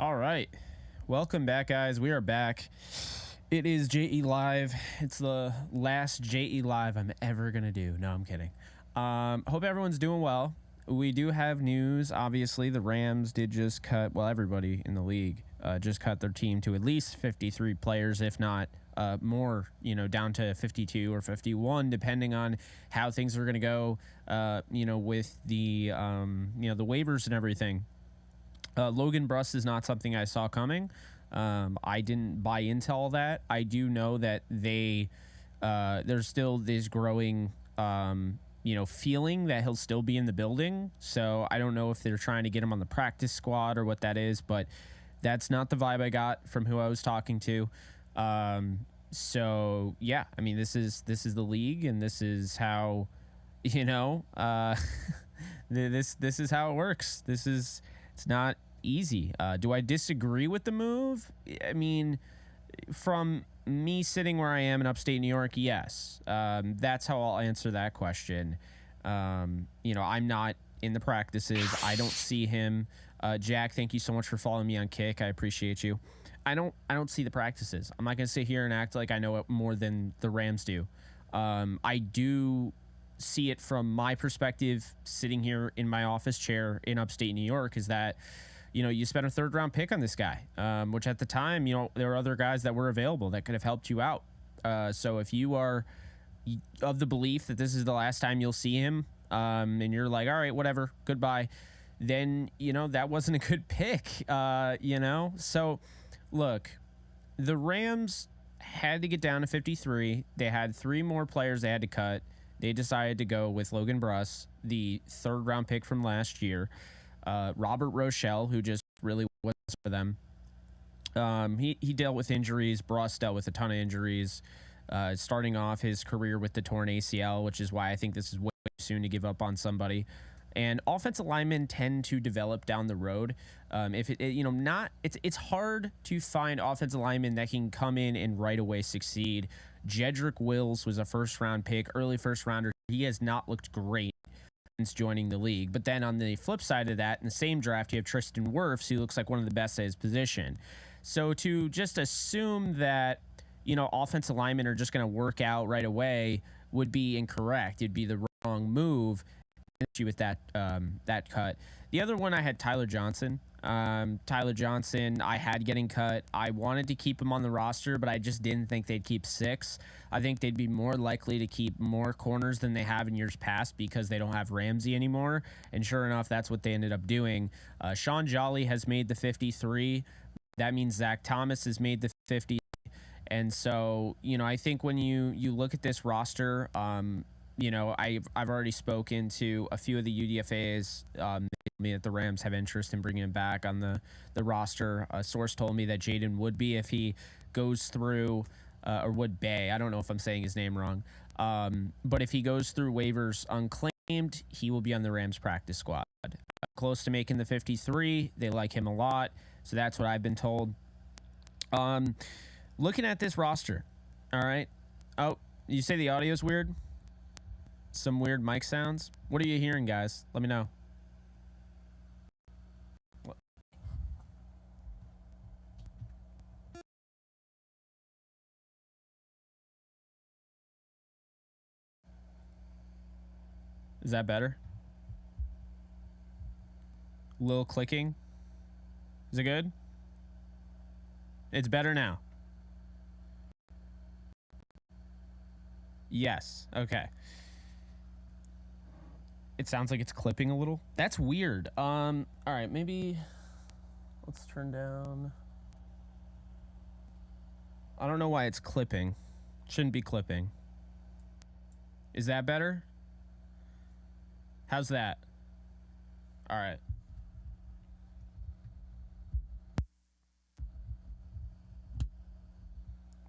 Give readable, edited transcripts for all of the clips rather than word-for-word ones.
All right. Welcome back, guys. We are back. It is JE Live. It's the last JE Live I'm ever going to do. No, I'm kidding. Hope everyone's doing well. We do have news. Obviously, the Rams did just cut, well, everybody in the league just cut their team to at least 53 players, if not more, down to 52 or 51, depending on how things are going to go, with the, the waivers and everything. Logan Bruss is not something I saw coming. I didn't buy into all that. I do know that there's still this growing, feeling that he'll still be in the building. So I don't know if they're trying to get him on the practice squad or what that is, but that's not the vibe I got from who I was talking to. So yeah, I mean, this is the league, and this is how, this is how it works. It's not easy. Do I disagree with the move? I mean, from me sitting where I am in upstate New York, yes. That's how I'll answer that question. I'm not in the practices. I don't see him. Jack, thank you so much for following me on Kick. I appreciate you. I don't see the practices. I'm not going to sit here and act like I know it more than the Rams do. I do see it from my perspective sitting here in my office chair in upstate New York, is that you spent a third-round pick on this guy, which at the time, there were other guys that were available that could have helped you out. So if you are of the belief that this is the last time you'll see him, and you're like, all right, whatever, goodbye, then that wasn't a good pick. So look, the Rams had to get down to 53. They had 3 more players they had to cut. They decided to go with Logan Bruss, the third-round pick from last year. Robert Rochelle, who just really was for them. He dealt with injuries. Bruss dealt with a ton of injuries, starting off his career with the torn ACL, which is why I think this is way too soon to give up on somebody. And offensive linemen tend to develop down the road. It's hard to find offensive linemen that can come in and right away succeed. Jedrick Wills was a first-round pick, early first-rounder. He has not looked great since joining the league. But then on the flip side of that, in the same draft, you have Tristan Wirfs, who looks like one of the best at his position. So to just assume that, offensive linemen are just going to work out right away would be incorrect. It'd be the wrong move with that cut. The other one, I had Tyler Johnson. Tyler Johnson, I had getting cut. I wanted to keep him on the roster, but I just didn't think they'd keep 6. I think they'd be more likely to keep more corners than they have in years past because they don't have Ramsey anymore. And sure enough, that's what they ended up doing. Sean Jolly has made the 53. That means Zach Thomas has made the 50. And so, I think when you look at this roster, I've already spoken to a few of the UDFAs. That the Rams have interest in bringing him back on the roster. A source told me that Jaden would be if he goes through, or Wood Bay. I don't know if I'm saying his name wrong. But if he goes through waivers unclaimed, he will be on the Rams practice squad. Close to making the 53. They like him a lot. So that's what I've been told. Looking at this roster. All right. Oh, you say the audio's weird? Some weird mic sounds. What are you hearing, guys? Let me know. Is that better? Little clicking. Is it good? It's better now. Yes. Okay. It sounds like it's clipping a little. That's weird. All right, maybe let's turn down. I don't know why it's clipping. Shouldn't be clipping. Is that better? How's that? All right.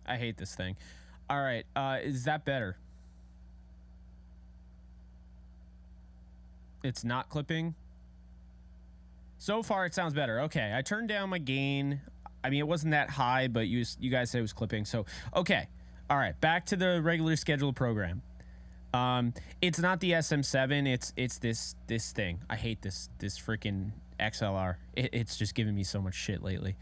I hate this thing. All right. Is that better? It's not clipping. So far, it sounds better. Okay, I turned down my gain. I mean, it wasn't that high, but you guys said it was clipping. So, okay. All right, back to the regular scheduled program. It's not the SM7. It's this thing. I hate this freaking XLR. It's just giving me so much shit lately.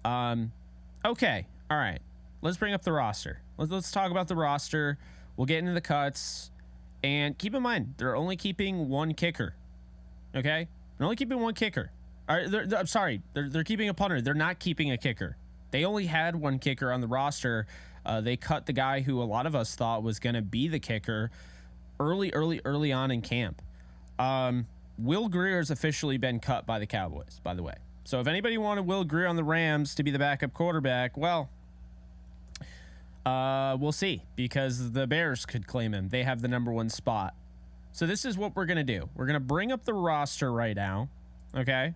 Okay. All right. Let's bring up the roster. Let's talk about the roster. We'll get into the cuts. And keep in mind, they're only keeping one kicker. Okay? They're only keeping one kicker. I'm sorry. They're keeping a punter. They're not keeping a kicker. They only had one kicker on the roster. They cut the guy who a lot of us thought was going to be the kicker early on in camp. Will Greer has officially been cut by the Cowboys, by the way. So if anybody wanted Will Greer on the Rams to be the backup quarterback, well, we'll see, because the Bears could claim him. They have the #1 spot. So this is what we're going to do. We're going to bring up the roster right now. Okay?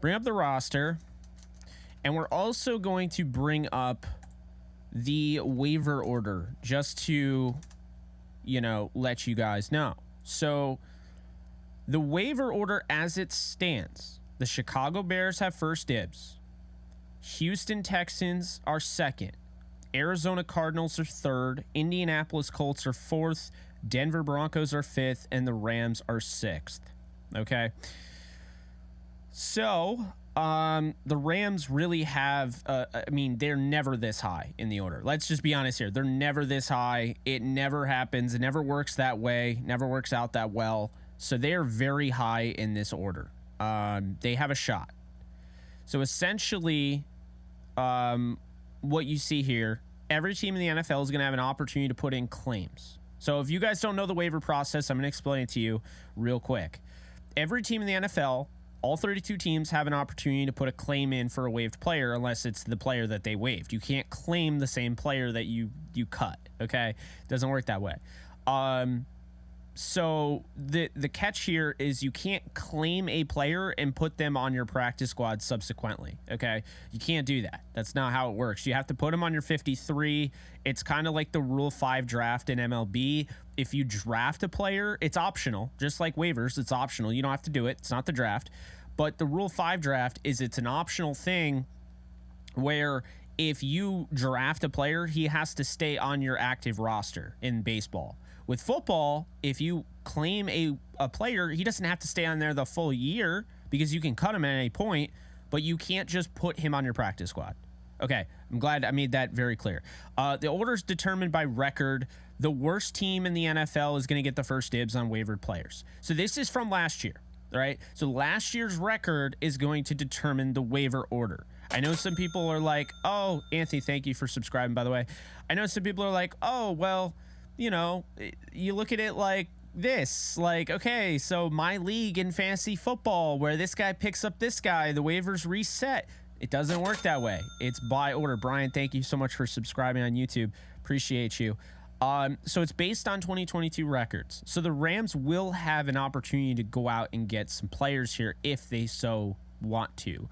Bring up the roster. And we're also going to bring up the waiver order just to, let you guys know. So the waiver order as it stands, the Chicago Bears have first dibs. Houston Texans are second. Arizona Cardinals are third. Indianapolis Colts are fourth. Denver Broncos are fifth. And the Rams are sixth. Okay. So the Rams really have, they're never this high in the order. Let's just be honest here. They're never this high. It never happens. It never works that way. Never works out that well. So they are very high in this order. They have a shot. So essentially, what you see here, every team in the NFL is going to have an opportunity to put in claims. So if you guys don't know the waiver process, I'm going to explain it to you real quick. Every team in the NFL, all 32 teams have an opportunity to put a claim in for a waived player unless it's the player that they waived. You can't claim the same player that you cut, okay? It doesn't work that way. So the catch here is you can't claim a player and put them on your practice squad subsequently, okay? You can't do that. That's not how it works. You have to put them on your 53. It's kind of like the Rule 5 draft in MLB. If you draft a player, it's optional. Just like waivers, it's optional. You don't have to do it. It's not the draft. But the Rule 5 draft it's an optional thing where if you draft a player, he has to stay on your active roster in baseball. With football, if you claim a player, he doesn't have to stay on there the full year because you can cut him at any point, but you can't just put him on your practice squad. Okay, I'm glad I made that very clear. The order is determined by record. The worst team in the NFL is going to get the first dibs on waivered players. So this is from last year, right? So last year's record is going to determine the waiver order. I know some people are like, oh, Anthony, thank you for subscribing, by the way. I know some people are like, oh, well, you look at it like this, like, okay, so my league in fantasy football where this guy picks up this guy, the waivers reset. It doesn't work that way. It's by order. Brian, thank you so much for subscribing on YouTube. Appreciate you. So it's based on 2022 records. So the Rams will have an opportunity to go out and get some players here if they so want to.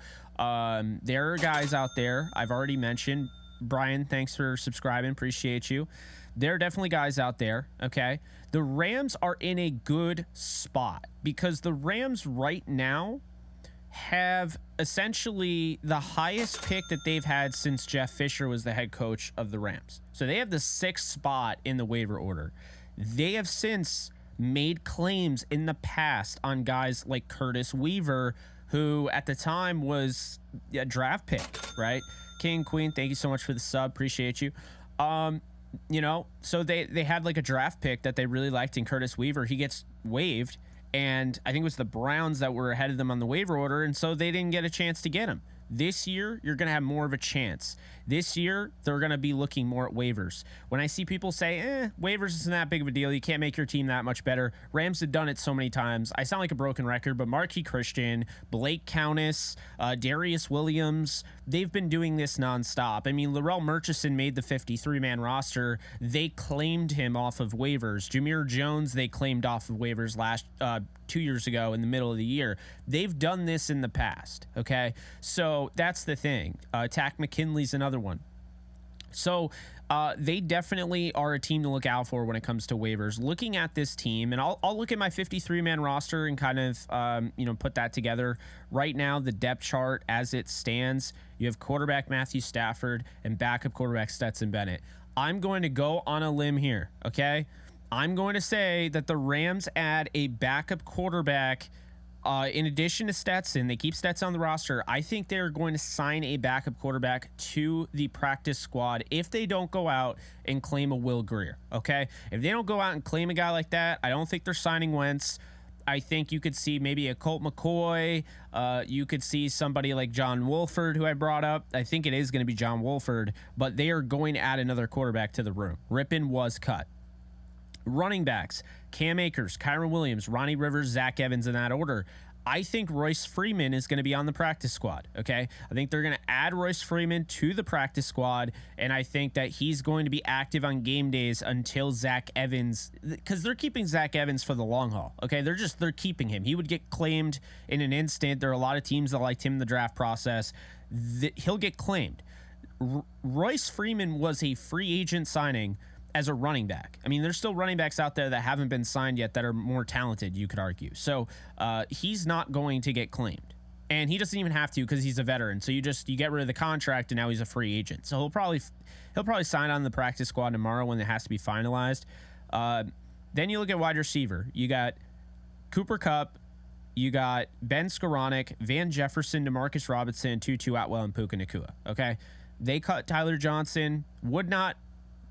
There are guys out there I've already mentioned. Brian, thanks for subscribing. Appreciate you. There are definitely guys out there, okay? The Rams are in a good spot because the Rams right now have essentially the highest pick that they've had since Jeff Fisher was the head coach of the Rams. So they have the 6th spot in the waiver order. They have since made claims in the past on guys like Curtis Weaver, who at the time was a draft pick, right? King, Queen, thank you so much for the sub. Appreciate you. So they had like a draft pick that they really liked in Curtis Weaver. He gets waived, and I think it was the Browns that were ahead of them on the waiver order, and so they didn't get a chance to get him. This year, you're going to have more of a chance. This year, they're going to be looking more at waivers. When I see people say, waivers isn't that big of a deal, you can't make your team that much better. Rams have done it so many times. I sound like a broken record, but Marquis Christian, Blake Countess, Darius Williams, they've been doing this nonstop. I mean, Laurel Murchison made the 53-man roster. They claimed him off of waivers. Jameer Jones, they claimed off of waivers 2 years ago in the middle of the year. They've done this in the past, okay? So that's the thing. Tack McKinley's another one. So they definitely are a team to look out for when it comes to waivers. Looking at this team, and I'll look at my 53-man roster and kind of put that together. Right now, the depth chart as it stands, you have quarterback Matthew Stafford and backup quarterback Stetson Bennett. I'm going to go on a limb here, okay? I'm going to say that the Rams add a backup quarterback In addition to Stetson, they keep Stetson on the roster. I think they're going to sign a backup quarterback to the practice squad if they don't go out and claim a Will Grier, okay? If they don't go out and claim a guy like that, I don't think they're signing Wentz. I think you could see maybe a Colt McCoy. You could see somebody like John Wolford, who I brought up. I think it is going to be John Wolford, but they are going to add another quarterback to the room. Rippon was cut. Running backs, Cam Akers, Kyron Williams, Ronnie Rivers, Zach Evans in that order. I think Royce Freeman is going to be on the practice squad, okay? I think they're going to add Royce Freeman to the practice squad, and I think that he's going to be active on game days until Zach Evans, because they're keeping Zach Evans for the long haul, okay? They're keeping him. He would get claimed in an instant. There are a lot of teams that liked him in the draft process. He'll get claimed. Royce Freeman was a free agent signing as a running back. I mean, there's still running backs out there that haven't been signed yet that are more talented, you could argue. So he's not going to get claimed, and he doesn't even have to because he's a veteran. So you get rid of the contract, and now he's a free agent. So he'll probably sign on the practice squad tomorrow when it has to be finalized. Then you look at wide receiver. You got Cooper Kupp, you got Ben Skoranek, Van Jefferson, DeMarcus Robinson, Tutu Atwell, and Puka Nacua. Okay, they cut Tyler Johnson. Would not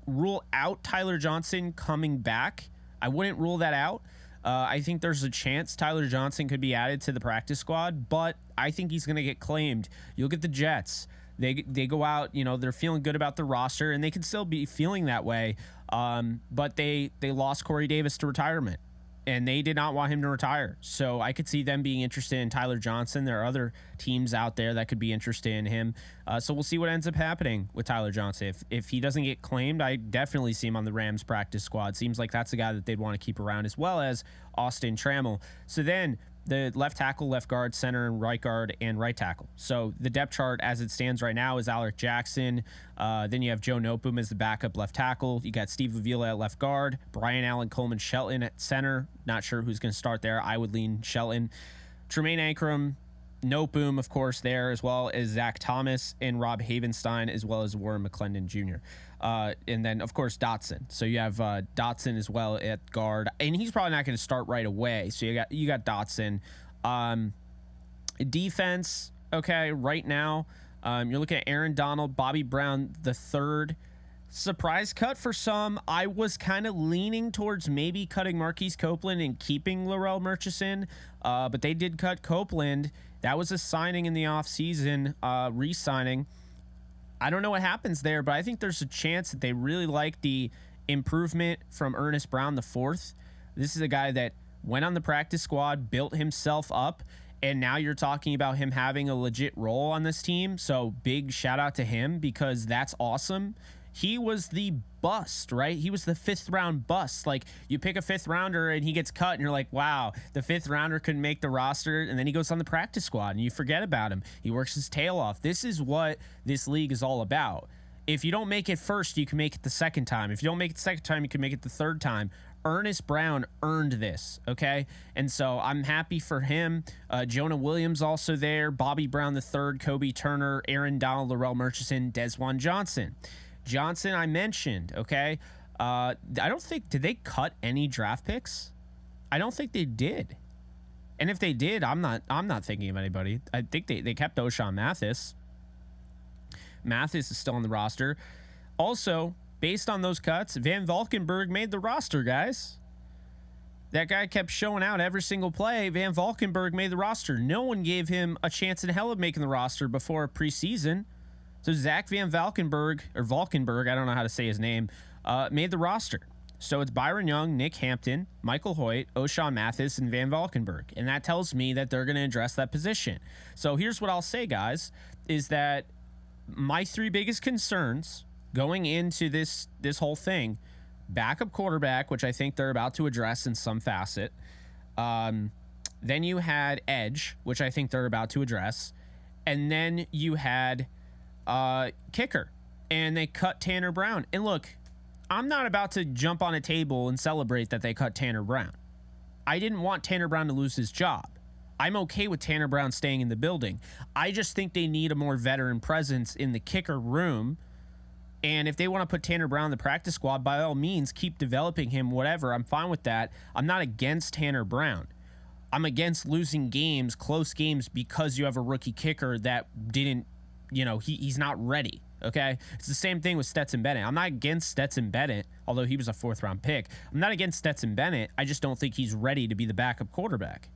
rule out Tyler Johnson coming back. I wouldn't rule that out. I think there's a chance Tyler Johnson could be added to the practice squad, but I think he's going to get claimed. You look at the Jets. They go out, they're feeling good about the roster, and they can still be feeling that way. But they lost Corey Davis to retirement, and they did not want him to retire. So I could see them being interested in Tyler Johnson. There are other teams out there that could be interested in him. So we'll see what ends up happening with Tyler Johnson. If he doesn't get claimed, I definitely see him on the Rams practice squad. Seems like that's a guy that they'd want to keep around, as well as Austin Trammell. So then the left tackle, left guard, center, and right guard, and right tackle. So the depth chart as it stands right now is Alec Jackson. Then you have Joe Noteboom as the backup left tackle. You got Steve Avila at left guard, Brian Allen, Coleman Shelton at center. Not sure who's going to start there. I would lean Shelton. Tremaine Ankrum, Noteboom, of course, there, as well as Zach Thomas and Rob Havenstein, as well as Warren McClendon Jr. And then, of course, Dotson. So you have Dotson as well at guard, and he's probably not going to start right away. So you got Dotson. Defense, okay, right now, you're looking at Aaron Donald, Bobby Brown the third. Surprise cut for some. I was kind of leaning towards maybe cutting Marquise Copeland and keeping Laurel Murchison, but they did cut Copeland. That was a signing in the offseason, re-signing. I don't know what happens there, but I think there's a chance that they really like the improvement from Ernest Brown the fourth. This is a guy that went on the practice squad, built himself up, and now you're talking about him having a legit role on this team. So big shout out to him, because that's awesome. He was the bust, right? He was the fifth round bust. Like, you pick a fifth rounder and he gets cut and you're like, wow, the fifth rounder couldn't make the roster, and then he goes on the practice squad and you forget about him. He works his tail off. This is what this league is all about. If you don't make it first, you can make it the second time. If you don't make it the second time, you can make it the third time. Ernest Brown earned this, okay? And so I'm happy for him. Jonah Williams also there, Bobby Brown the third, Kobe Turner, Aaron Donald, Laurel Murchison, Desjuan Johnson. Johnson, I mentioned, okay? I don't think, did they cut any draft picks? I don't think they did. And if they did, I'm not thinking of anybody. I think they kept O'Shawn Mathis. Mathis is still on the roster. Also, based on those cuts, Van Valkenburg made the roster, guys. That guy kept showing out every single play. Van Valkenburg made the roster. No one gave him a chance in hell of making the roster before preseason. So Zach Van Valkenburg, or Valkenburg, I don't know how to say his name, made the roster. So it's Byron Young, Nick Hampton, Michael Hoyt, O'Shawn Mathis, and Van Valkenburg. And that tells me that they're going to address that position. So here's what I'll say, guys, is that my three biggest concerns going into this whole thing: backup quarterback, which I think they're about to address in some facet. Then you had edge, which I think they're about to address. And then you had kicker, and they cut Tanner Brown. And look, I'm not about to jump on a table and celebrate that they cut Tanner Brown. I didn't want Tanner Brown to lose his job. I'm okay with Tanner Brown staying in the building. I just think they need a more veteran presence in the kicker room. And if they want to put Tanner Brown in the practice squad, by all means, keep developing him, whatever. I'm fine with that. I'm not against Tanner Brown. I'm against losing games, close games, because you have a rookie kicker that didn't, he's not ready. Okay. It's the same thing with Stetson Bennett. I'm not against Stetson Bennett, although he was a 4th round pick. I'm not against Stetson Bennett. I just don't think he's ready to be the backup quarterback.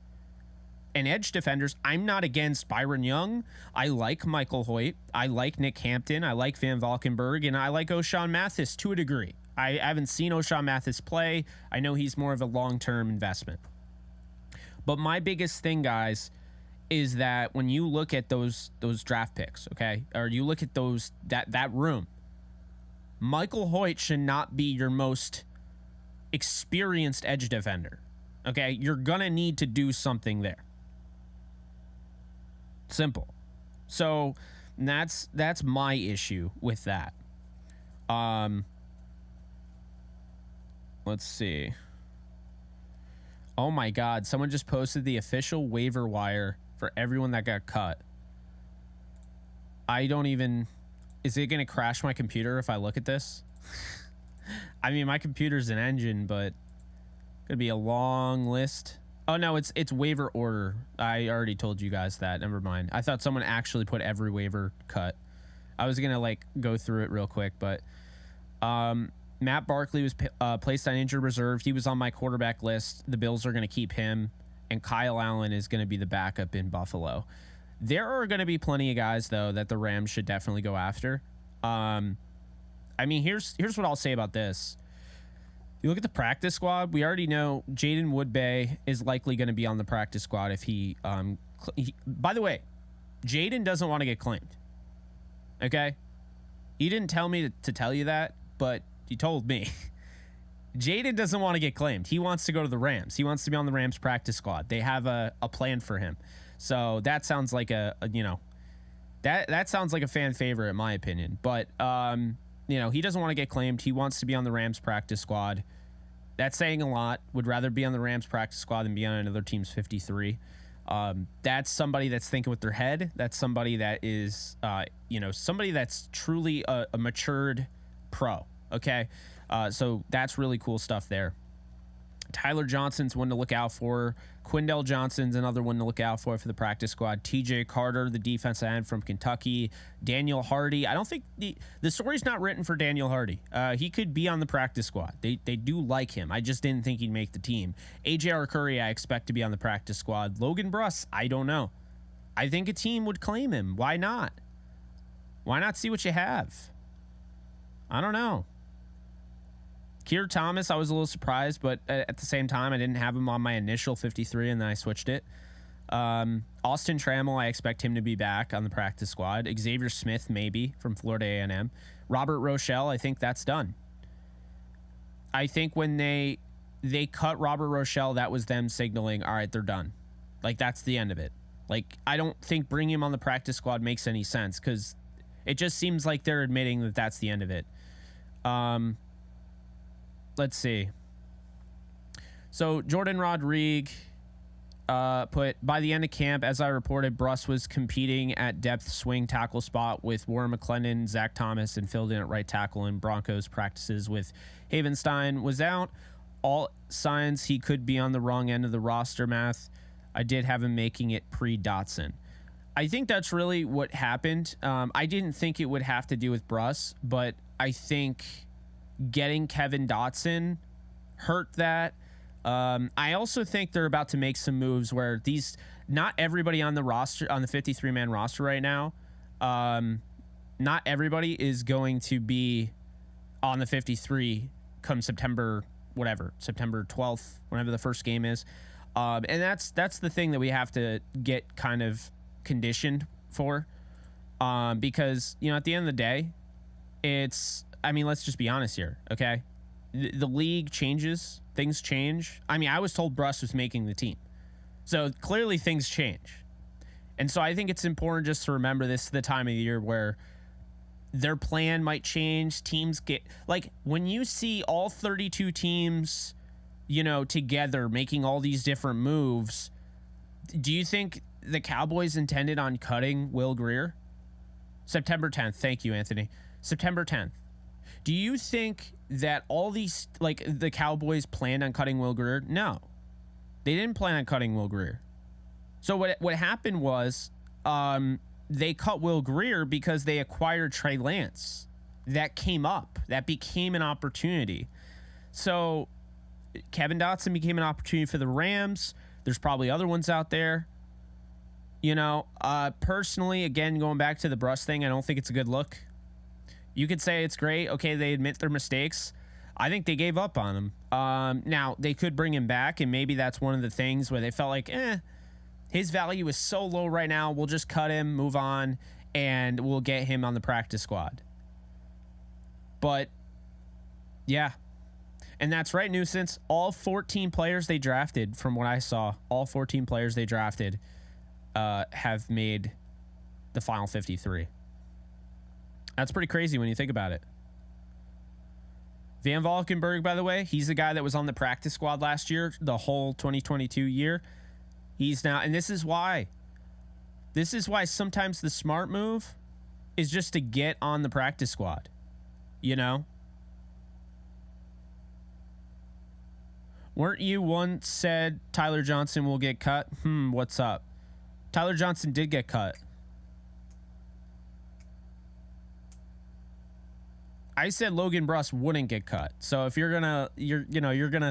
And edge defenders, I'm not against Byron Young. I like Michael Hoyt. I like Nick Hampton. I like Van Valkenburg. And I like O'Shawn Mathis to a degree. I haven't seen O'Shawn Mathis play. I know he's more of a long-term investment. But my biggest thing, guys, is that when you look at those draft picks, okay, or you look at that room, Michael Hoyt should not be your most experienced edge defender. Okay, you're gonna need to do something there. Simple. So that's my issue with that. Let's see. Oh my God, someone just posted the official waiver wire for everyone that got cut. I don't even... Is it going to crash my computer if I look at this? I mean, my computer's an engine, but could be a long list. Oh, no, it's waiver order. I already told you guys that. Never mind. I thought someone actually put every waiver cut. I was going to, like, go through it real quick, but... Matt Barkley was placed on injured reserve. He was on my quarterback list. The Bills are going to keep him, and Kyle Allen is going to be the backup in Buffalo. There are going to be plenty of guys, though, that the Rams should definitely go after. I mean, here's what I'll say about this. You look at the practice squad. We already know Jaden Woodbay is likely going to be on the practice squad if he by the way, Jaden doesn't want to get claimed. Okay? He didn't tell me to tell you that, but he told me. Jaden doesn't want to get claimed. He wants to go to the Rams. He wants to be on the Rams practice squad. They have a plan for him. So that sounds like that sounds like a fan favorite in my opinion. But he doesn't want to get claimed. He wants to be on the Rams practice squad. That's saying a lot. Would rather be on the Rams practice squad than be on another team's 53. That's somebody that's thinking with their head. That's somebody that is somebody that's truly a matured pro. Okay, so that's really cool stuff there. Tyler Johnson's one to look out for. Quindell Johnson's another one to look out for the practice squad. TJ Carter, the defensive end from Kentucky. Daniel Hardy. I don't think the story's not written for Daniel Hardy. He could be on the practice squad. They do like him. I just didn't think he'd make the team. AJ Arcuri, I expect to be on the practice squad. Logan Bruss, I don't know. I think a team would claim him. Why not? Why not see what you have? I don't know. Keir Thomas, I was a little surprised, but at the same time, I didn't have him on my initial 53, and then I switched it. Austin Trammell, I expect him to be back on the practice squad. Xavier Smith, maybe, from Florida A&M. Robert Rochelle, I think that's done. I think when they cut Robert Rochelle, that was them signaling, all right, they're done. Like, that's the end of it. Like, I don't think bringing him on the practice squad makes any sense, because it just seems like they're admitting that that's the end of it. Let's see. So Jordan Rodrigue put, by the end of camp, as I reported, Bruss was competing at depth swing tackle spot with Warren McClendon, Zach Thomas, and filled in at right tackle in Broncos practices with Havenstein was out. All signs he could be on the wrong end of the roster math. I did have him making it pre-Dotson. I think that's really what happened. I didn't think it would have to do with Bruss, but I think getting Kevin Dotson hurt that. I also think they're about to make some moves where not everybody on the roster, on the 53-man roster right now, not everybody is going to be on the 53 come September 12th, whenever the first game is. And that's the thing that we have to get kind of conditioned for, because, at the end of the day, let's just be honest here, okay? The league changes, things change. I was told Bruss was making the team, so clearly things change. And so I think it's important just to remember this is the time of the year where their plan might change. Teams get, like, when you see all 32 teams, together making all these different moves, do you think the Cowboys intended on cutting Will Grier? September 10th. Thank you, Anthony. September 10th. Do you think that all these, like, the Cowboys planned on cutting Will Grier? No. They didn't plan on cutting Will Grier. So what happened was they cut Will Grier because they acquired Trey Lance. That came up. That became an opportunity. So Kevin Dotson became an opportunity for the Rams. There's probably other ones out there. You know, personally, again, going back to the Bruss thing, I don't think it's a good look. You could say it's great. Okay, they admit their mistakes. I think they gave up on him. Now, they could bring him back, and maybe that's one of the things where they felt like, his value is so low right now, we'll just cut him, move on, and we'll get him on the practice squad. But, yeah. And that's right, Nuisance. All 14 players they drafted, from what I saw, all 14 players they drafted have made the final 53. That's pretty crazy when you think about it. Van Valkenburg, by the way, he's the guy that was on the practice squad last year, the whole 2022 year. He's now, and this is why sometimes the smart move is just to get on the practice squad, you know? Weren't you once said Tyler Johnson will get cut? What's up? Tyler Johnson did get cut. I said Logan Bruss wouldn't get cut. So if you're gonna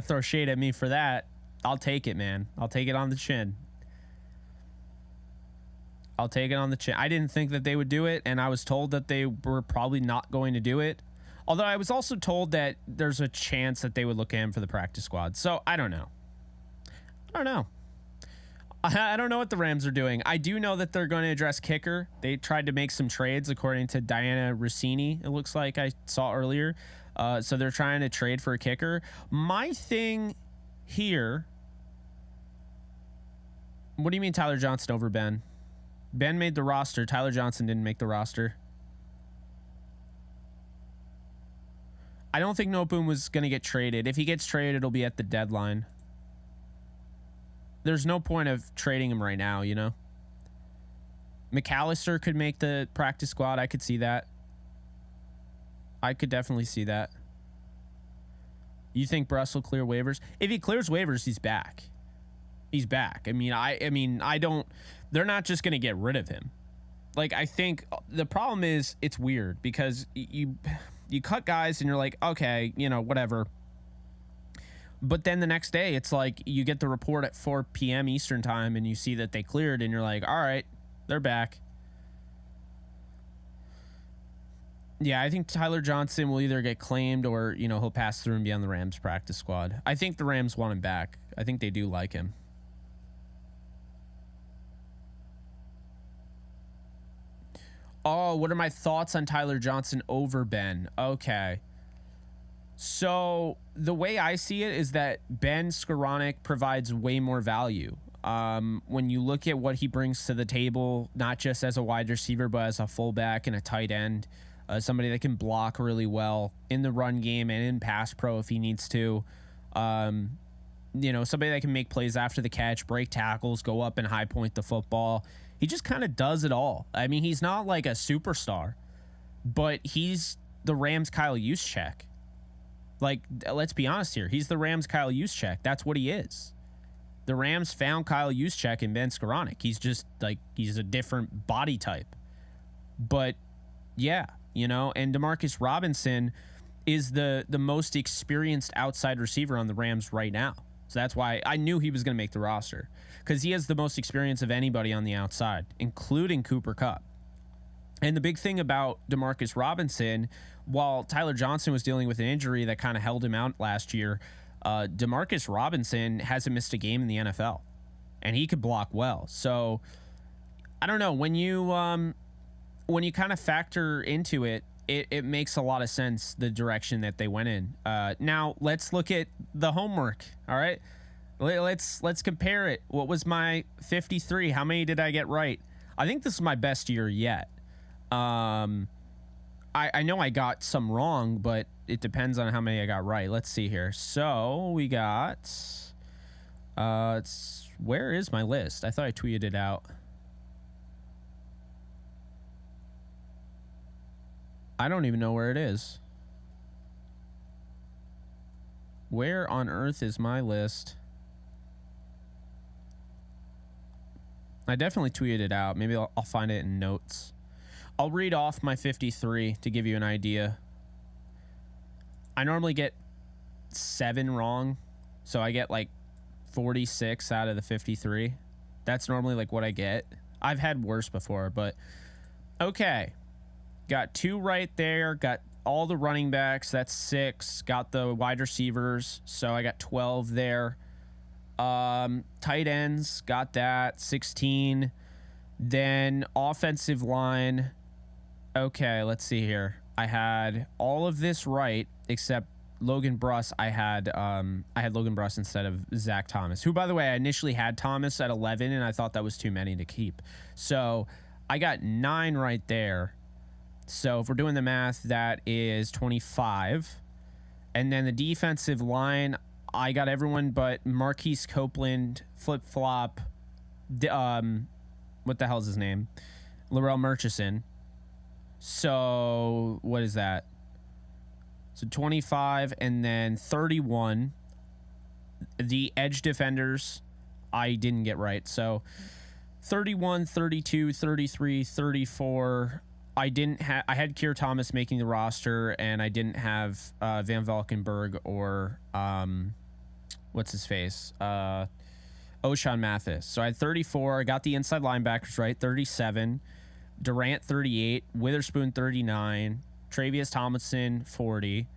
throw shade at me for that, I'll take it, man. I'll take it on the chin. I'll take it on the chin. I didn't think that they would do it, and I was told that they were probably not going to do it. Although I was also told that there's a chance that they would look at him for the practice squad. So I don't know. I don't know what the Rams are doing. I do know that they're going to address kicker. They tried to make some trades, according to Diana Rossini, it looks like I saw earlier. So they're trying to trade for a kicker. My thing here... What do you mean Tyler Johnson over Ben? Ben made the roster. Tyler Johnson didn't make the roster. I don't think Noteboom was going to get traded. If he gets traded, it'll be at the deadline. There's no point of trading him right now, you know? McAllister could make the practice squad. I could see that. I could definitely see that. You think Bruss will clear waivers? If he clears waivers, he's back. He's back. I mean, I don't... They're not just going to get rid of him. Like, I think the problem is it's weird because you cut guys and you're like, okay, you know, whatever. But then the next day, it's like you get the report at 4 p.m. Eastern time and you see that they cleared and you're like, all right, they're back. Yeah, I think Tyler Johnson will either get claimed or, you know, he'll pass through and be on the Rams practice squad. I think the Rams want him back. I think they do like him. Oh, what are my thoughts on Tyler Johnson over Ben? Okay. So the way I see it is that Ben Skoranek provides way more value. When you look at what he brings to the table, not just as a wide receiver, but as a fullback and a tight end, somebody that can block really well in the run game and in pass pro if he needs to. You know, somebody that can make plays after the catch, break tackles, go up and high point the football. He just kind of does it all. I mean, he's not like a superstar, but he's the Rams' Kyle Juszczyk. Like, let's be honest here. He's the Rams' Kyle Juszczyk. That's what he is. The Rams found Kyle Juszczyk in Ben Skoranek. He's just like, he's a different body type. But yeah, you know, and Demarcus Robinson is the most experienced outside receiver on the Rams right now. So that's why I knew he was going to make the roster, because he has the most experience of anybody on the outside, including Cooper Kupp. And the big thing about Demarcus Robinson, while Tyler Johnson was dealing with an injury that kind of held him out last year, Demarcus Robinson hasn't missed a game in the NFL, and he could block well. So I don't know, when you kind of factor into it, it makes a lot of sense, the direction that they went in. Now let's look at the homework. All right, let's compare it. What was my 53? How many did I get right? I think this is my best year yet. I know I got some wrong, but it depends on how many I got right. Let's see here. So we got, where is my list? I thought I tweeted it out. I don't even know where it is. Where on earth is my list? I definitely tweeted it out. Maybe I'll find it in notes. I'll read off my 53 to give you an idea. I normally get 7 wrong, so I get like 46 out of the 53. That's normally like what I get. I've had worse before, but okay. Got 2 right there. Got all the running backs. That's 6. Got the wide receivers, so I got 12 there. Tight ends, got that, 16. Then offensive line. Okay, let's see here. I had all of this right except Logan Bruss. I had Logan Bruss instead of Zach Thomas, who, by the way, I initially had Thomas at 11, and I thought that was too many to keep. So I got 9 right there. So if we're doing the math, that is 25. And then the defensive line, I got everyone but Marquise Copeland, flip-flop, what the hell's his name? Laurel Murchison. So what is that? So 25 and then 31. The edge defenders, I didn't get right. So 31, 32, 33, 34. I had Keir Thomas making the roster, and I didn't have Van Valkenburg or what's his face? O'Shawn Mathis. So I had 34. I got the inside linebackers right. 37. Durant 38. Witherspoon 39. Travius Tomlinson 40.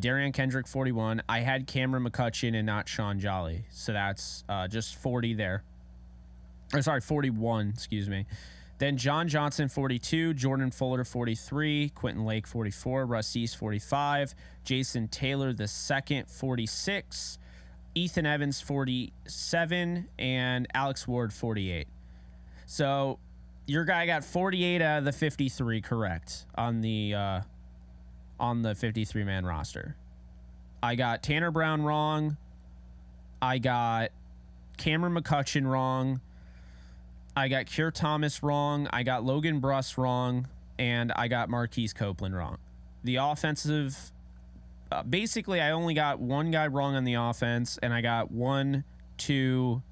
Darian Kendrick 41. I had Cameron McCutcheon and not Sean Jolly. So that's just 40 there. Or sorry, 41, excuse me. Then John Johnson 42, Jordan Fuller 43, Quentin Lake 44, Russ East 45, Jason Taylor the second 46, Ethan Evans 47, and Alex Ward 48. So your guy got 48 out of the 53 correct on the 53-man roster. I got Tanner Brown wrong. I got Cameron McCutcheon wrong. I got Keir Thomas wrong. I got Logan Bruss wrong. And I got Marquise Copeland wrong. The offensive... basically, I only got 1 guy wrong on the offense. And I got 2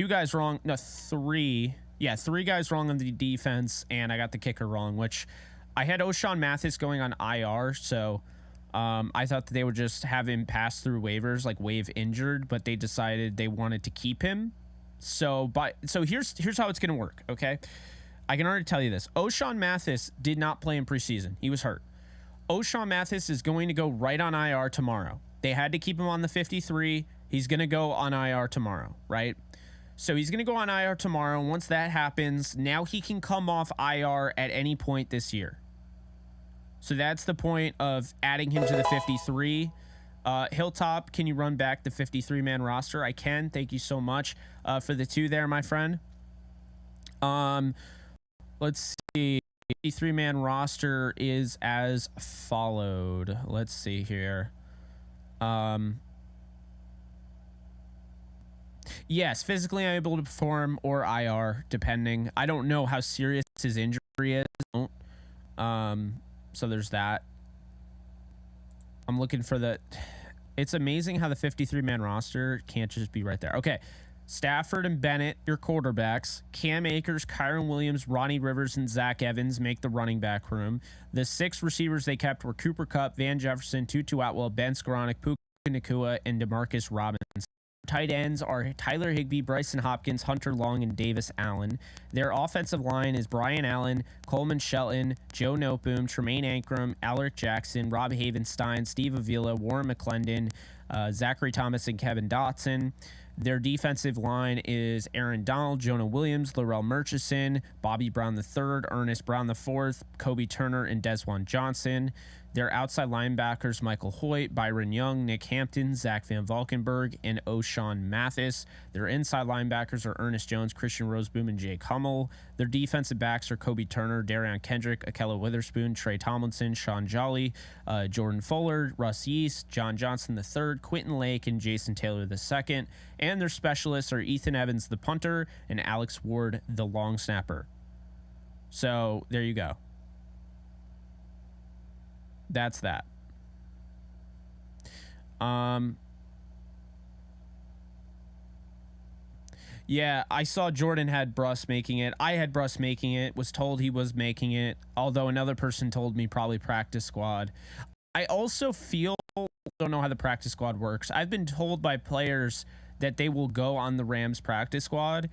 guys wrong. No, 3. Yeah, 3 guys wrong on the defense. And I got the kicker wrong, which I had O'Shawn Mathis going on IR. So I thought that they would just have him pass through waivers, like waive injured. But they decided they wanted to keep him. So here's how it's going to work, okay? I can already tell you this. O'Shawn Mathis did not play in preseason. He was hurt. O'Shawn Mathis is going to go right on IR tomorrow. They had to keep him on the 53. He's going to go on IR tomorrow, right? So he's going to go on IR tomorrow. And once that happens, now he can come off IR at any point this year. So that's the point of adding him to the 53. Hilltop, can you run back the 53-man roster? I can. Thank you so much for the 2 there, my friend. Let's see. 53-man roster is as followed. Let's see here. Yes, physically unable to perform or IR, depending. I don't know how serious his injury is. So there's that. I'm looking for the... It's amazing how the 53-man roster can't just be right there. Okay. Stafford and Bennett, your quarterbacks. Cam Akers, Kyron Williams, Ronnie Rivers, and Zach Evans make the running back room. The 6 receivers they kept were Cooper Kupp, Van Jefferson, Tutu Atwell, Ben Skoranek, Puka Nacua, and DeMarcus Robinson. Tight ends are Tyler Higbee, Bryson Hopkins, Hunter Long, and Davis Allen. Their offensive line is Brian Allen, Coleman Shelton, Joe Noteboom, Tremaine Ankrum, Alaric Jackson, Rob Havenstein, Steve Avila, Warren McClendon, Zachary Thomas, and Kevin Dotson. Their defensive line is Aaron Donald, Jonah Williams, Laurel Murchison, Bobby Brown III, Ernest Brown IV, Kobe Turner, and Desjuan Johnson. Their outside linebackers, Michael Hoyt, Byron Young, Nick Hampton, Zach Van Valkenburg, and O'Shawn Mathis. Their inside linebackers are Ernest Jones, Christian Roseboom, and Jake Hummel. Their defensive backs are Kobe Turner, Darian Kendrick, Akella Witherspoon, Trey Tomlinson, Sean Jolly, Jordan Fuller, Russ East, John Johnson III, Quentin Lake, and Jason Taylor II. And their specialists are Ethan Evans, the punter, and Alex Ward, the long snapper. So there you go. That's that. Yeah, I saw Jordan had Bruss making it. I had Bruss making it, was told he was making it, although another person told me probably practice squad. I also don't know how the practice squad works. I've been told by players that they will go on the Rams practice squad,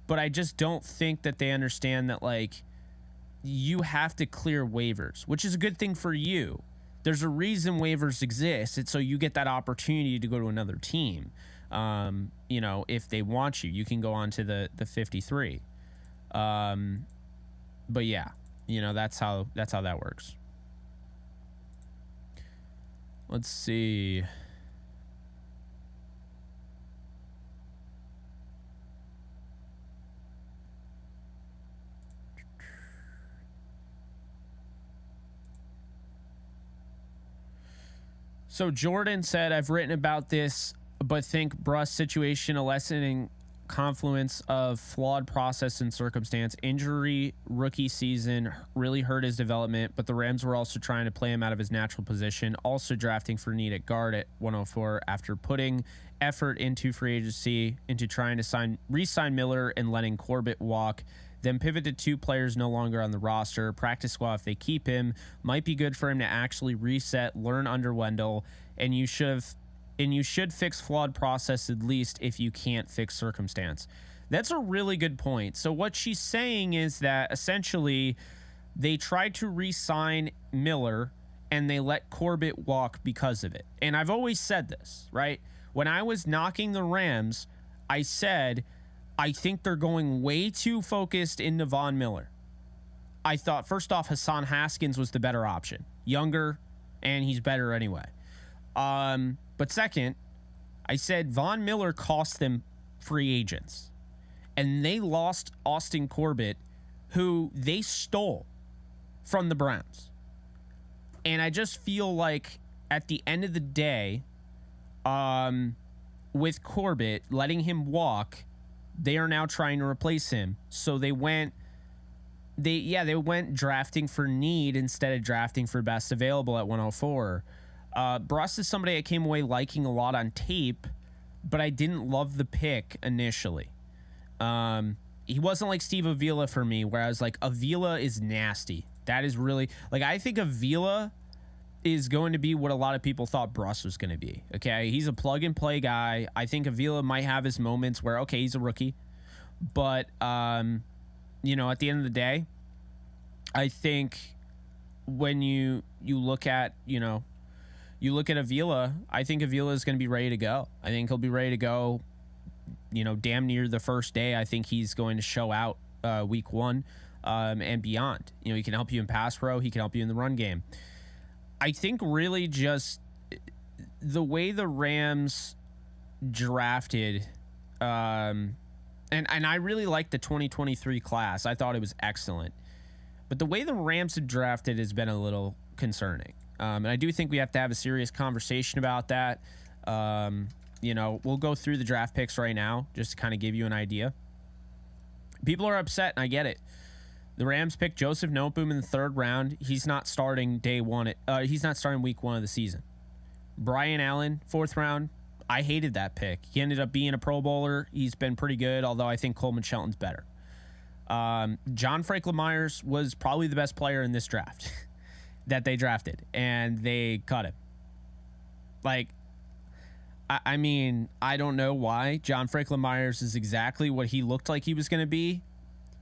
but I just don't think that they understand that, like, you have to clear waivers, which is a good thing for you. There's a reason waivers exist. It's so you get that opportunity to go to another team. You know, if they want you can go on to the 53. But yeah, you know, that's how that works. Let's see. So Jordan said, I've written about this, but think Bruss situation a lessening confluence of flawed process and circumstance. Injury, rookie season really hurt his development, but the Rams were also trying to play him out of his natural position, also drafting for need at guard at 104 after putting effort into free agency, into trying to re-sign Miller and letting Corbett walk. Then pivot to two players no longer on the roster. Practice squad, if they keep him, might be good for him to actually reset, learn under Wendell, and you should fix flawed process at least if you can't fix circumstance. That's a really good point. So what she's saying is that essentially they tried to re-sign Miller and they let Corbett walk because of it. And I've always said this, right? When I was knocking the Rams, I said, I think they're going way too focused into Von Miller. I thought, first off, Hassan Haskins was the better option. Younger, and he's better anyway. But second, I said Von Miller cost them free agents. And they lost Austin Corbett, who they stole from the Browns. And I just feel like at the end of the day, with Corbett, letting him walk, they are now trying to replace him. So they went drafting for need instead of drafting for best available at 104. Bruss is somebody I came away liking a lot on tape, but I didn't love the pick initially. He wasn't like Steve Avila for me, where I was like, Avila is nasty. That is really, like, I think Avila is going to be what a lot of people thought Bruss was going to be. Okay, he's a plug and play guy. I think Avila might have his moments where, okay, he's a rookie, but you know, at the end of the day, I think when you look at Avila, I think Avila is going to be ready to go. I think he'll be ready to go, you know, damn near the first day. I think he's going to show out week one and beyond. You know, he can help you in pass pro. He can help you in the run game. I think really just the way the Rams drafted, and I really liked the 2023 class. I thought it was excellent. But the way the Rams have drafted has been a little concerning. And I do think we have to have a serious conversation about that. You know, we'll go through the draft picks right now just to kind of give you an idea. People are upset, and I get it. The Rams picked Joseph Noteboom in the 3rd round. He's not starting he's not starting week 1 of the season. Brian Allen, 4th round. I hated that pick. He ended up being a Pro Bowler. He's been pretty good, although I think Coleman Shelton's better. John Franklin Myers was probably the best player in this draft that they drafted, and they cut him. Like, I mean, I don't know why. John Franklin Myers is exactly what he looked like he was going to be.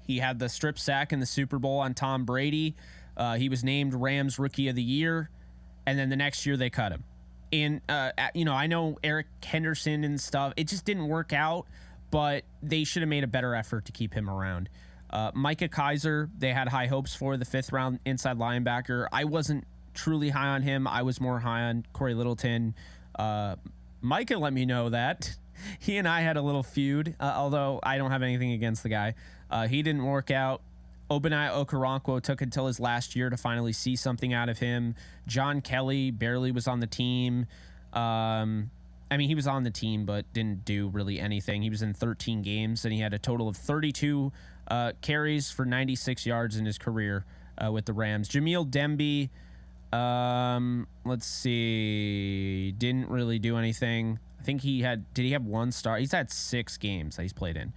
He had the strip sack in the Super Bowl on Tom Brady. He was named Rams Rookie of the Year, and then the next year they cut him. And, you know, I know Eric Henderson and stuff. It just didn't work out, but they should have made a better effort to keep him around. Micah Kaiser, they had high hopes for, the 5th round inside linebacker. I wasn't truly high on him. I was more high on Corey Littleton. Micah let me know that. He and I had a little feud, although I don't have anything against the guy. He didn't work out. Obinaya Okoronkwo took until his last year to finally see something out of him. John Kelly barely was on the team. I mean, he was on the team, but didn't do really anything. He was in 13 games, and he had a total of 32 carries for 96 yards in his career with the Rams. Jameel Demby, let's see, didn't really do anything. I think did he have one start? He's had 6 games that he's played in.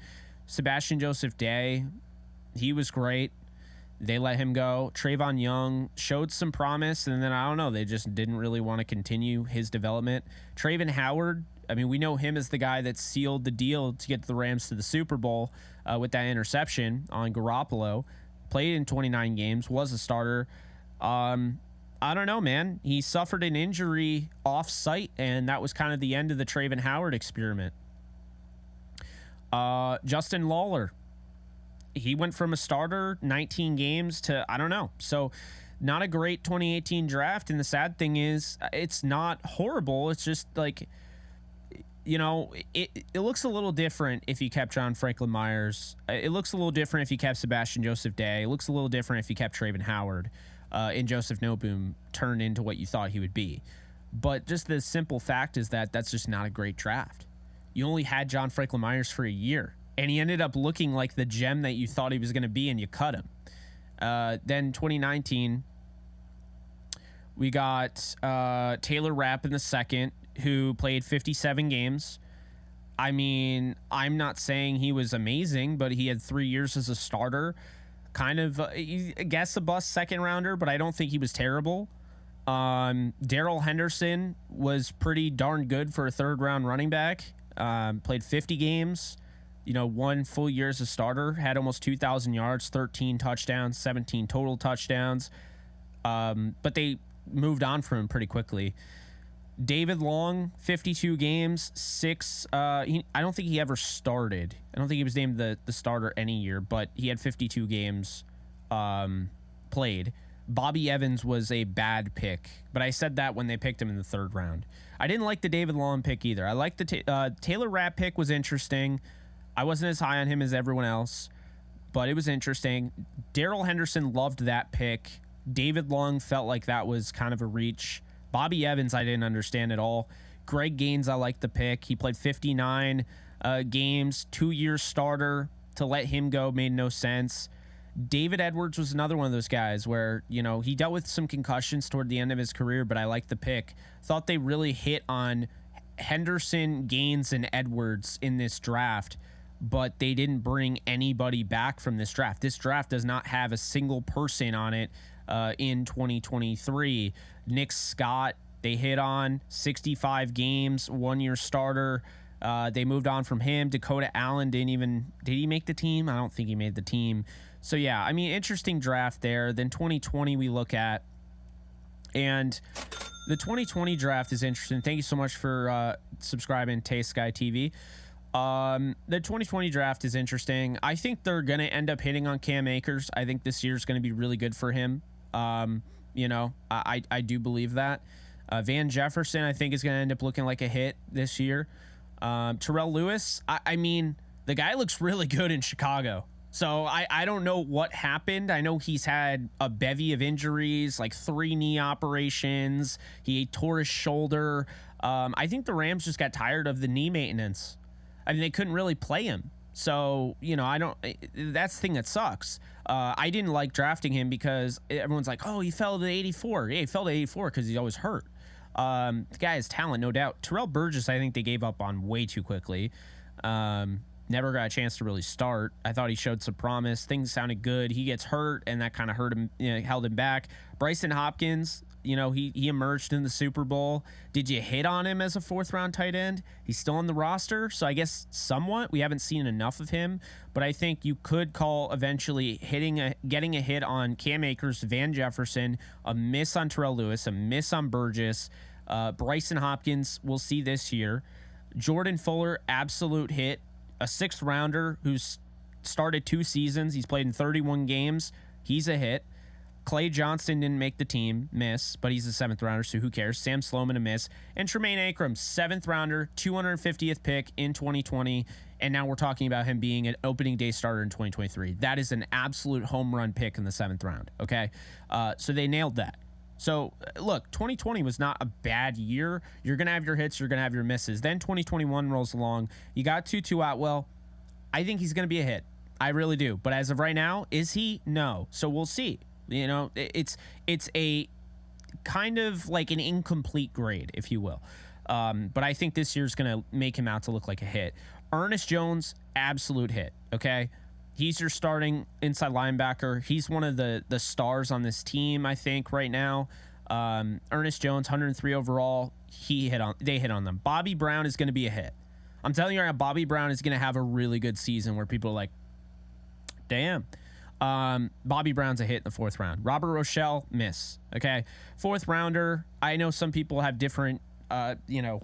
Sebastian Joseph Day, he was great. They let him go. Trayvon Young showed some promise, and then I don't know, they just didn't really want to continue his development. Traven Howard, I mean, we know him as the guy that sealed the deal to get the Rams to the Super Bowl with that interception on Garoppolo. Played in 29 games, was a starter. I don't know, man. He suffered an injury off-site, and that was kind of the end of the Traven Howard experiment. Justin Lawler, he went from a starter 19 games to I don't know. So not a great 2018 draft. And the sad thing is it's not horrible. It's just like, you know, it looks a little different if you kept John Franklin Myers. It looks a little different if you kept Sebastian Joseph Day. It looks a little different if you kept Traven Howard and Joseph Noteboom turned into what you thought he would be. But just the simple fact is that that's just not a great draft. You only had John Franklin Myers for a year, and he ended up looking like the gem that you thought he was going to be, and you cut him. Then 2019, we got Taylor Rapp in the second, who played 57 games. I mean, I'm not saying he was amazing, but he had 3 years as a starter. Kind of, I guess, a bust second rounder, but I don't think he was terrible. Darrell Henderson was pretty darn good for a third round running back. Played 50 games, you know, 1 full year as a starter, had almost 2,000 yards, 13 touchdowns, 17 total touchdowns. But they moved on from him pretty quickly. David Long, 52 games, 6. I don't think he ever started. I don't think he was named the starter any year, but he had 52 games played. Bobby Evans was a bad pick, but I said that when they picked him in the 3rd round. I didn't like the David Long pick either. I liked the Taylor Rapp pick was interesting. I wasn't as high on him as everyone else, but it was interesting. Darrell Henderson loved that pick. David Long felt like that was kind of a reach. Bobby Evans, I didn't understand at all. Greg Gaines, I liked the pick. He played 59 games, 2-year starter. To let him go made no sense. David Edwards was another one of those guys where, you know, he dealt with some concussions toward the end of his career, but I liked the pick. Thought they really hit on Henderson, Gaines, and Edwards in this draft, but they didn't bring anybody back from this draft. This draft does not have a single person on it in 2023. Nick Scott, they hit on 65 games, 1-year starter. They moved on from him. Dakota Allen did he make the team? I don't think he made the team. So yeah, I mean, interesting draft there. Then 2020 we look at, and the 2020 draft is interesting. Thank you so much for subscribing to Sky TV. The 2020 draft is interesting. I think they're going to end up hitting on Cam Akers. I think this year is going to be really good for him. You know, I do believe that. Van Jefferson, I think, is going to end up looking like a hit this year. Terrell Lewis, I mean, the guy looks really good in Chicago. So I don't know what happened. I know he's had a bevy of injuries, like 3 knee operations. He tore his shoulder. I think the Rams just got tired of the knee maintenance. I mean, they couldn't really play him. So, you know, that's the thing that sucks. I didn't like drafting him because everyone's like, oh, he fell to 84. Yeah, he fell to 84 because he's always hurt. The guy has talent, no doubt. Terrell Burgess, I think they gave up on way too quickly. Never got a chance to really start. I thought he showed some promise. Things sounded good. He gets hurt, and that kind of hurt him, you know, held him back. Bryson Hopkins, you know, he emerged in the Super Bowl. Did you hit on him as a 4th-round tight end? He's still on the roster, so I guess somewhat. We haven't seen enough of him, but I think you could call eventually getting a hit on Cam Akers, Van Jefferson, a miss on Terrell Lewis, a miss on Burgess. Bryson Hopkins, we'll see this year. Jordan Fuller, absolute hit. A 6th-rounder who's started 2 seasons. He's played in 31 games. He's a hit. Clay Johnston didn't make the team, miss, but he's a 7th-rounder, so who cares? Sam Sloman, a miss. And Tremaine Akram, 7th-rounder, 250th pick in 2020, and now we're talking about him being an opening day starter in 2023. That is an absolute home run pick in the 7th round, okay? So they nailed that. So, look, 2020 was not a bad year. You're going to have your hits. You're going to have your misses. Then 2021 rolls along. You got Tutu Atwell. I think he's going to be a hit. I really do. But as of right now, is he? No. So we'll see. You know, it's a kind of like an incomplete grade, if you will. But I think this year's going to make him out to look like a hit. Ernest Jones, absolute hit, okay? He's your starting inside linebacker. He's one of the stars on this team, I think, right now. Ernest Jones, 103 overall. They hit on them. Bobby Brown is going to be a hit. I'm telling you right now, Bobby Brown is going to have a really good season where people are like, damn. Bobby Brown's a hit in the 4th round. Robert Rochelle, miss. Okay. 4th rounder. I know some people have different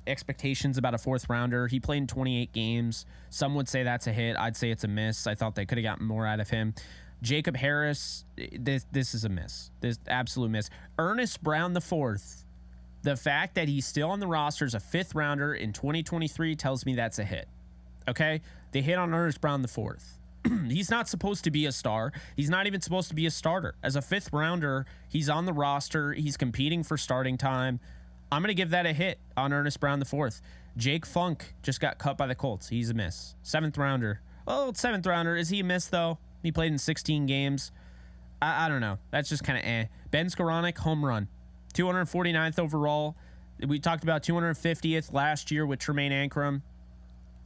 expectations about a 4th rounder. He played in 28 games. Some would say that's a hit. I'd say it's a miss. I thought they could have gotten more out of him. Jacob Harris, this is a miss. This absolute miss. Ernest Brown the 4th. The fact that he's still on the roster as a 5th rounder in 2023 tells me that's a hit. Okay? They hit on Ernest Brown the 4th. He's not supposed to be a star. He's not even supposed to be a starter. As a 5th rounder, he's on the roster. He's competing for starting time. I'm going to give that a hit on Ernest Brown the 4th. Jake Funk just got cut by the Colts. He's a miss. 7th rounder. Oh, 7th rounder. Is he a miss, though? He played in 16 games. I don't know. That's just kind of eh. Ben Skoranek, home run. 249th overall. We talked about 250th last year with Tremaine Ankrum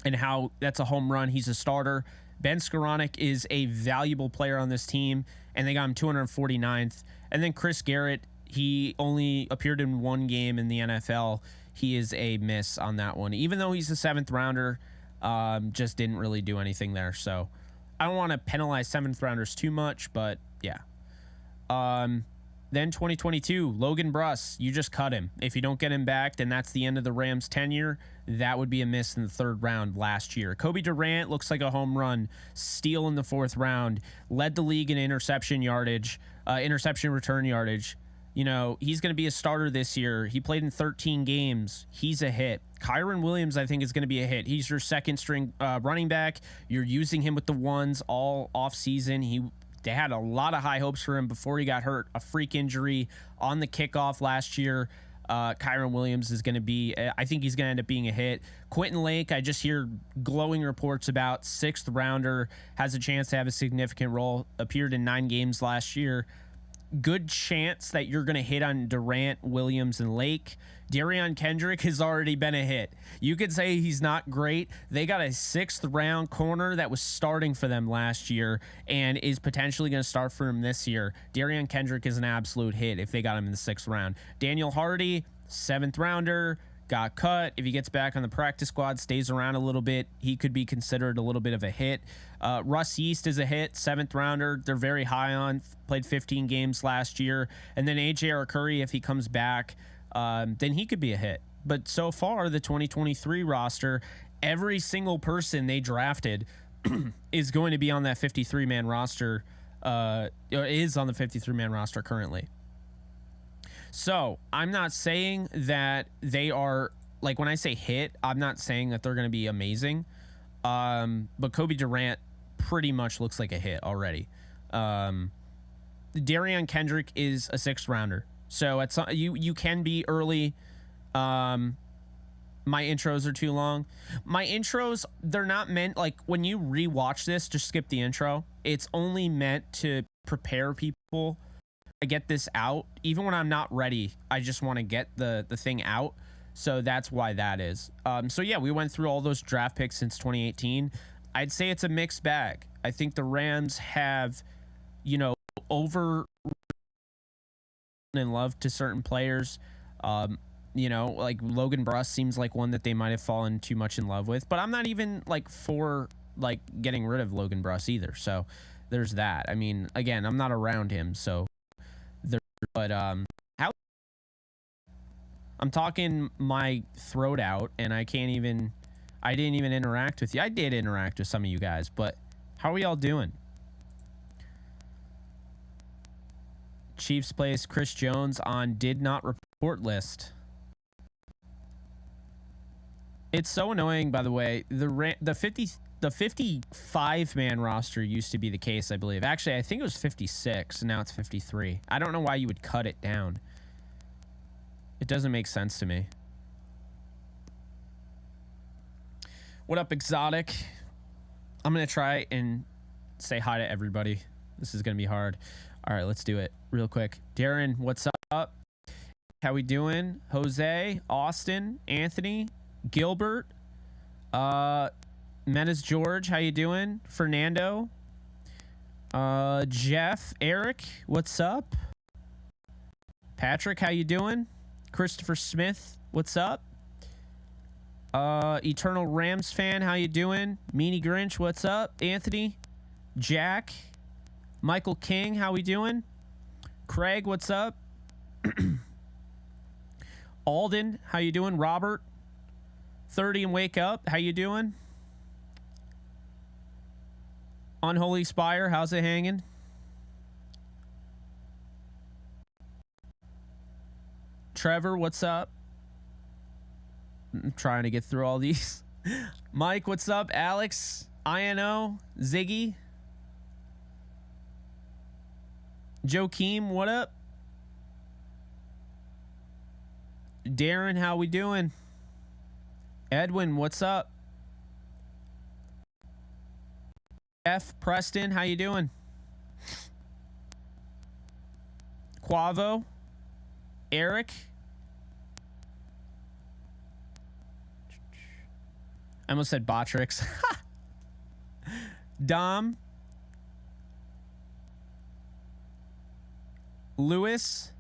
and how that's a home run. He's a starter. Ben Skoranek is a valuable player on this team, and they got him 249th. And then Chris Garrett, he only appeared in 1 game in the NFL. He is a miss on that one. Even though he's a 7th rounder, just didn't really do anything there. So I don't want to penalize 7th rounders too much, but yeah. Then 2022, Logan Bruss, you just cut him. If you don't get him back, then that's the end of the Rams' tenure. That would be a miss in the 3rd round last year. Kobe Durant looks like a home run. Steal in the 4th round. Led the league in interception return yardage. You know, he's going to be a starter this year. He played in 13 games. He's a hit. Kyron Williams, I think, is going to be a hit. He's your 2nd string running back. You're using him with the ones all offseason. They had a lot of high hopes for him before he got hurt. A freak injury on the kickoff last year. Kyron Williams is going to be, I think he's going to end up being a hit. Quentin Lake, I just hear glowing reports about. 6th rounder, has a chance to have a significant role. Appeared in 9 games last year. Good chance that you're going to hit on Durant, Williams, and Lake. Darion Kendrick has already been a hit. You could say he's not great. They got a 6th round corner that was starting for them last year and is potentially going to start for him this year. Darion Kendrick is an absolute hit if they got him in the 6th round. Daniel Hardy, 7th rounder, got cut. If he gets back on the practice squad, stays around a little bit, he could be considered a little bit of a hit. Russ Yeast is a hit, 7th rounder. They're very high on. Played 15 games last year. And then AJ Arcuri, if he comes back, then he could be a hit. But so far, the 2023 roster, every single person they drafted is going to be on that 53-man roster, or is on the 53-man roster currently. So I'm not saying that they are, like, when I say hit, I'm not saying that they're going to be amazing. But Kobe Durant pretty much looks like a hit already. Darion Kendrick is a 6th rounder. So at some, you can be early. My intros are too long. My intros, they're not meant, like, when you rewatch this, just skip the intro. It's only meant to prepare people. I get this out. Even when I'm not ready, I just want to get the thing out. So that's why that is. So yeah, we went through all those draft picks since 2018. I'd say it's a mixed bag. I think the Rams have, over in love to certain players. Like Logan Bruss seems like one that they might have fallen too much in love with. But I'm not even for getting rid of Logan Bruss either. So there's that. I mean, again, I'm not around him, so but I'm talking my throat out, and I didn't even interact with you. I did interact with some of you guys, but how are y'all doing? Chiefs placed Chris Jones on did not report list. It's so annoying, by the way. The 55-man roster used to be the case, I believe. Actually, I think it was 56, and now it's 53. I don't know why you would cut it down. It doesn't make sense to me. What up, Exotic? I'm going to try and say hi to everybody. This is going to be hard. All right, let's do it real quick. Darren, what's up? how we doing? Jose, Austin, Anthony, Gilbert, Menace George, how you doing? Fernando, Jeff, Eric, what's up? Patrick, how you doing? Christopher Smith, what's up? Eternal Rams fan, how you doing? Meanie Grinch, what's up? Anthony, Jack, Michael King, how we doing? Craig, what's up? Alden, how you doing? Robert, 30 and wake up, how you doing? Unholy Spire, how's it hanging? Trevor, what's up? I'm trying to get through all these. Mike, what's up? Alex, INO, Ziggy, Joakim, what up? Darren, how we doing? Edwin, what's up? F. Preston, how you doing? Quavo, Eric, I almost said Botrix. Dom, Lewis,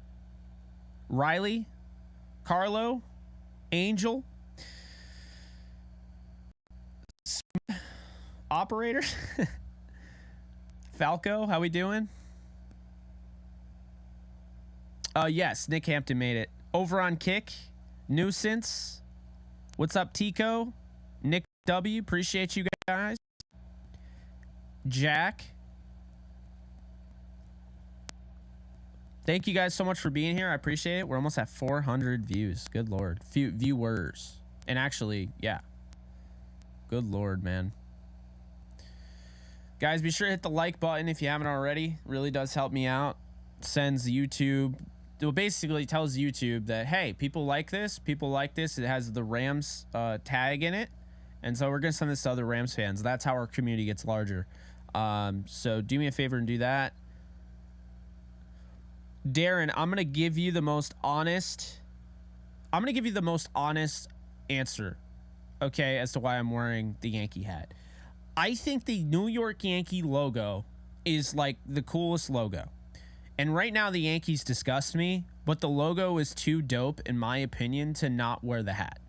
Riley, Carlo, Angel, Operator, Falco, how we doing? Yes, Nick Hampton made it. Over on Kick, Nuisance, what's up, Tico? Nick W, appreciate you guys. Jack, thank you guys so much for being here. I appreciate it. We're almost at 400 views. Good Lord. Viewers. And actually, yeah. Good Lord, man. Guys, be sure to hit the like button if you haven't already. Really does help me out. Sends YouTube. It basically tells YouTube that, hey, people like this. People like this. It has the Rams tag in it. And so we're going to send this to other Rams fans. That's how our community gets larger. So do me a favor and do that. Darren, I'm going to give you the most honest answer, okay, as to why I'm wearing the Yankee hat. I think the New York Yankee logo is like the coolest logo. And right now the Yankees disgust me, but the logo is too dope, in my opinion, to not wear the hat.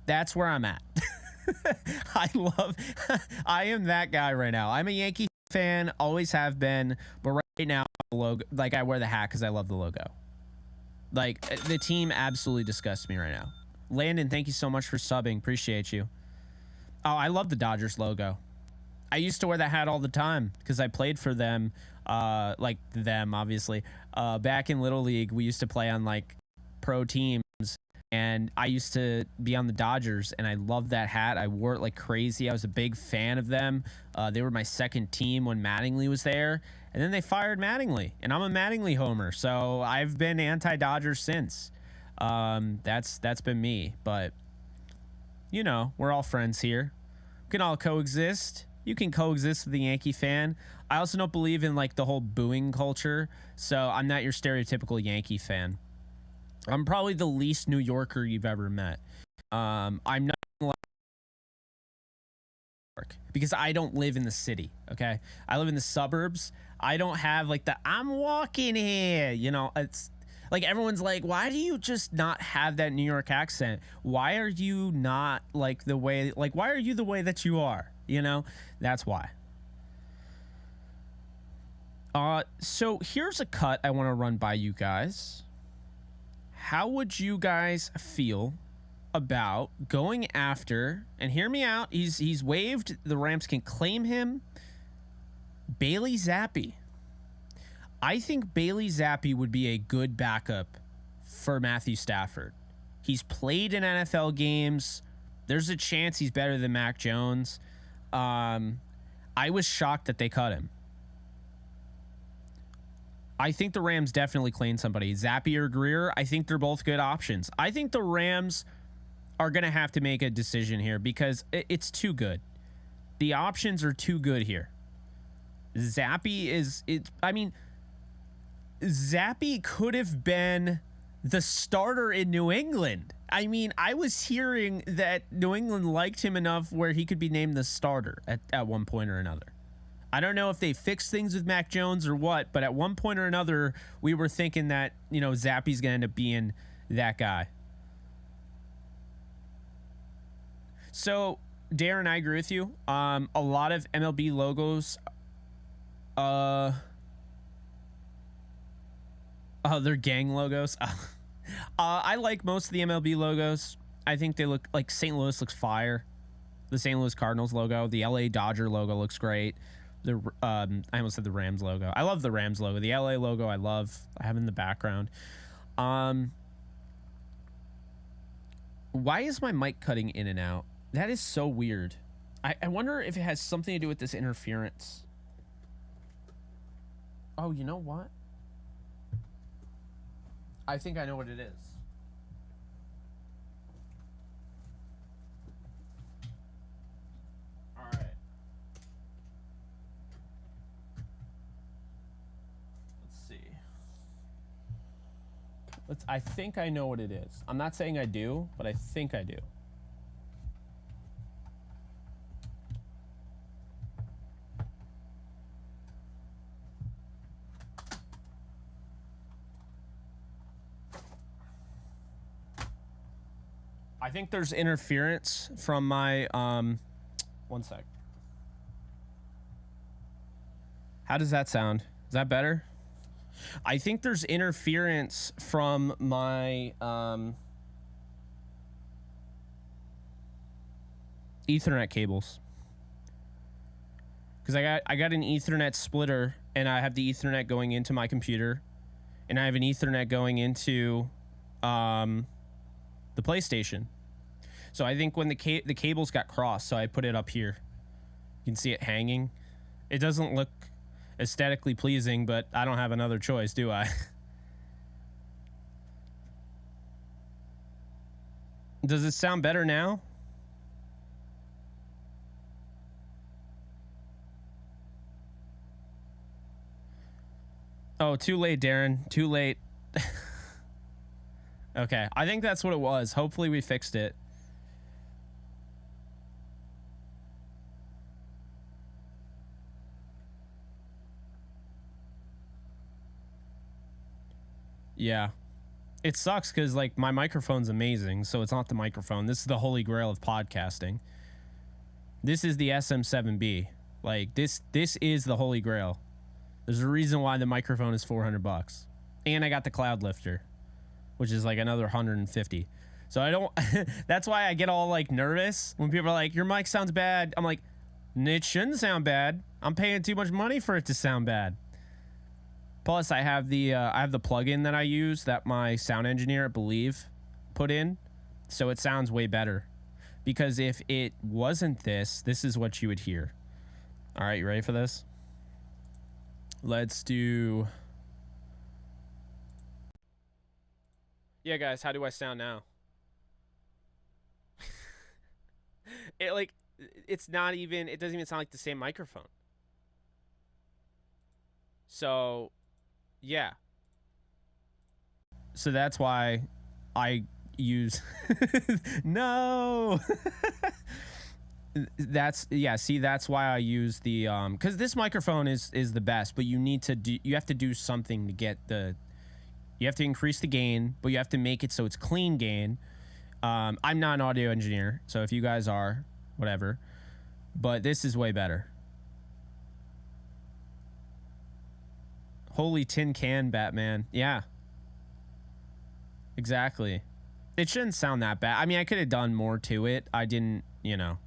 That's where I'm at. I am that guy right now. I'm a Yankee fan, always have been, but right now, the logo, like, I wear the hat because I love the logo. Like, the team absolutely disgusts me right now. Landon, thank you so much for subbing. Appreciate you. Oh, I love the Dodgers logo. I used to wear that hat all the time because I played for them, like them, obviously. Back in Little League, we used to play on, like, pro teams. And I used to be on the Dodgers, and I loved that hat. I wore it like crazy. I was a big fan of them. They were my second team when Mattingly was there. And then they fired Mattingly, and I'm a Mattingly homer. So I've been anti-Dodgers since. That's been me. But, you know, we're all friends here. We can all coexist. You can coexist with the Yankee fan. I also don't believe in, like, the whole booing culture. So I'm not your stereotypical Yankee fan. I'm probably the least New Yorker you've ever met. I'm not like because I don't live in the city, okay? I live in the suburbs. I don't have like the I'm walking here, you know, it's like everyone's like, why do you just not have that New York accent? Why are you not like the way, like, why are you the way that you are? You know, that's why. So here's a cut I want to run by you guys. How would you guys feel about going after, and hear me out, he's waived, the Rams can claim him, Bailey Zappi. I think Bailey Zappi would be a good backup for Matthew Stafford. He's played in NFL games. There's a chance he's better than Mac Jones. I was shocked that they cut him. I think the Rams definitely claim somebody. Zappi or Greer, I think they're both good options. I think the Rams are going to have to make a decision here because it's too good. The options are too good here. Zappi is, I mean, Zappe could have been the starter in New England. I mean, I was hearing that New England liked him enough where he could be named the starter at one point or another. I don't know if they fixed things with Mac Jones or what, but at one point or another, we were thinking that, you know, Zappe's going to end up being that guy. So, Darren, I agree with you. A lot of MLB logos, they're gang logos. I like most of the MLB logos. I think they look like St. Louis looks fire. The St. Louis Cardinals logo, the LA Dodger logo looks great. I almost said the Rams logo. I love the Rams logo. The LA logo I love. I have in the background. Why is my mic cutting in and out? That is so weird. I wonder if it has something to do with this interference. Oh, you know what? I think I know what it is. All right. Let's see. I think I know what it is. I'm not saying I do, but I think I do. I think there's interference from my, one sec. How does that sound? Is that better? I think there's interference from my, Ethernet cables. Because I got an Ethernet splitter, and I have the Ethernet going into my computer, and I have an Ethernet going into, the PlayStation. So I think when the cables got crossed, so I put it up here. You can see it hanging. It doesn't look aesthetically pleasing, but I don't have another choice, do I? Does it sound better now? Oh, too late, Darren. Too late. Okay, I think that's what it was. Hopefully we fixed it. Yeah. It sucks because, like, my microphone's amazing, so it's not the microphone. This is the holy grail of podcasting. This is the SM7B. Like, this is the holy grail. There's a reason why the microphone is $400. And I got the cloud lifter, which is like another 150. So I don't, that's why I get all like nervous when people are like, your mic sounds bad. I'm like, it shouldn't sound bad. I'm paying too much money for it to sound bad. Plus I have the plugin that I use that my sound engineer, I believe, put in. So it sounds way better. Because if it wasn't this is what you would hear. All right, you ready for this? Let's do... Yeah, guys, how do I sound now? It's not even, it doesn't even sound like the same microphone. So, yeah. So that's why I use, no. That's why I use the, cause this microphone is the best, but you have to do something to get you have to increase the gain, but you have to make it so it's clean gain. I'm not an audio engineer, so if you guys are, whatever. But this is way better. Holy tin can, Batman. Yeah. Exactly. It shouldn't sound that bad. I mean, I could have done more to it. I didn't, you know.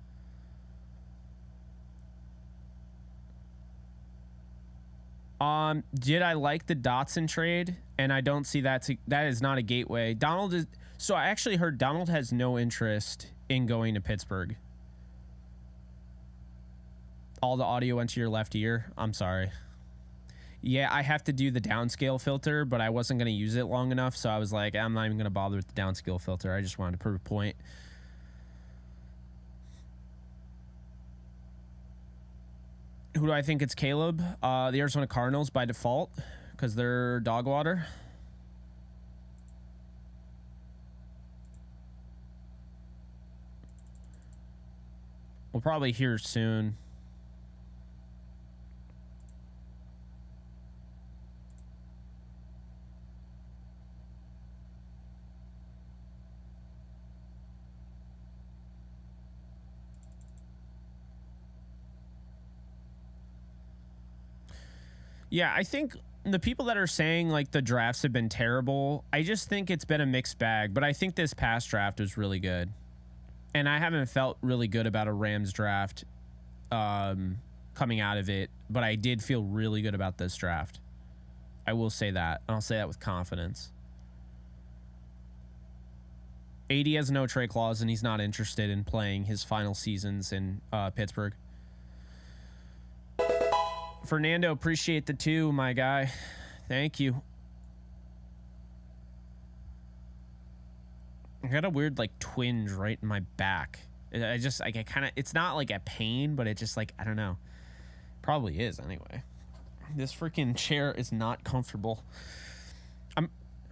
Did I like the Dotson trade? And I don't see that is not a gateway. So I actually heard Donald has no interest in going to Pittsburgh. All the audio went to your left ear. I'm sorry. Yeah, I have to do the downscale filter, but I wasn't going to use it long enough, so I was like, I'm not even going to bother with the downscale filter. I just wanted to prove a point. Who do I think it's? Caleb, the Arizona Cardinals by default. because they're dog water. We'll probably hear soon. Yeah, I think the people that are saying like the drafts have been terrible, I just think it's been a mixed bag. But I think this past draft was really good. And I haven't felt really good about a Rams draft coming out of it. But I did feel really good about this draft. I will say that. And I'll say that with confidence. AD has no trade clause and he's not interested in playing his final seasons in Pittsburgh. Fernando, appreciate the 2, my guy. Thank you. I got a weird like twinge right in my back. I just like, I kind of, it's not like a pain, but it just like, I don't know. Probably is anyway. This freaking chair is not comfortable.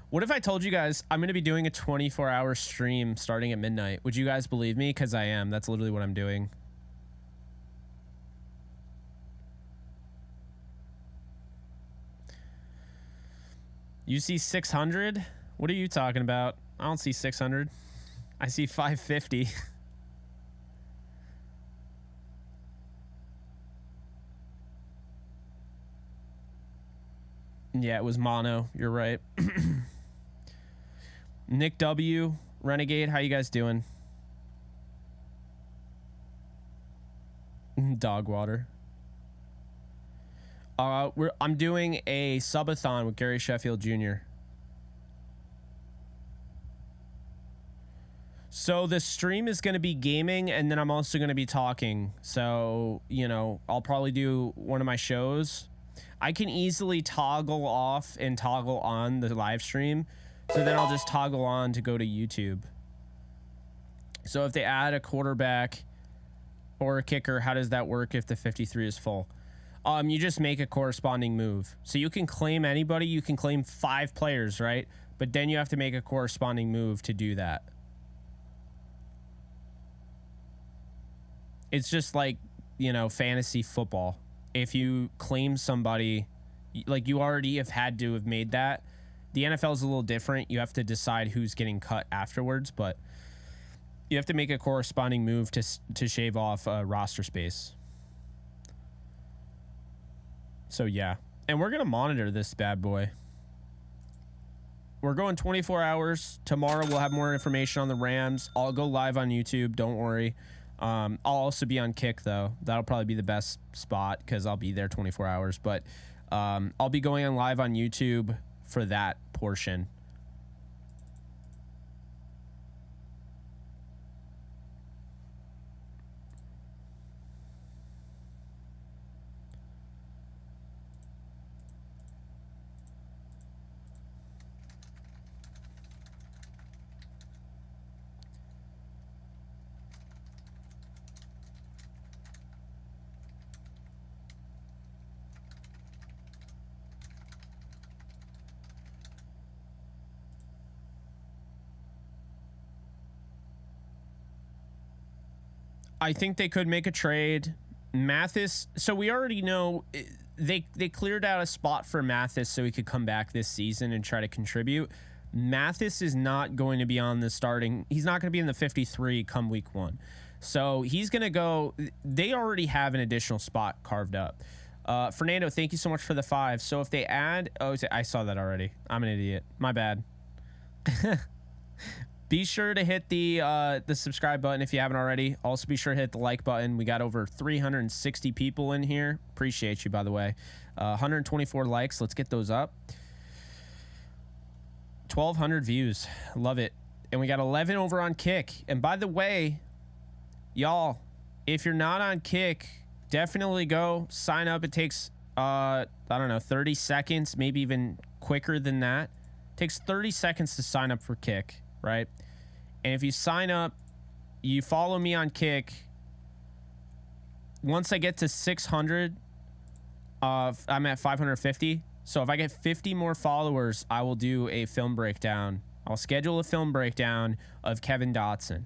What if I told you guys I'm going to be doing a 24-hour stream starting at midnight? Would you guys believe me? Because I am. That's literally what I'm doing. You see 600? What are you talking about? I don't see 600. I see 550. Yeah, it was mono. You're right. Nick W, Renegade, how you guys doing? Dog water. I'm doing a subathon with Gary Sheffield Jr. So the stream is going to be gaming, and then I'm also going to be talking. So, you know, I'll probably do one of my shows. I can easily toggle off and toggle on the live stream. So then I'll just toggle on to go to YouTube. So if they add a quarterback or a kicker, how does that work if the 53 is full? You just make a corresponding move. So you can claim anybody. You can claim 5 players, right? But then you have to make a corresponding move to do that. It's just like, you know, fantasy football. If you claim somebody, like you already have had to have made that. The NFL is a little different. You have to decide who's getting cut afterwards, but you have to make a corresponding move to shave off roster space. So, yeah. And we're going to monitor this bad boy. We're going 24 hours. Tomorrow we'll have more information on the Rams. I'll go live on YouTube. Don't worry. I'll also be on Kick, though. That'll probably be the best spot because I'll be there 24 hours. But I'll be going on live on YouTube for that portion. I think they could make a trade. Mathis, so we already know they cleared out a spot for Mathis so he could come back this season and try to contribute. Mathis is not going to be on the starting. He's not going to be in the 53 come week 1. So he's going to go. They already have an additional spot carved up. Fernando, thank you so much for the 5. So if they add, oh, I saw that already. I'm an idiot. My bad. Be sure to hit the subscribe button if you haven't already. Also, be sure to hit the like button. We got over 360 people in here. Appreciate you, by the way. 124 likes. Let's get those up. 1,200 views. Love it. And we got 11 over on Kick. And by the way, y'all, if you're not on Kick, definitely go sign up. It takes, I don't know, 30 seconds, maybe even quicker than that. It takes 30 seconds to sign up for Kick, right? And if you sign up, you follow me on Kick. Once I get to 600, I'm at 550. So if I get 50 more followers, I will do a film breakdown. I'll schedule a film breakdown of Kevin Dotson,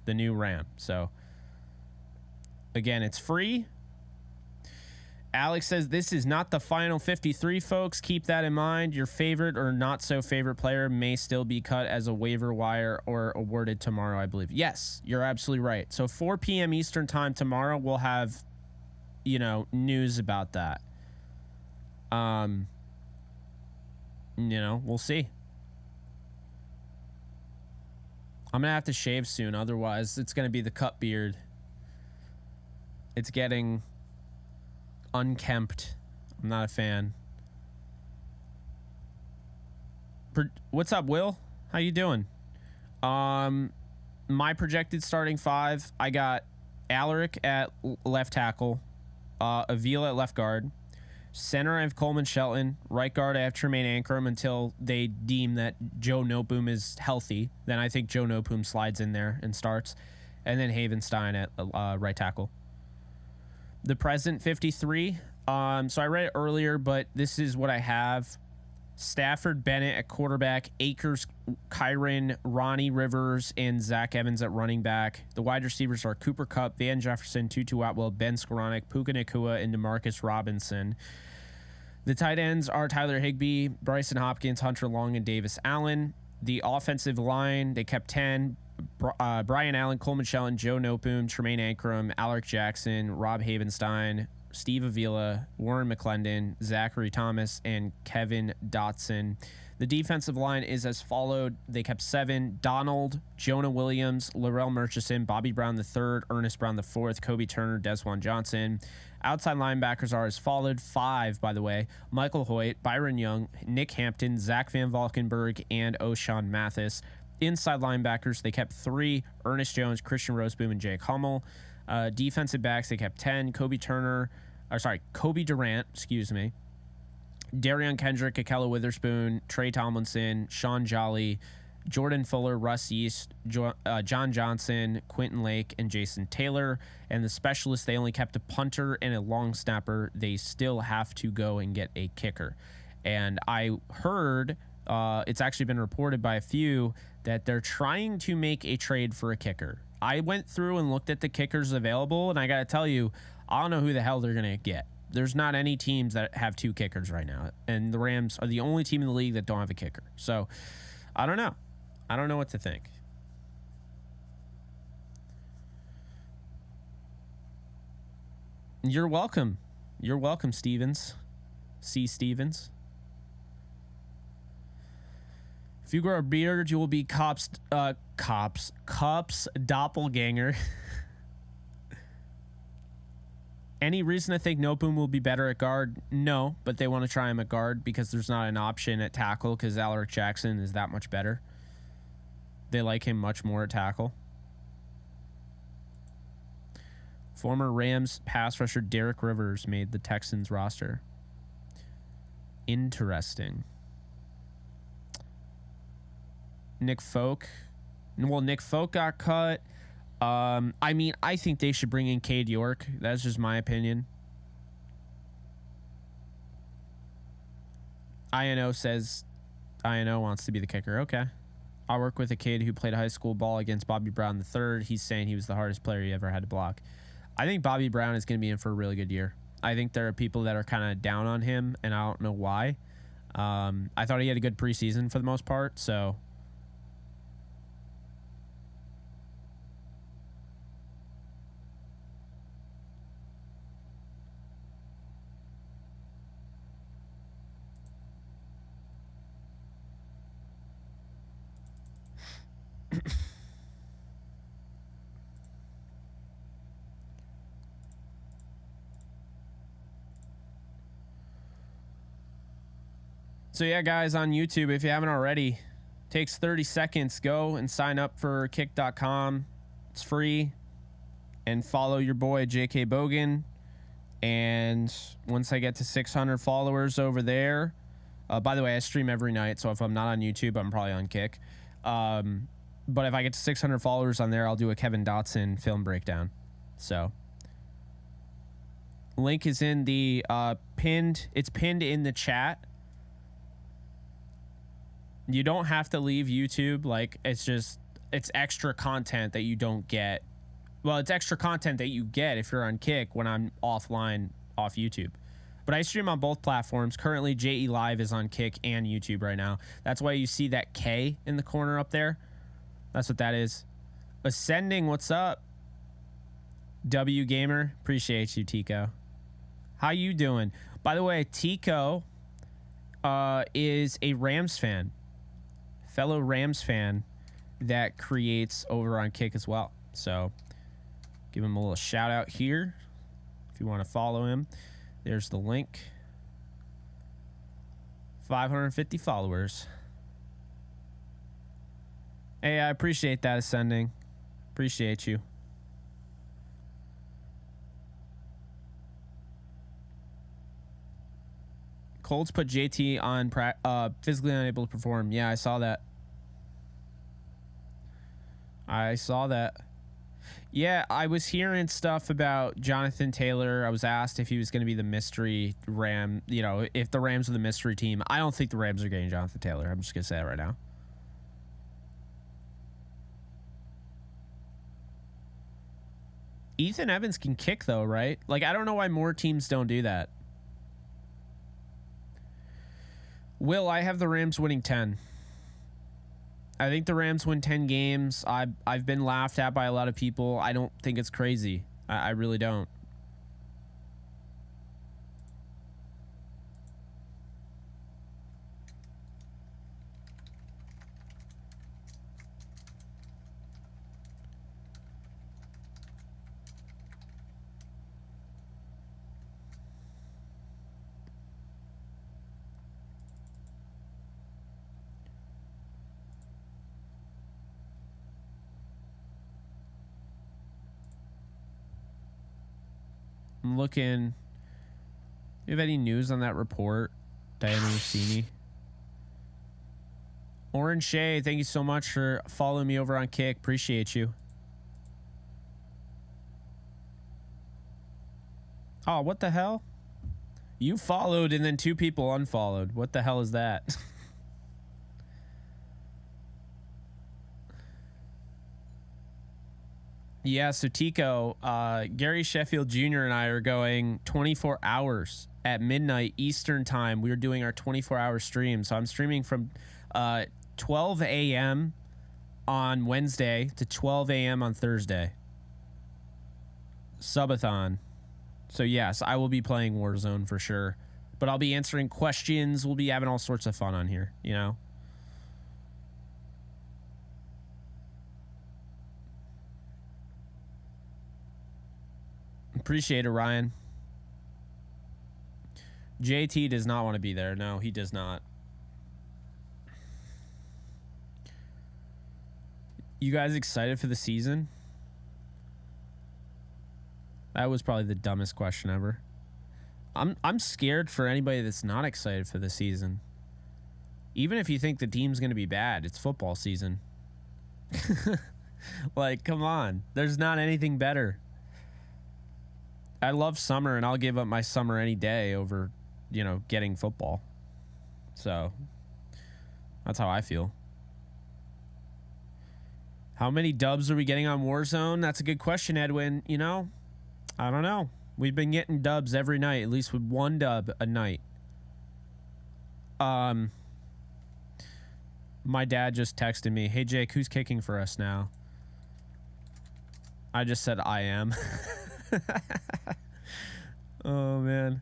the new Ram. So again, it's free. Alex says this is not the final 53, folks. Keep that in mind. Your favorite or not so favorite player may still be cut as a waiver wire or awarded tomorrow, I believe. Yes, you're absolutely right. So 4 p.m. Eastern time tomorrow, we'll have, you know, news about that. You know, we'll see. I'm gonna have to shave soon, otherwise it's gonna be the cut beard. It's getting unkempt. I'm not a fan. What's up, Will? How you doing? My projected starting 5, I got Alaric at left tackle, Avila at left guard. Center, I have Coleman Shelton. Right guard, I have Tremaine Ankrum until they deem that Joe Noteboom is healthy. Then I think Joe Noteboom slides in there and starts. And then Havenstein at right tackle. The present 53. So I read it earlier, but this is what I have. Stafford, Bennett at quarterback. Akers, Kyron, Ronnie Rivers, and Zach Evans at running back. The wide receivers are Cooper Kupp, Van Jefferson, Tutu Atwell, Ben Skoranek, Puka Nacua, and DeMarcus Robinson. The tight ends are Tyler Higbee, Bryson Hopkins, Hunter Long, and Davis Allen. The offensive line, they kept 10. Brian Allen, Coleman Shelton, Joe Noteboom, Tremaine Ankrum, Alaric Jackson, Rob Havenstein, Steve Avila, Warren McClendon, Zachary Thomas, and Kevin Dotson. The defensive line is as followed. They kept 7. Donald, Jonah Williams, Laurel Murchison, Bobby Brown III, Ernest Brown IV, Kobe Turner, Desjuan Johnson. Outside linebackers are as followed. 5, by the way. Michael Hoyt, Byron Young, Nick Hampton, Zach Van Valkenburg, and O'Shawn Mathis. Inside linebackers, they kept 3. Ernest Jones, Christian Roseboom, and Jake Hummel. Defensive backs, they kept 10. Kobe Durant, Darion Kendrick, Akella Witherspoon, Trey Tomlinson, Sean Jolly, Jordan Fuller, Russ East, John Johnson, Quentin Lake, and Jason Taylor. And the specialists, they only kept a punter and a long snapper. They still have to go and get a kicker. And I heard, it's actually been reported by a few, that they're trying to make a trade for a kicker. I went through and looked at the kickers available, and I got to tell you, I don't know who the hell they're going to get. There's not any teams that have 2 kickers right now, and the Rams are the only team in the league that don't have a kicker. So, I don't know. I don't know what to think. You're welcome. You're welcome, Stevens. C. Stevens. If you grow a beard, you will be Cup's doppelganger. Any reason to think Noteboom will be better at guard? No, but they want to try him at guard because there's not an option at tackle because Alaric Jackson is that much better. They like him much more at tackle. Former Rams pass rusher Derek Rivers made the Texans roster. Interesting. Nick Folk. Well, Nick Folk got cut. I mean, I think they should bring in Cade York. That's just my opinion. INO says INO wants to be the kicker. Okay. I work with a kid who played high school ball against Bobby Brown III. He's saying he was the hardest player he ever had to block. I think Bobby Brown is going to be in for a really good year. I think there are people that are kind of down on him, and I don't know why. I thought he had a good preseason for the most part, so... So yeah, guys, on YouTube, if you haven't already, takes 30 seconds. Go and sign up for kick.com. It's free. And follow your boy, JK Bogan. And once I get to 600 followers over there, by the way, I stream every night. So if I'm not on YouTube, I'm probably on Kick. But if I get to 600 followers on there, I'll do a Kevin Dotson film breakdown. So link is in the it's pinned in the chat. You don't have to leave YouTube. Like, it's extra content that you don't get. Well, it's extra content that you get if you're on Kick when I'm offline off YouTube. But I stream on both platforms. Currently, JE Live is on Kick and YouTube right now. That's why you see that K in the corner up there. That's what that is. Ascending, what's up? W Gamer, appreciate you, Tico. How you doing? By the way, Tico is a Rams fan. Fellow Rams fan that creates over on Kick as well. So give him a little shout out here if you want to follow him. There's the link. 550 followers. Hey, I appreciate that, Ascending. Appreciate you. Colts put JT on physically unable to perform. Yeah, I saw that. Yeah, I was hearing stuff about Jonathan Taylor. I was asked if he was going to be the mystery Ram, you know, if the Rams are the mystery team. I don't think the Rams are getting Jonathan Taylor. I'm just going to say that right now. Ethan Evans can kick, though, right? Like, I don't know why more teams don't do that. Will, I have the Rams winning 10. I think the Rams win 10 games. I've been laughed at by a lot of people. I don't think it's crazy. I really don't. I'm looking. Do you have any news on that report, Diana Rossini? Orange Shay, thank you so much for following me over on Kick. Appreciate you. Oh, what the hell? You followed and then 2 people unfollowed. What the hell is that? Yeah, so Tico, Gary Sheffield Jr. and I are going 24 hours at midnight Eastern time. We're doing our 24-hour stream. So I'm streaming from 12 a.m. on Wednesday to 12 a.m. on Thursday. Subathon. So yes, I will be playing Warzone for sure. But I'll be answering questions. We'll be having all sorts of fun on here, you know? Appreciate it, Ryan. JT does not want to be there. No, he does not. You guys excited for the season? That was probably the dumbest question ever. I'm scared for anybody that's not excited for the season. Even if you think the team's going to be bad, it's football season. Like, come on. There's not anything better. I love summer, and I'll give up my summer any day over, you know, getting football. So that's how I feel. How many dubs are we getting on Warzone? That's a good question, Edwin. You know, I don't know. We've been getting dubs every night, at least with 1 dub a night. My dad just texted me, "Hey Jake, who's kicking for us now?" I just said I am. Oh man.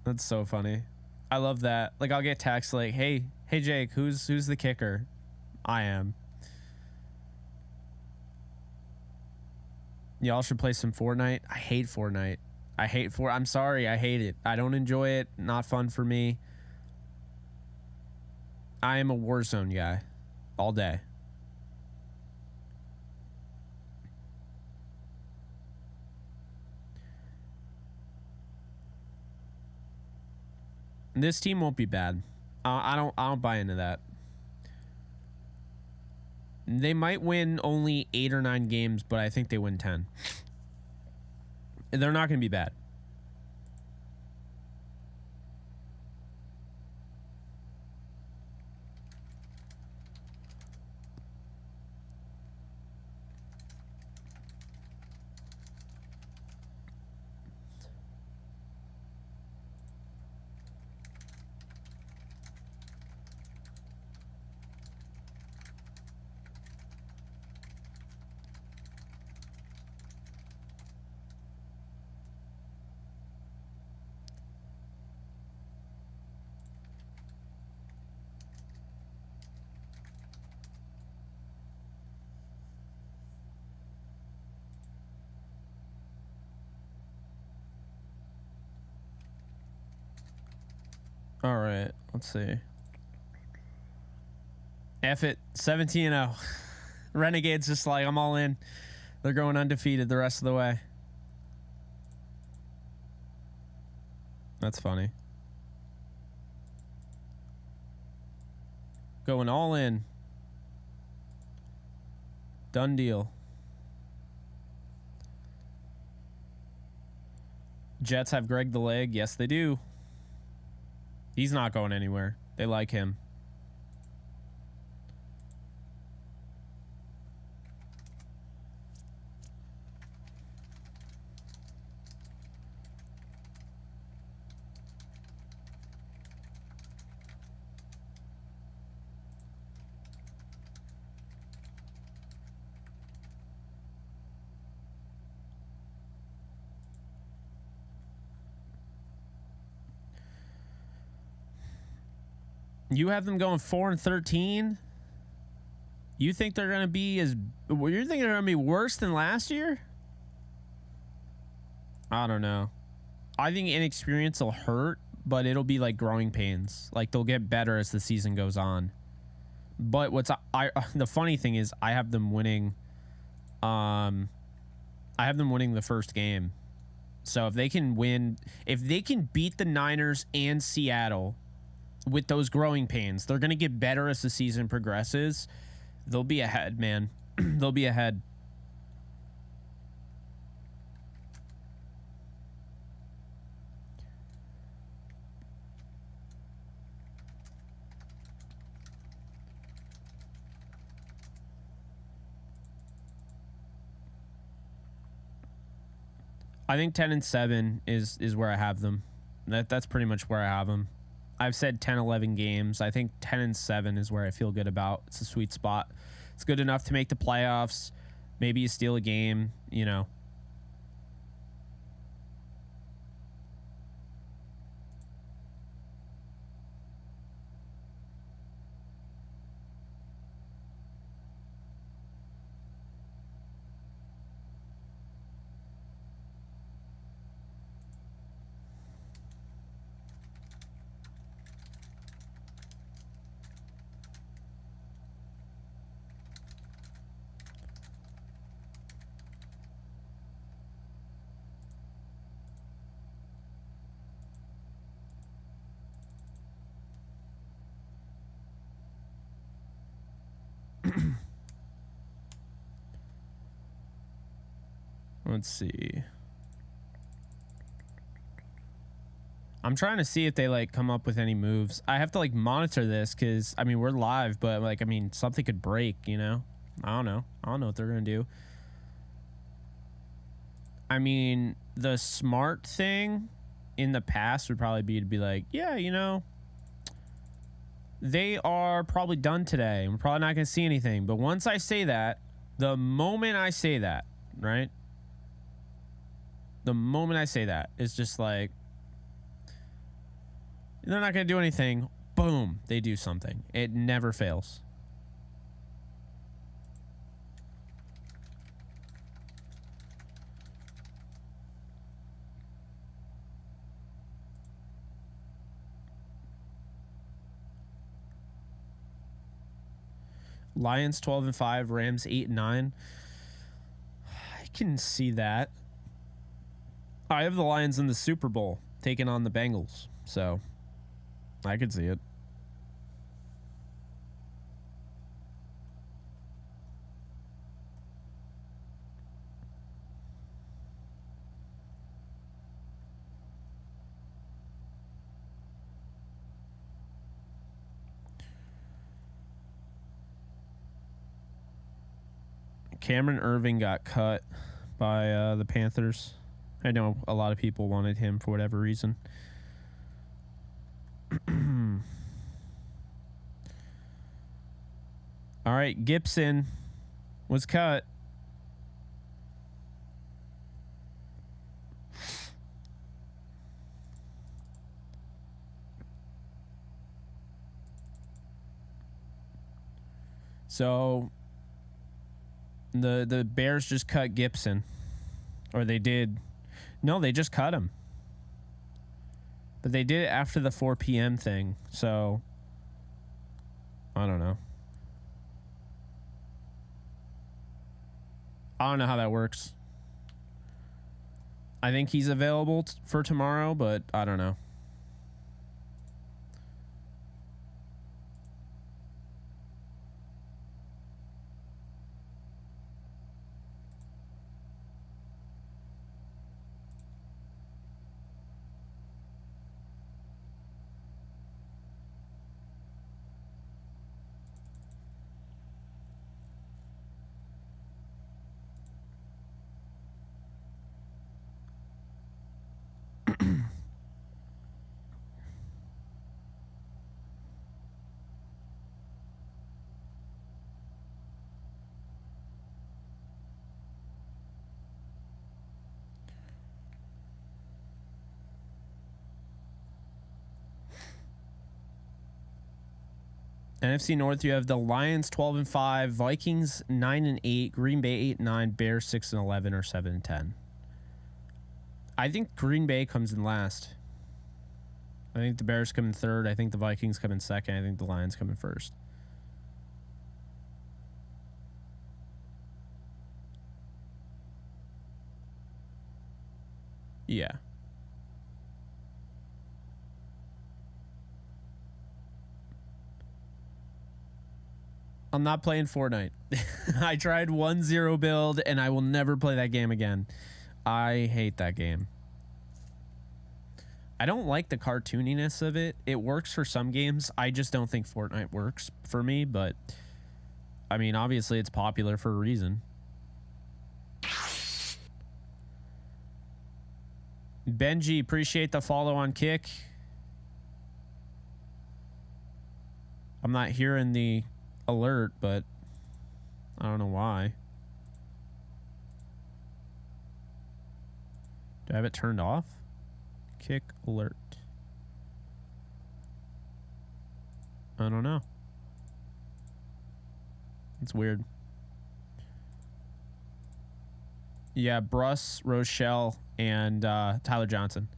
That's so funny. I love that. Like, I'll get texts like, hey Jake, who's the kicker?" I am. Y'all should play some Fortnite. I hate Fortnite. I'm sorry, I hate it. I don't enjoy it. Not fun for me. I am a Warzone guy all day. This team won't be bad. I don't buy into that. They might win only 8 or 9 games, but I think they win 10. They're not going to be bad. All right, let's see. F it, 17-0. Renegades just like, I'm all in. They're going undefeated the rest of the way. That's funny. Going all in. Done deal. Jets have Greg the Leg. Yes, they do. He's not going anywhere. They like him. You have them going 4-13. You think they're going to be as... You're thinking they're going to be worse than last year? I don't know. I think inexperience will hurt, but it'll be like growing pains. Like, they'll get better as the season goes on. But the funny thing is, I have them winning... I have them winning the first game. So if they can win... If they can beat the Niners and Seattle... with those growing pains, they're going to get better as the season progresses. They'll be ahead, man. They'll be ahead. I think 10-7 is where I have them. That's pretty much where I have them. I've said 10-11 games. I think 10-7 is where I feel good about. It's a sweet spot. It's good enough to make the playoffs. Maybe you steal a game, you know. Let's see. I'm trying to see if they like come up with any moves. I have to like monitor this because I mean we're live, but like I mean something could break, you know. I don't know what they're gonna do. I mean the smart thing in the past would probably be to be like, yeah, you know, they are probably done today. We're probably not gonna see anything. But once I say that, the moment I say that, right? The moment I say that, it's just like, they're not going to do anything. Boom, they do something. It never fails. Lions 12-5, Rams 8-9. I can see that. I have the Lions in the Super Bowl taking on the Bengals, so I could see it. Cameron Irving got cut by the Panthers. I know a lot of people wanted him for whatever reason. All right, Gibson was cut. So the Bears just cut Gibson, or they did. No, they just cut him. But they did it after the 4 p.m. thing, so I don't know. I don't know how that works. I think he's available for tomorrow, but I don't know. NFC North, you have the Lions 12-5, Vikings 9-8, Green Bay 8-9, Bears 6-11 or 7-10. I think Green Bay comes in last. I think the Bears come in third. I think the Vikings come in second. I think the Lions come in first. Yeah. I'm not playing Fortnite. I tried 1-0 build and I will never play that game again. I hate that game. I don't like the cartooniness of it. It works for some games. I just don't think Fortnite works for me, but I mean, obviously it's popular for a reason. Benji, appreciate the follow on Kick. I'm not hearing the alert, but I don't know why. Do I have it turned off? Kick alert. I don't know. It's weird. Yeah, Bruss, Rochelle, and Tyler Johnson.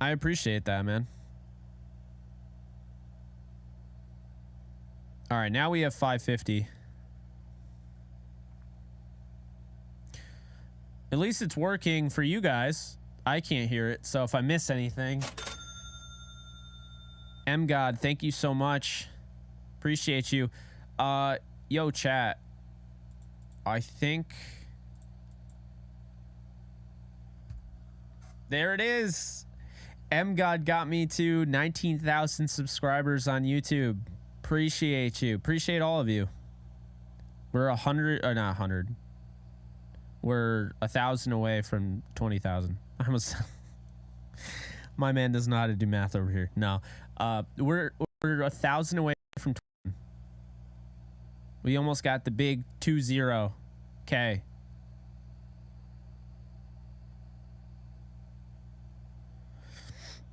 I appreciate that, man. All right, now we have 550. At least it's working for you guys. I can't hear it, so if I miss anything. God, thank you so much. Appreciate you. Yo, chat. I think... There it is. God got me to 19,000 subscribers on YouTube. Appreciate you. Appreciate all of you. We're 100, or not 100. We're 1,000 away from 20,000. I almost. My man doesn't know how to do math over here. No, we're 1,000 away from 20. We almost got the big 20K.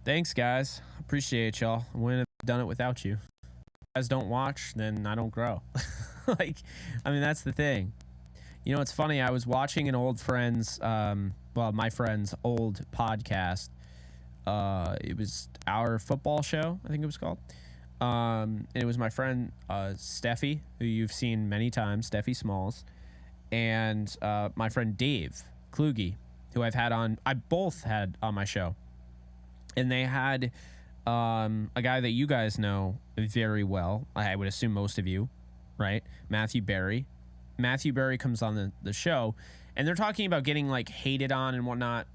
Thanks, guys. Appreciate y'all. I wouldn't have done it without you. Guys don't watch, then I don't grow. Like, I mean, that's the thing. You know, it's funny. I was watching an old friend's, well, my friend's old podcast. It was Our Football Show, I think it was called. And it was my friend, Steffi, who you've seen many times, Steffi Smalls, and my friend Dave Kluge, who I both had on my show. And they had a guy that you guys know very well. I would assume most of you, right? Matthew Berry. Matthew Berry comes on the show, and they're talking about getting like hated on and whatnot.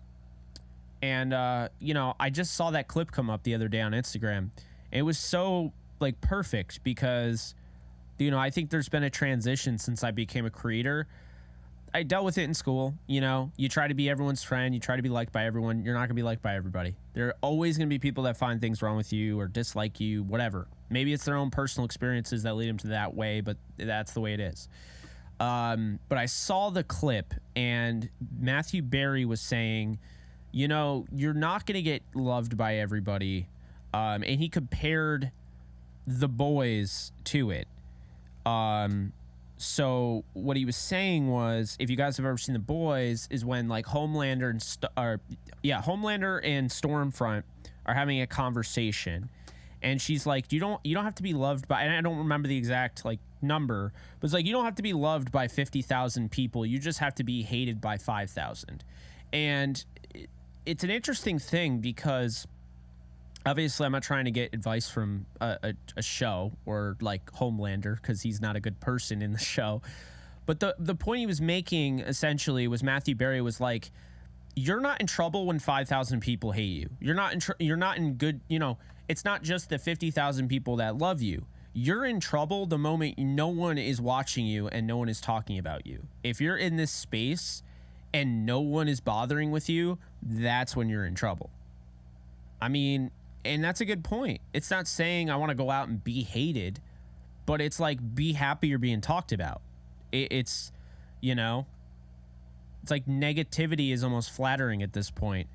And you know, I just saw that clip come up the other day on Instagram. It was so like perfect because, you know, I think there's been a transition since I became a creator. I dealt with it in school. You know, you try to be everyone's friend. You try to be liked by everyone. You're not going to be liked by everybody. There are always going to be people that find things wrong with you or dislike you, whatever. Maybe it's their own personal experiences that lead them to that way, but that's the way it is. But I saw the clip, and Matthew Berry was saying, you know, you're not going to get loved by everybody. And he compared The Boys to it. So what he was saying was, if you guys have ever seen The Boys, is when like Homelander and Stormfront are having a conversation, and she's like, you don't have to be loved by, and I don't remember the exact like number, but it's like, you don't have to be loved by 50,000 people, you just have to be hated by 5,000. And it's an interesting thing, because obviously I'm not trying to get advice from a show or like Homelander, because he's not a good person in the show. But the point he was making essentially was, Matthew Berry was like, you're not in trouble when 5,000 people hate you. You're not in good, you know, it's not just the 50,000 people that love you. You're in trouble the moment no one is watching you and no one is talking about you. If you're in this space and no one is bothering with you, that's when you're in trouble. I mean, and that's a good point. It's not saying I want to go out and be hated, but it's like, be happy you're being talked about. It's, you know, it's like negativity is almost flattering at this point,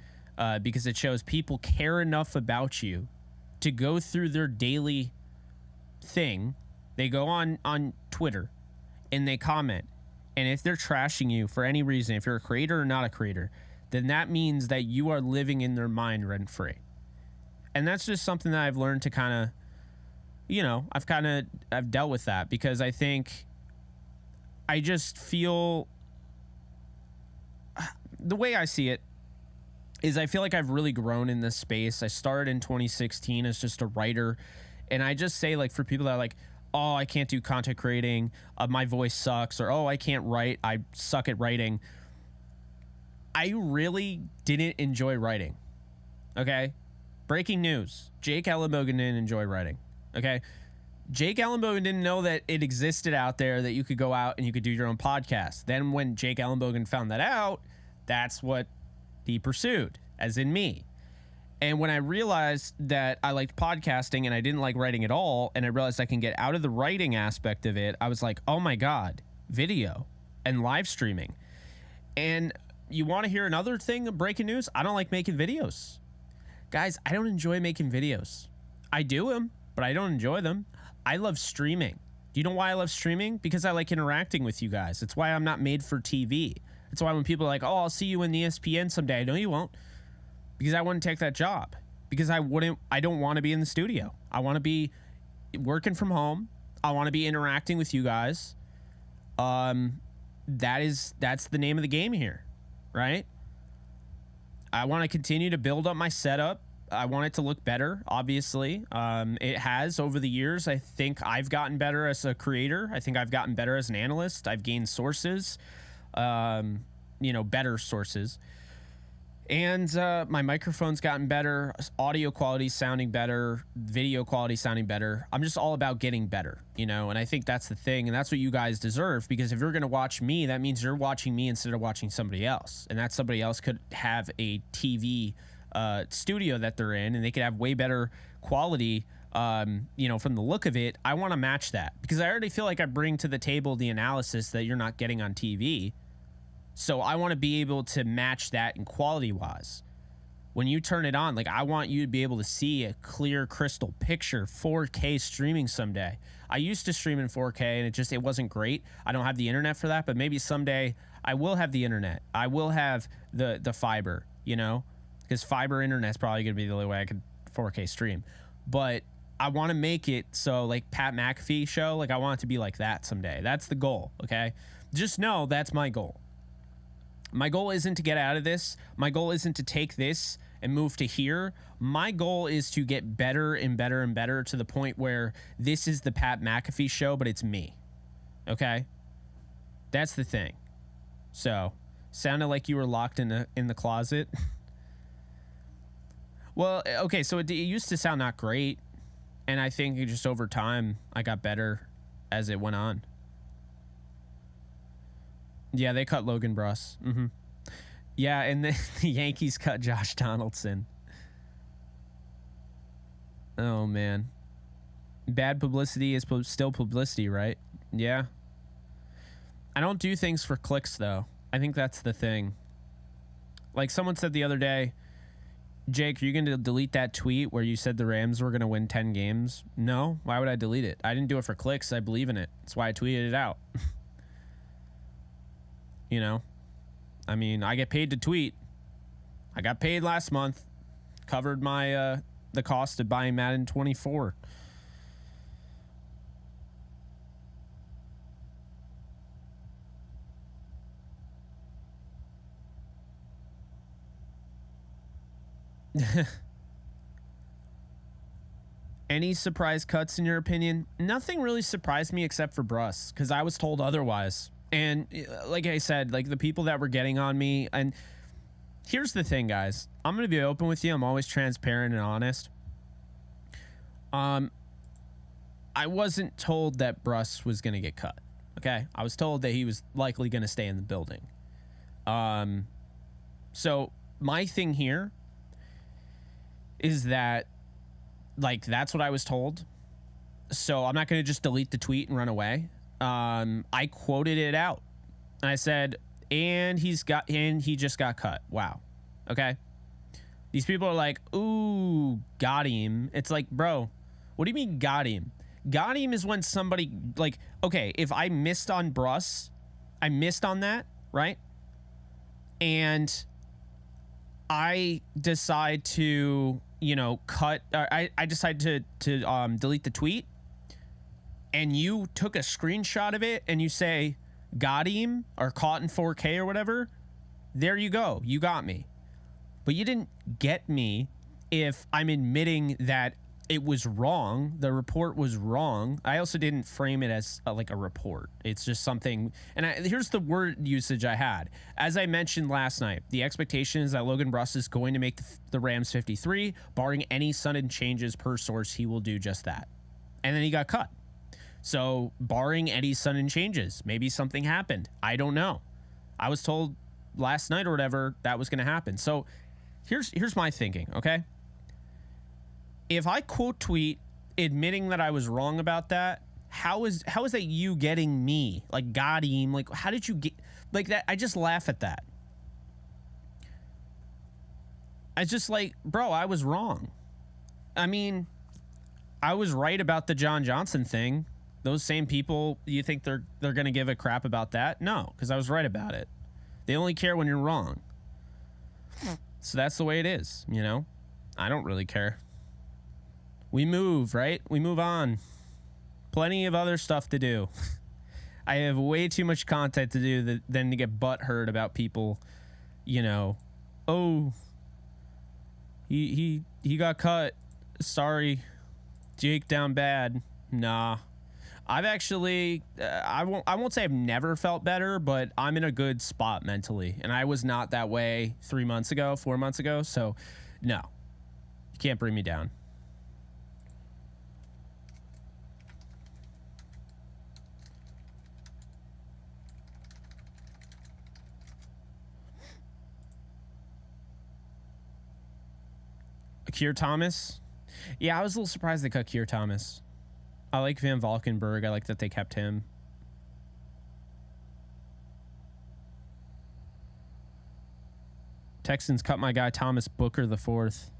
because it shows people care enough about you to go through their daily thing. They go on Twitter and they comment. And if they're trashing you for any reason, if you're a creator or not a creator, then that means that you are living in their mind rent free. And that's just something that I've learned to kind of, you know, I've dealt with that, because I think I just feel, the way I see it is, I feel like I've really grown in this space. I started in 2016 as just a writer. And I just say, like, for people that are like, oh, I can't do content creating, my voice sucks, or, oh, I can't write, I suck at writing. I really didn't enjoy writing. Okay? Breaking news. Jake Ellenbogen didn't enjoy writing. Okay? Jake Ellenbogen didn't know that it existed out there, that you could go out and you could do your own podcast. Then when Jake Ellenbogen found that out, that's what he pursued, as in me. And when I realized that I liked podcasting and I didn't like writing at all, and I realized I can get out of the writing aspect of it, I was like, oh my God, video and live streaming. And you want to hear another thing of breaking news? I don't like making videos. Guys, I don't enjoy making videos. I do them, but I don't enjoy them. I love streaming. Do you know why I love streaming? Because I like interacting with you guys. It's why I'm not made for TV. It's why when people are like, oh, I'll see you in ESPN someday. I know you won't. Because I wouldn't take that job. Because I don't want to be in the studio. I want to be working from home. I want to be interacting with you guys. That's the name of the game here, right? I want to continue to build up my setup. I want it to look better, obviously. It has over the years. I think I've gotten better as a creator. I think I've gotten better as an analyst. I've gained sources, better sources. And my microphone's gotten better, audio quality sounding better, video quality sounding better. I'm just all about getting better, and I think that's the thing, and that's what you guys deserve, because if you're going to watch me, that means you're watching me instead of watching somebody else, and that somebody else could have a TV studio that they're in, and they could have way better quality, from the look of it. I want to match that, because I already feel like I bring to the table the analysis that you're not getting on TV. So I want to be able to match that in quality-wise. When you turn it on, like, I want you to be able to see a clear, crystal picture, 4K streaming someday. I used to stream in 4K, and it wasn't great. I don't have the internet for that, but maybe someday I will have the internet. I will have the fiber, because fiber internet's probably going to be the only way I could 4K stream. But I want to make it so, like, Pat McAfee show, like, I want it to be like that someday. That's the goal, okay? Just know that's my goal. My goal isn't to get out of this. My goal isn't to take this and move to here. My goal is to get better and better and better to the point where this is the Pat McAfee show, but it's me. Okay? That's the thing. So, sounded like you were locked in the closet. Well, okay, so it used to sound not great, and I think just over time I got better as it went on. Yeah, they cut Logan Bruss. Mm-hmm. Yeah, and the Yankees cut Josh Donaldson. Oh, man. Bad publicity is still publicity, right? Yeah. I don't do things for clicks, though. I think that's the thing. Like someone said the other day, Jake, are you going to delete that tweet where you said the Rams were going to win 10 games? No. Why would I delete it? I didn't do it for clicks. I believe in it. That's why I tweeted it out. You know? I mean, I get paid to tweet. I got paid last month. Covered my the cost of buying Madden 24. Any surprise cuts in your opinion? Nothing really surprised me except for Bruss, because I was told otherwise. And like I said, like the people that were getting on me, and here's the thing, guys. I'm going to be open with you. I'm always transparent and honest. I wasn't told that Bruss was going to get cut. Okay? I was told that he was likely going to stay in the building. So my thing here is that, like, that's what I was told. So I'm not going to just delete the tweet and run away. I quoted it out. And I said, and he just got cut. Wow. Okay. These people are like, ooh, got him. It's like, bro, what do you mean got him? Got him is when somebody, like, okay, if I missed on Bruss, I missed on that, right? And I decide to, you know, I decide to delete the tweet, and you took a screenshot of it and you say got him or caught in 4K or whatever, there you go, you got me. But you didn't get me if I'm admitting that it was wrong, the report was wrong. I also didn't frame it as like a report. It's just something, and here's the word usage I had. As I mentioned last night, the expectation is that Logan Bruss is going to make the Rams 53. Barring any sudden changes per source, he will do just that. And then he got cut. So barring any sudden changes, maybe something happened. I don't know. I was told last night or whatever that was going to happen. So here's my thinking, okay? If I quote tweet admitting that I was wrong about that, how is that you getting me? Like, got him? Like, how did you get like that? I just laugh at that. I just like, bro, I was wrong. I mean, I was right about the John Johnson thing. Those same people, you think they're going to give a crap about that? No, because I was right about it. They only care when you're wrong. So that's the way it is, you know? I don't really care. We move, right? We move on. Plenty of other stuff to do. I have way too much content to do than to get butthurt about people, you know, oh, he got cut. Sorry. Jake down bad. Nah. I've actually, I won't say I've never felt better, but I'm in a good spot mentally. And I was not that way 4 months ago. So, no. You can't bring me down. Keir Thomas? Yeah, I was a little surprised they cut Keir Thomas. I like Van Valkenburg. I like that they kept him. Texans cut my guy Thomas Booker the 4th.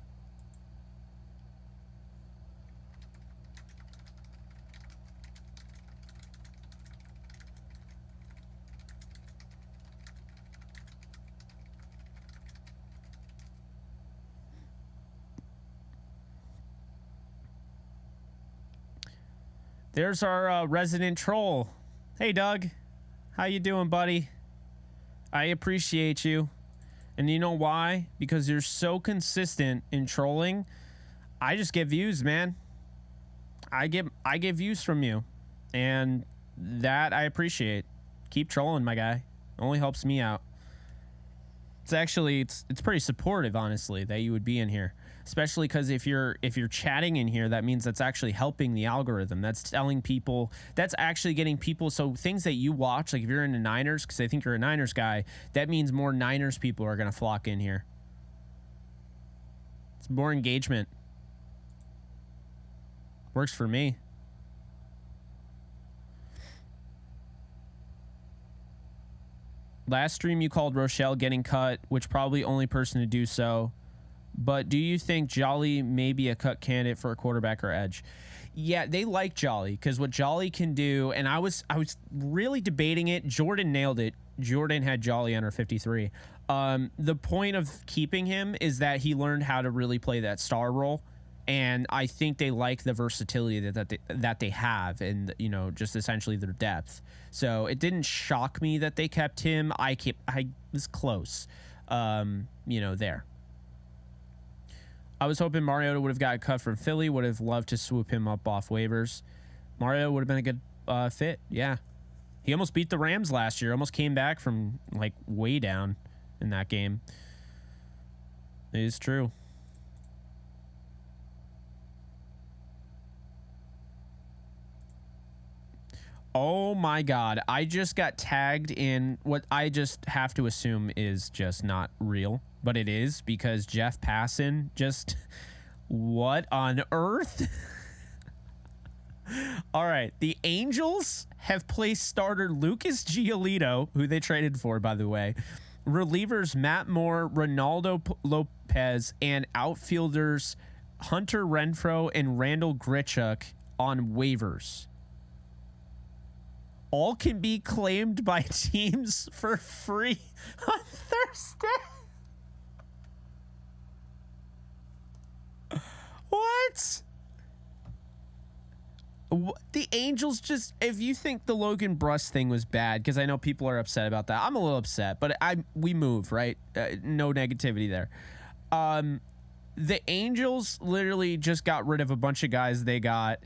There's our resident troll. Hey, Doug. How you doing, buddy? I appreciate you. And you know why? Because you're so consistent in trolling. I just get views, man. I get views from you. And that I appreciate. Keep trolling, my guy. It only helps me out. It's actually it's pretty supportive, honestly, that you would be in here. Especially because if you're chatting in here, that means that's actually helping the algorithm. That's telling people, that's actually getting people. So things that you watch, like if you're into Niners, because I think you're a Niners guy, that means more Niners people are going to flock in here. It's more engagement. Works for me. Last stream you called Rochelle getting cut, which probably only person to do so. But do you think Jolly may be a cut candidate for a quarterback or edge? Yeah, they like Jolly because what Jolly can do, and I was really debating it. Jordan nailed it. Jordan had Jolly under 53. The point of keeping him is that he learned how to really play that star role, and I think they like the versatility that they have, and just essentially their depth. So it didn't shock me that they kept him. I was close, there. I was hoping Mariota would have got cut from Philly. Would have loved to swoop him up off waivers. Mariota would have been a good fit. Yeah. He almost beat the Rams last year. Almost came back from like way down in that game. It is true. Oh my God. I just got tagged in what I just have to assume is just not real. But it is because Jeff Passan just... What on earth? All right. The Angels have placed starter Lucas Giolito, who they traded for, by the way, relievers Matt Moore, Ronaldo Lopez, and outfielders Hunter Renfroe and Randall Grichuk on waivers. All can be claimed by teams for free on Thursday. What? The Angels just... If you think the Logan Bruss thing was bad, because I know people are upset about that. I'm a little upset, but we move, right? No negativity there. The Angels literally just got rid of a bunch of guys they got.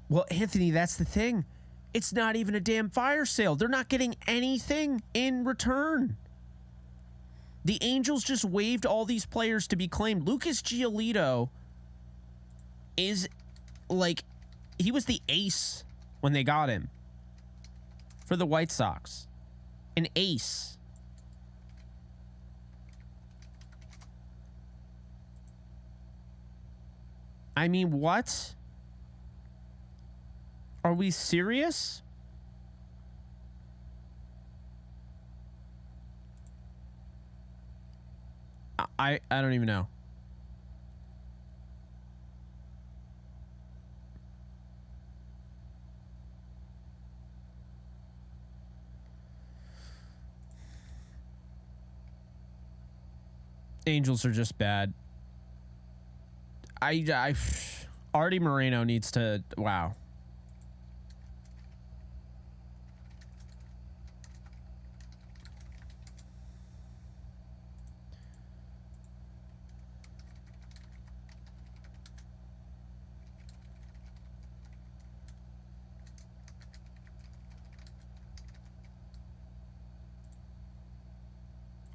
Well, Anthony, that's the thing. It's not even a damn fire sale. They're not getting anything in return. The Angels just waived all these players to be claimed. Lucas Giolito is like, he was the ace when they got him for the White Sox. An ace. I mean, what? Are we serious? I don't even know. Angels are just bad. Artie Moreno needs to... Wow.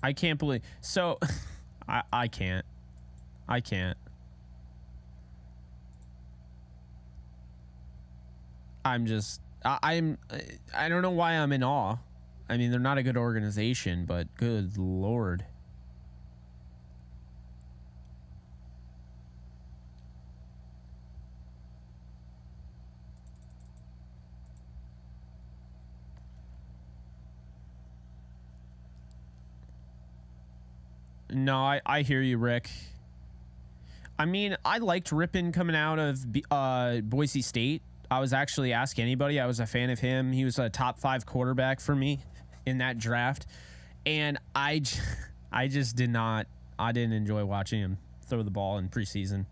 I can't believe... So... I can't. I can't. I'm just... I don't know why I'm in awe. I mean, they're not a good organization, but good Lord. No, I hear you, Rick. I mean, I liked Rippon coming out of Boise State. I was actually asking anybody. I was a fan of him. He was a top 5 quarterback for me in that draft. And I just did not... I didn't enjoy watching him throw the ball in preseason.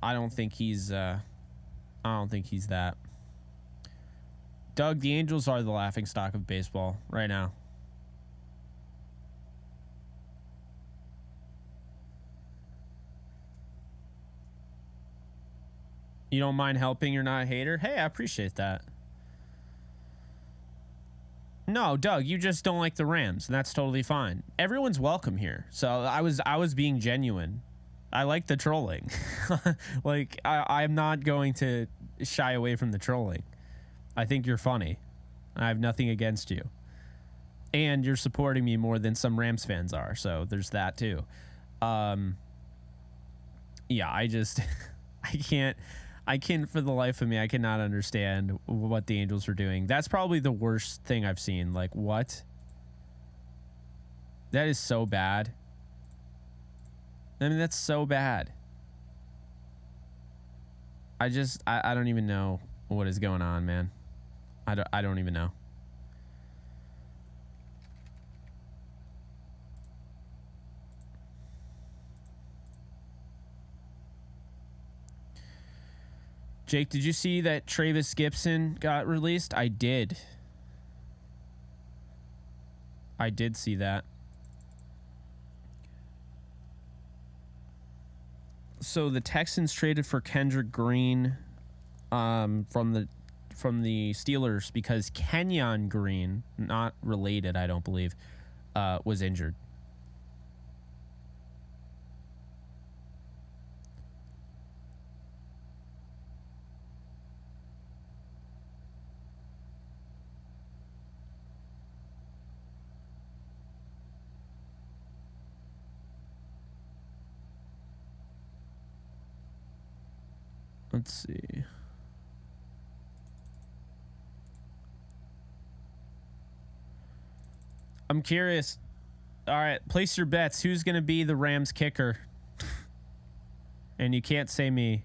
I don't think he's that. Doug, the Angels are the laughingstock of baseball right now. You don't mind helping, you're not a hater? Hey, I appreciate that. No, Doug, you just don't like the Rams, and that's totally fine. Everyone's welcome here. So I was being genuine. I like the trolling. Like, I'm not going to shy away from the trolling. I think you're funny. I have nothing against you. And you're supporting me more than some Rams fans are, so there's that too. Yeah, I can't for the life of me, I cannot understand what the Angels are doing. That's probably the worst thing I've seen. Like, what? That is so bad. I mean, that's so bad. I don't even know what is going on, man. I don't even know. Jake, did you see that Travis Gibson got released? I did. I did see that. So the Texans traded for Kendrick Green from the Steelers because Kenyon Green, not related, I don't believe, was injured. Let's see. I'm curious. All right, place your bets. Who's going to be the Rams kicker? And you can't say me.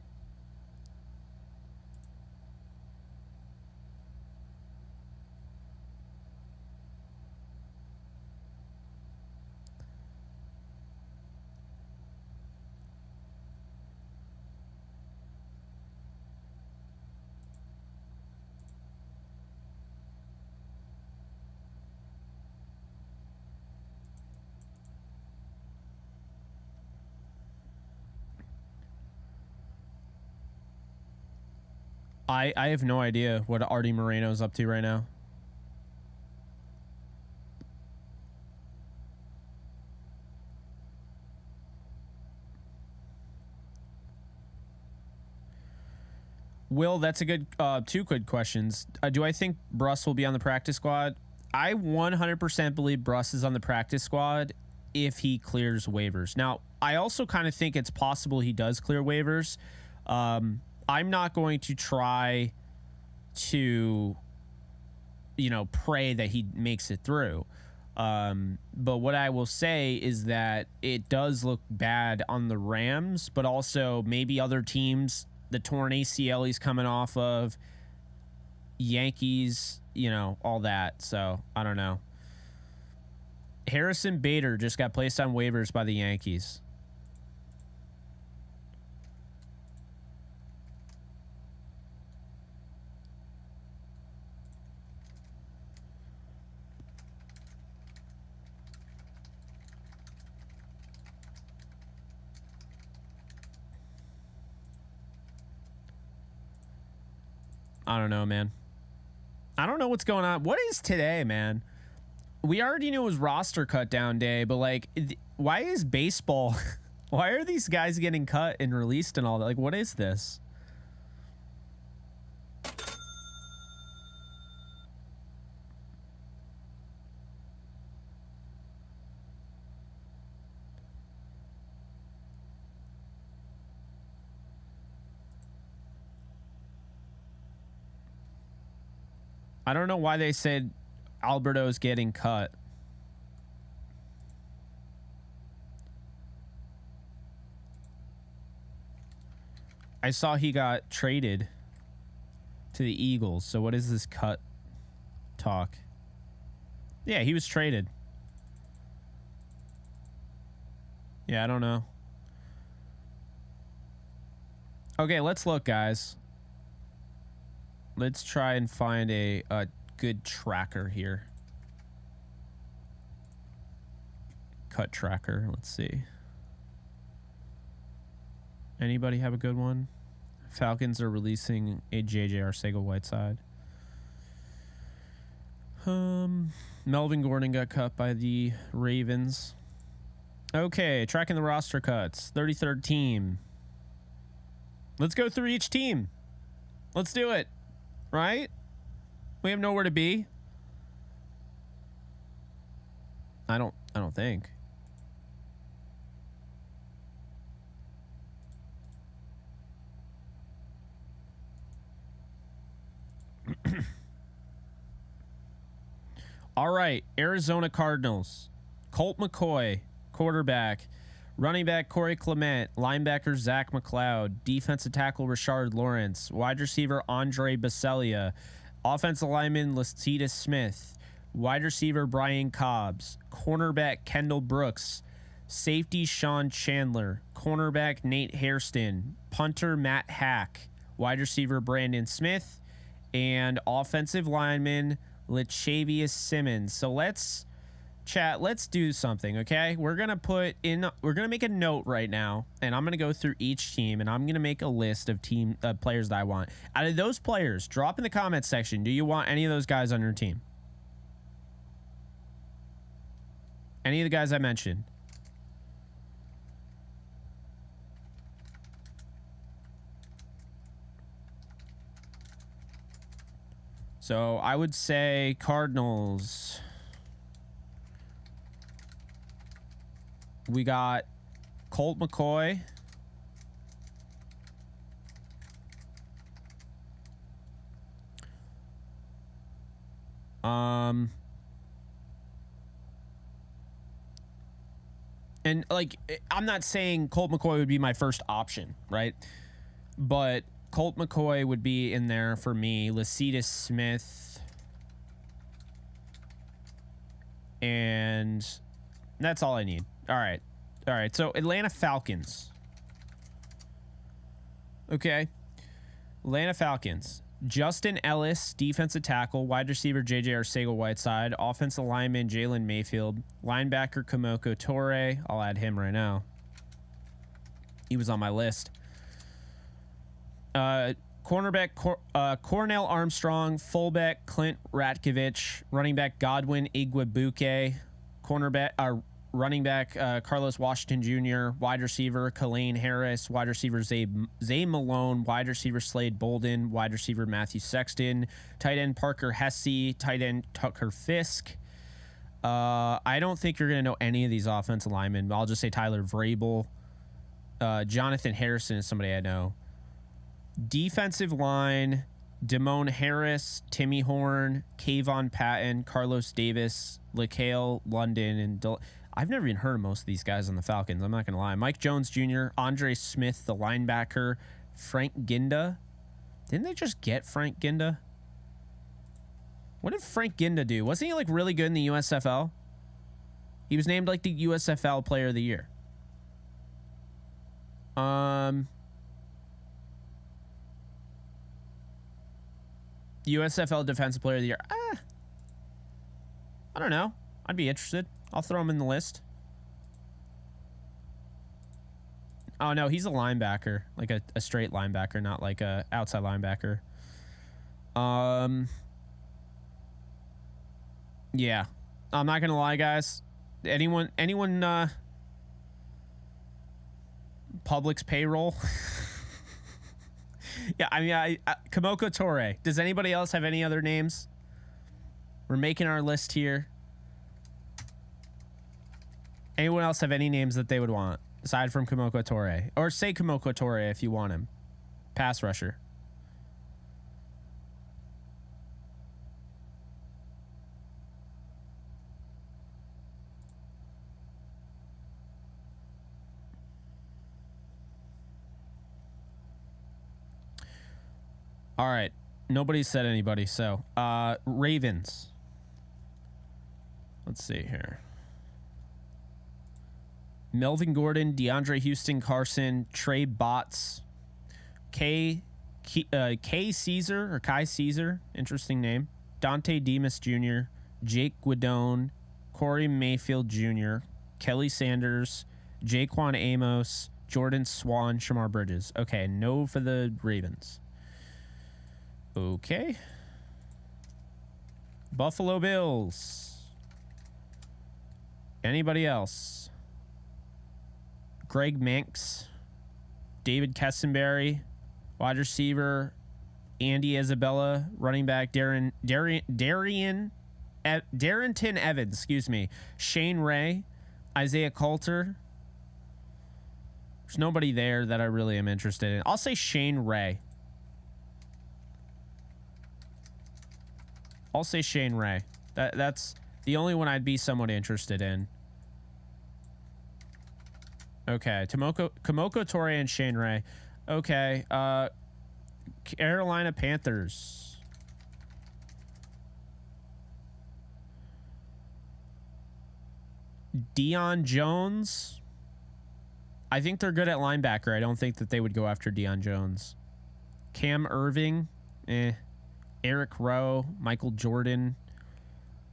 I have no idea what Artie Moreno's up to right now. Will, that's a good two good questions. Do I think Bruss will be on the practice squad? I 100% believe Bruss is on the practice squad if he clears waivers. Now, I also kind of think it's possible he does clear waivers. I'm not going to try to, pray that he makes it through. But what I will say is that it does look bad on the Rams, but also maybe other teams, the torn ACL he's coming off of, Yankees, all that. So I don't know. Harrison Bader just got placed on waivers by the Yankees. I don't know, man. I don't know what's going on. What is today, man? We already knew it was roster cut down day, but why is baseball? Why are these guys getting cut and released and all that? What is this? I don't know why they said Alberto's getting cut. I saw he got traded to the Eagles. So what is this cut talk? Yeah, he was traded. Yeah, I don't know. Okay, let's look, guys. Let's try and find a good tracker here. Cut tracker. Let's see. Anybody have a good one? Falcons are releasing a JJ Arcega-Whiteside. Melvin Gordon got cut by the Ravens. Okay, tracking the roster cuts. 33rd team. Let's go through each team. Let's do it. Right? We have nowhere to be. I don't think. All right, Arizona Cardinals. Colt McCoy, quarterback. Running back Corey Clement, linebacker Zach McLeod, defensive tackle Rashard Lawrence, wide receiver Andre Baselia, offensive lineman Lecitus Smith, wide receiver Brian Cobbs, cornerback Kendall Brooks, safety Sean Chandler, cornerback Nate Hairston, punter Matt Hack, wide receiver Brandon Smith, and offensive lineman Lachavius Simmons. So let's do something, okay? We're gonna make a note right now, and I'm gonna go through each team, and I'm gonna make a list of players that I want. Out of those players, drop in the comments section, do you want any of those guys on your team? Any of the guys I mentioned? So I would say Cardinals. We got Colt McCoy. And like, I'm not saying Colt McCoy would be my first option, right? But Colt McCoy would be in there for me. Lecitus Smith. And that's all I need. All right. All right. So Atlanta Falcons. Okay. Atlanta Falcons. Justin Ellis, defensive tackle, wide receiver J.J. Arcega-Whiteside, offensive lineman Jalen Mayfield, linebacker Kamoko Torre. I'll add him right now. He was on my list. Cornerback Cornell Armstrong, fullback Clint Ratkovich, running back Godwin Igwebuike, cornerback running back Carlos Washington Jr., wide receiver Kalain Harris, wide receiver Zay Malone, wide receiver Slade Bolden, wide receiver Matthew Sexton, tight end Parker Hesse, tight end Tucker Fisk. I don't think you're going to know any of these offensive linemen. I'll just say Tyler Vrabel. Jonathan Harrison is somebody I know. Defensive line, Damone Harris, Timmy Horn, Kayvon Patton, Carlos Davis, LaCale London, and I've never even heard of most of these guys on the Falcons. I'm not going to lie. Mike Jones Jr., Andre Smith, the linebacker, Frank Ginda. Didn't they just get Frank Ginda? What did Frank Ginda do? Wasn't he like really good in the USFL? He was named like the USFL Player of the Year. USFL Defensive Player of the Year. I don't know. I'd be interested. I'll throw him in the list. Oh, no, he's a linebacker. Like a straight linebacker, not like a outside linebacker. Yeah. I'm not going to lie, guys. Anyone Publix payroll? Yeah, I mean, Kamoko Torre. Does anybody else have any other names? We're making our list here. Anyone else have any names that they would want aside from Kamoko Torre? Or say Kamoko Torre if you want him. Pass rusher. All right. Nobody said anybody. So, Ravens. Let's see here. Melvin Gordon, DeAndre Houston Carson, Trey Botts, K Caesar or Kai Caesar, interesting name. Dante Demas Jr., Jake Guidone, Corey Mayfield Jr., Kelly Sanders, Jaquan Amos, Jordan Swan, Shamar Bridges. Okay, no for the Ravens. Okay. Buffalo Bills. Anybody else? Greg Manx, David Kessenberry, wide receiver Andy Isabella, running back Darrington Evans, excuse me, Shane Ray, Isaiah Coulter. There's nobody there that I really am interested in. I'll say Shane Ray. I'll say Shane Ray. That's the only one I'd be somewhat interested in. Okay, Komoko Torre and Shane Ray. Okay, Carolina Panthers. Deion Jones. I think they're good at linebacker. I don't think that they would go after Deion Jones. Cam Irving. Eric Rowe. Michael Jordan.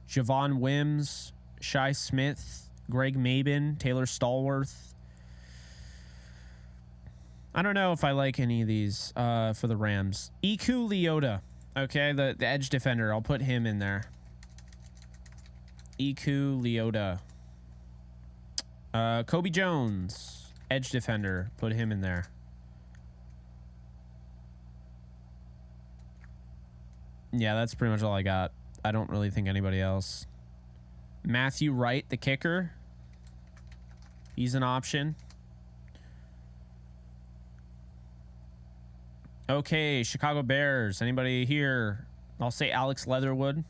Javon Wims. Shai Smith. Greg Mabin. Taylor Stallworth. I don't know if I like any of these for the Rams. Iku Leota. Okay, the edge defender. I'll put him in there. Iku Leota. Kobe Jones. Edge defender. Put him in there. Yeah, that's pretty much all I got. I don't really think anybody else. Matthew Wright, the kicker. He's an option. Okay, Chicago Bears. Anybody here? I'll say Alex Leatherwood.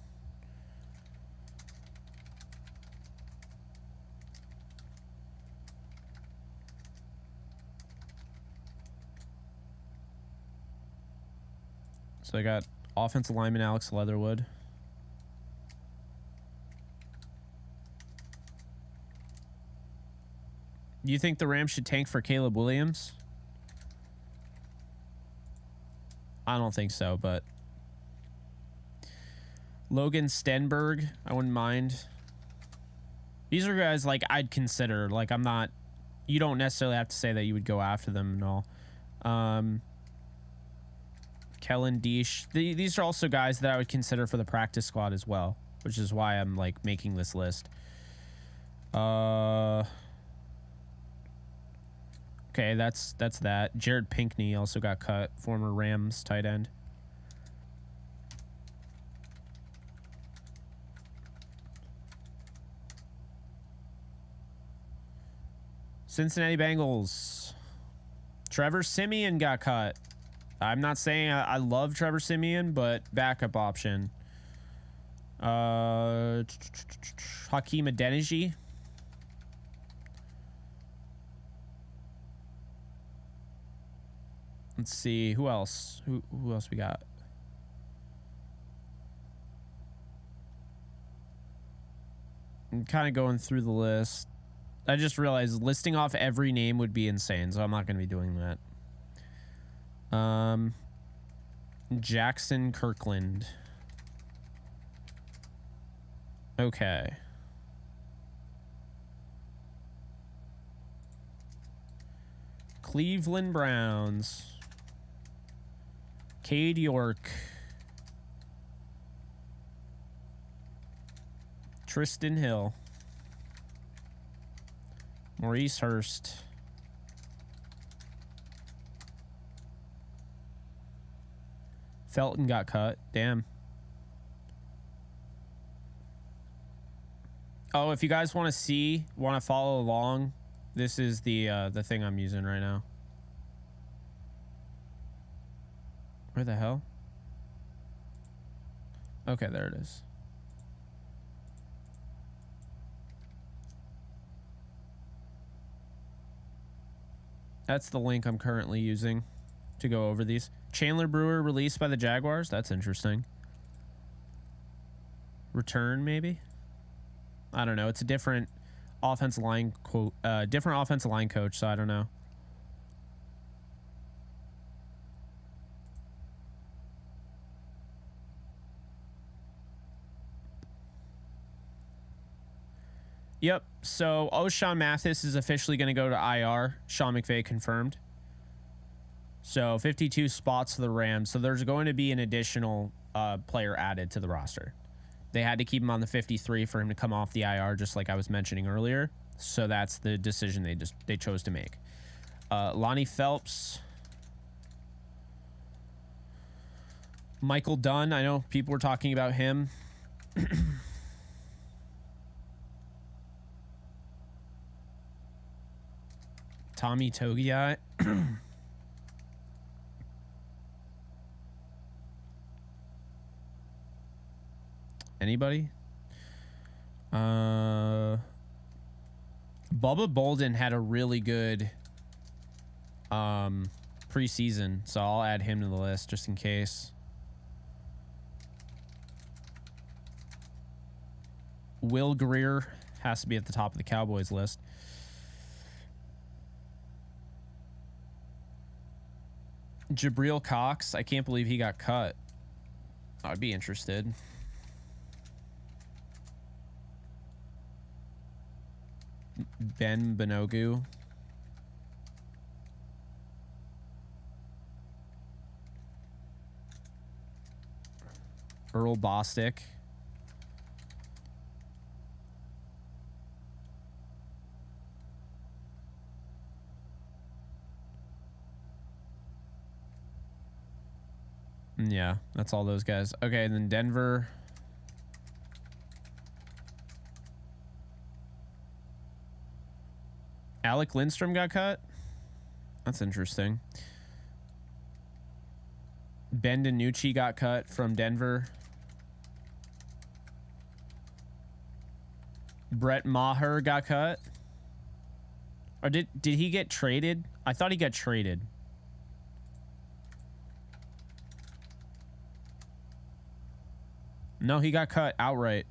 So I got offensive lineman Alex Leatherwood. You think the Rams should tank for Caleb Williams? I don't think so, but Logan Stenberg, I wouldn't mind. These are guys like I'd consider. Like I'm not. You don't necessarily have to say that you would go after them and all. Kellen Deesh. These are also guys that I would consider for the practice squad as well, which is why I'm like making this list. Okay, that's that. Jared Pinkney also got cut, former Rams tight end. Cincinnati Bengals. Trevor Siemian got cut. I'm not saying I love Trevor Siemian, but backup option. Hakeem Adeniji. Let's see who else. Who else we got? I'm kind of going through the list. I just realized listing off every name would be insane, so I'm not going to be doing that. Jackson Kirkland. Okay. Cleveland Browns. Cade York. Tristan Hill. Maurice Hurst. Felton got cut. Damn. Oh, if you guys want to follow along, this is the thing I'm using right now. Where the hell? Okay, there it is. That's the link I'm currently using to go over these. Chandler Brewer released by the Jaguars. That's interesting. Return, maybe? I don't know. It's a different offensive line coach, so I don't know. Yep. So O'Shawn Mathis is officially going to go to IR. Sean McVay confirmed. So 52 spots for the Rams. So there's going to be an additional player added to the roster. They had to keep him on the 53 for him to come off the IR, just like I was mentioning earlier. So that's the decision they chose to make. Lonnie Phelps. Michael Dunn. I know people were talking about him. Tommy Togiai. Anybody? Bubba Bolden had a really good preseason, so I'll add him to the list just in case. Will Greer has to be at the top of the Cowboys list. Jabril Cox, I can't believe he got cut. I'd be interested. Ben Benogu. Earl Bostic. Yeah, that's all those guys. Okay, and then Denver. Alec Lindstrom got cut. That's interesting. Ben DiNucci got cut from Denver. Brett Maher got cut. Or did he get traded? I thought he got traded. No, he got cut outright.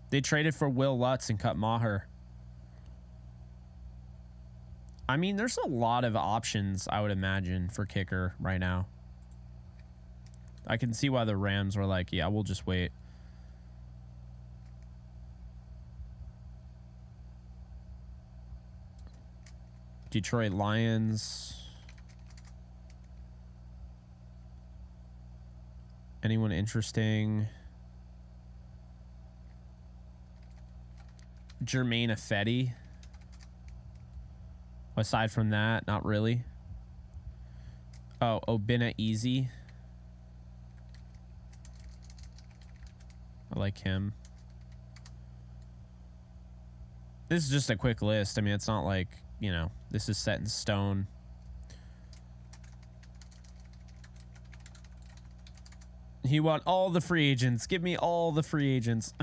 They traded for Will Lutz and cut Maher. I mean, there's a lot of options, I would imagine, for kicker right now. I can see why the Rams were like, yeah, we'll just wait. Detroit Lions. Anyone interesting? Jermaine Ifedi. Aside from that, not really. Oh, Obina Easy. I like him. This is just a quick list. I mean, it's not like, you know, this is set in stone. He want all the free agents. Give me all the free agents.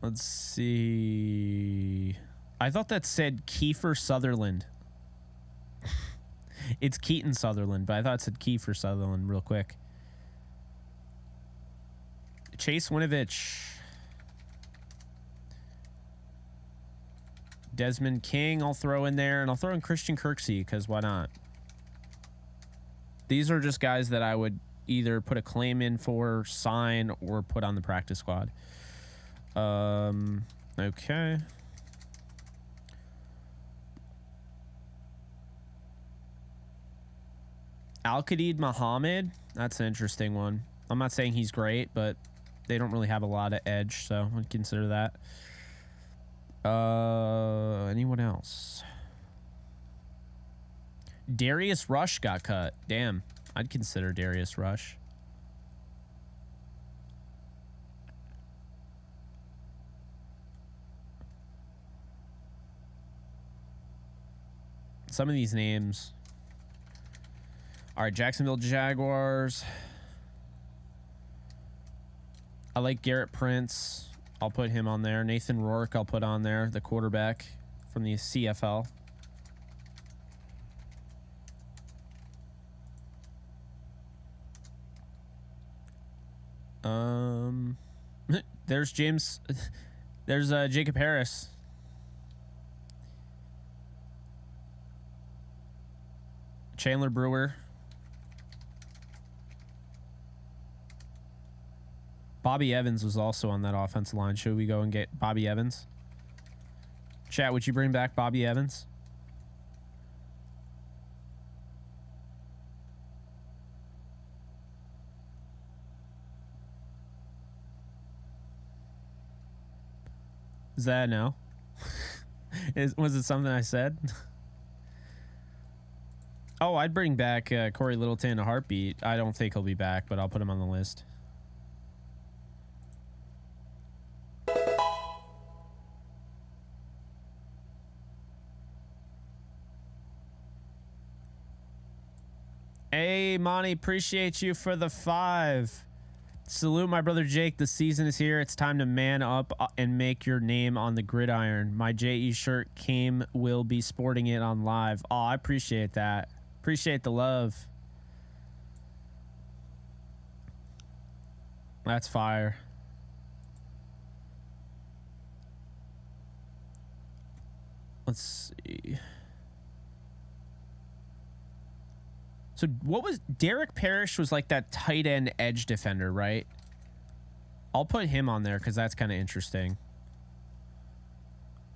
Let's see. I thought that said Kiefer Sutherland. It's Keaton Sutherland, but I thought it said Kiefer Sutherland real quick. Chase Winovich. Desmond King I'll throw in there, and I'll throw in Christian Kirksey because why not? These are just guys that I would either put a claim in for, sign, or put on the practice squad. Okay. Al-Qaid Muhammad, that's an interesting one. I'm not saying he's great, but they don't really have a lot of edge, so I'd consider that. Anyone else? Darius Rush got cut. Damn, I'd consider Darius Rush. Some of these names. All right, Jacksonville Jaguars. I like Garrett Prince. I'll put him on there. Nathan Rourke I'll put on there, the quarterback from the CFL. There's James. There's Jacob Harris. Chandler Brewer. Bobby Evans was also on that offensive line. Should we go and get Bobby Evans? Chat, would you bring back Bobby Evans? Is that a no? Was it something I said? Oh, I'd bring back Corey Littleton in a heartbeat. I don't think he'll be back, but I'll put him on the list. Hey, Monty, appreciate you for the 5. Salute my brother Jake. The season is here. It's time to man up and make your name on the gridiron. My JE shirt will be sporting it on live. Oh, I appreciate that. Appreciate the love. That's fire. Let's see. So what was Derek Parrish was like that tight end edge defender, right? I'll put him on there because that's kind of interesting.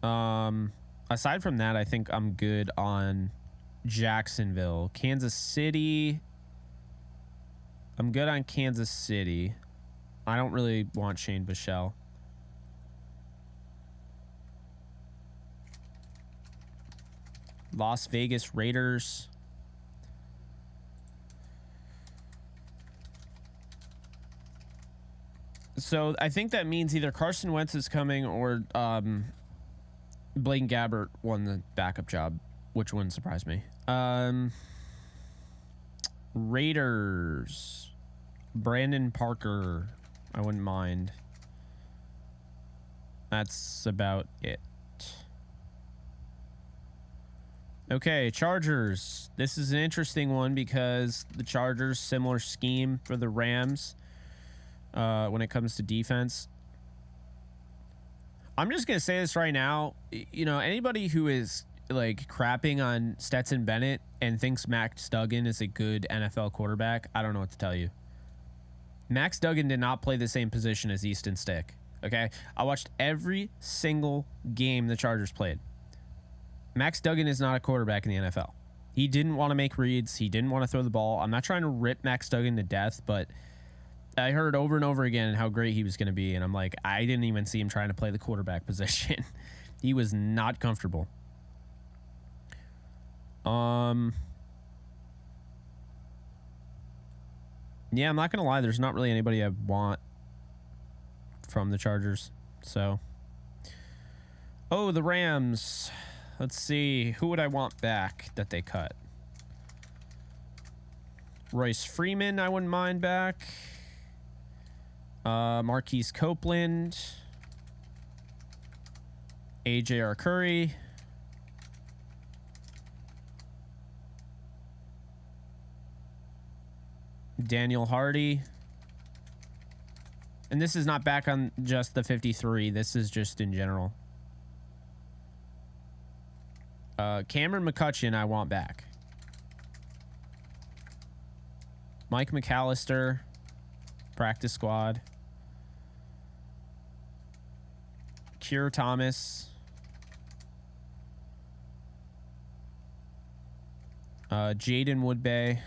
Aside from that, I think I'm good on Jacksonville. Kansas City. I'm good on Kansas City. I don't really want Shane Bichelle. Las Vegas Raiders. So I think that means either Carson Wentz is coming or Blaine Gabbert won the backup job, which wouldn't surprise me. Raiders. Brandon Parker. I wouldn't mind. That's about it. Okay, Chargers. This is an interesting one because the Chargers, similar scheme for the Rams when it comes to defense. I'm just going to say this right now. You know, anybody who is like crapping on Stetson Bennett and thinks Max Duggan is a good NFL quarterback, I don't know what to tell you. Max Duggan did not play the same position as Easton Stick. Okay, I watched every single game the Chargers played. Max Duggan is not a quarterback in the NFL. He didn't want to make reads. He didn't want to throw the ball. I'm not trying to rip Max Duggan to death, but I heard over and over again how great he was going to be, and I'm like, I didn't even see him trying to play the quarterback position. He was not comfortable. Yeah, I'm not going to lie. There's not really anybody I want from the Chargers. So, oh, the Rams. Let's see. Who would I want back that they cut? Royce Freeman, I wouldn't mind back. Marquise Copeland. AJ Curry. Daniel Hardy. And this is not back on just the 53. This is just in general. Cameron McCutcheon, I want back. Mike McAllister, practice squad. Keir Thomas. Jaden Woodbay.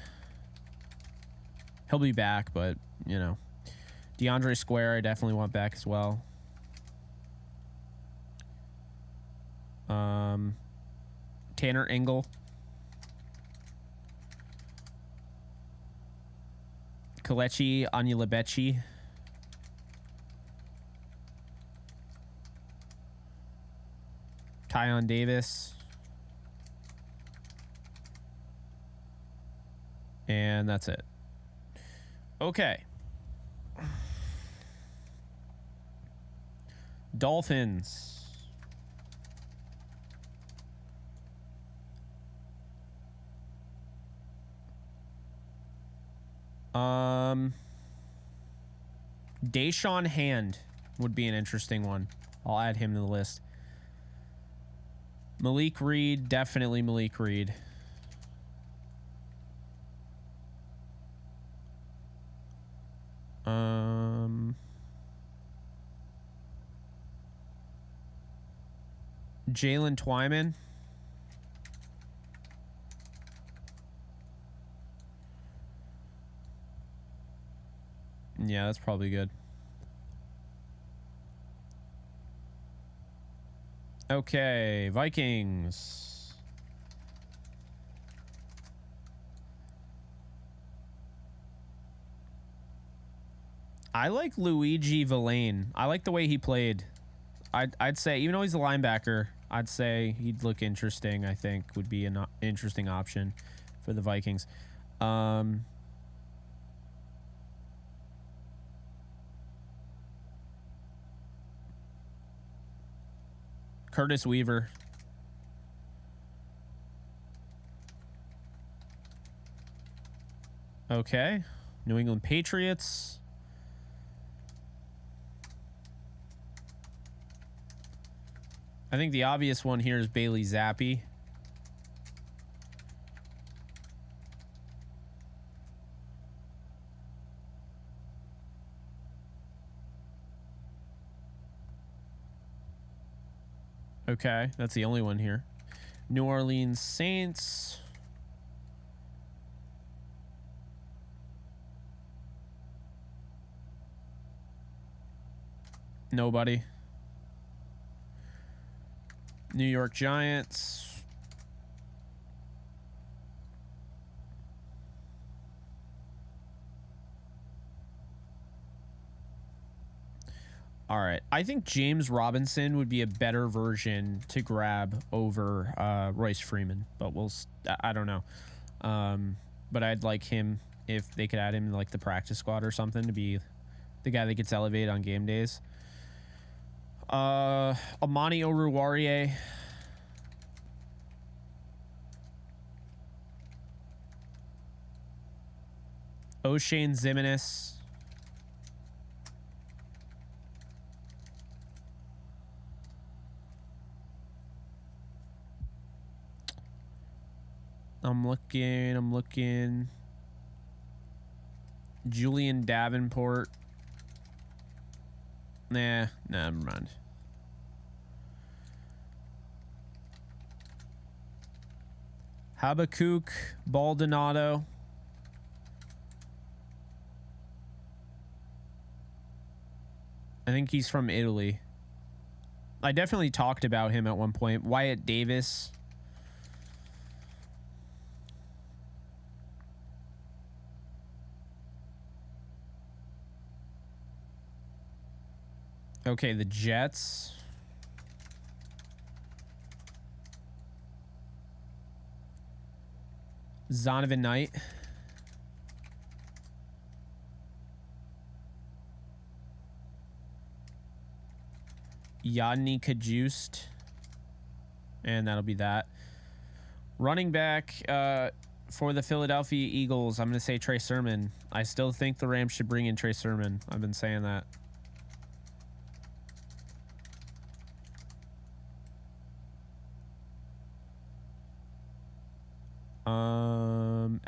He'll be back, but, you know. DeAndre Square, I definitely want back as well. Tanner Engel. Kelechi Anyelebechi. Tyon Davis. And that's it. Okay. Dolphins. Deshaun Hand would be an interesting one. I'll add him to the list. Malik Reed, definitely Malik Reed. Jalen Twyman. Yeah, that's probably good. Okay, Vikings. I like Luigi Villain. I like the way he played. I'd say, even though he's a linebacker, I'd say he'd look interesting. I think would be an interesting option for the Vikings. Curtis Weaver. Okay. New England Patriots. I think the obvious one here is Bailey Zappi. Okay, that's the only one here. New Orleans Saints. Nobody. New York Giants. All right. I think James Robinson would be a better version to grab over Royce Freeman, but I don't know. But I'd like him if they could add him like the practice squad or something to be the guy that gets elevated on game days. Amani Oruwariye. O'Shane Ximines. I'm looking. Julian Davenport. Nah, never mind. Habakkuk Baldonado. I think he's from Italy. I definitely talked about him at one point. Wyatt Davis. Okay, the Jets. Zonovan Knight. Yadni Kajust. And that'll be that. Running back for the Philadelphia Eagles, I'm going to say Trey Sermon. I still think the Rams should bring in Trey Sermon. I've been saying that.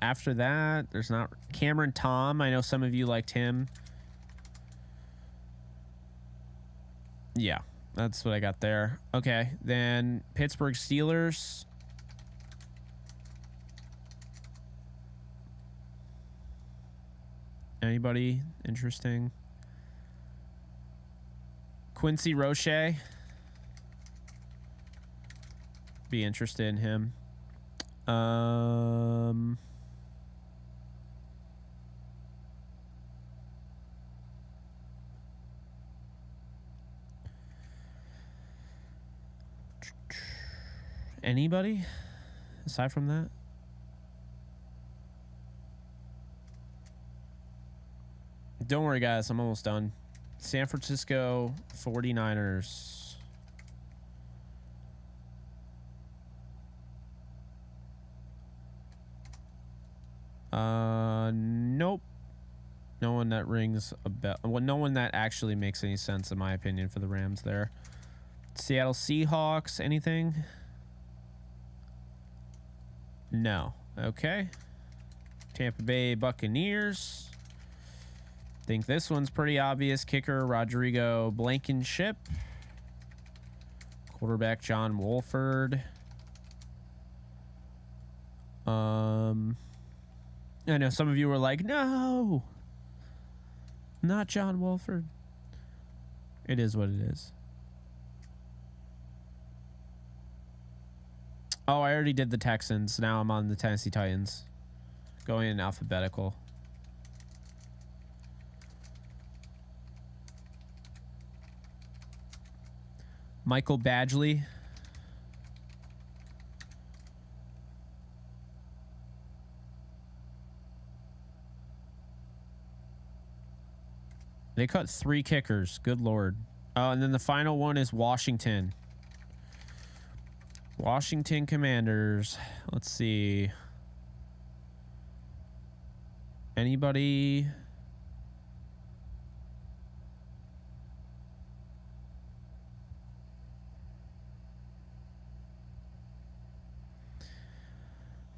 After that, there's not Cameron Tom. I know some of you liked him. Yeah, that's what I got there. Okay, then Pittsburgh Steelers. Anybody interesting? Quincy Roche. Be interested in him. Anybody aside from that? Don't worry, guys. I'm almost done. San Francisco 49ers. Nope. No one that rings a bell. Well, no one that actually makes any sense, in my opinion, for the Rams there. Seattle Seahawks. Anything? No. Okay. Tampa Bay Buccaneers. Think this one's pretty obvious. Kicker Rodrigo Blankenship. Quarterback John Wolford. I know some of you were like, no, not John Wolford. It is what it is. Oh, I already did the Texans. Now I'm on the Tennessee Titans. Going in alphabetical. Michael Badgley. They cut 3 kickers. Good Lord. Oh, and then the final one is Washington. Washington Commanders. Let's see. Anybody?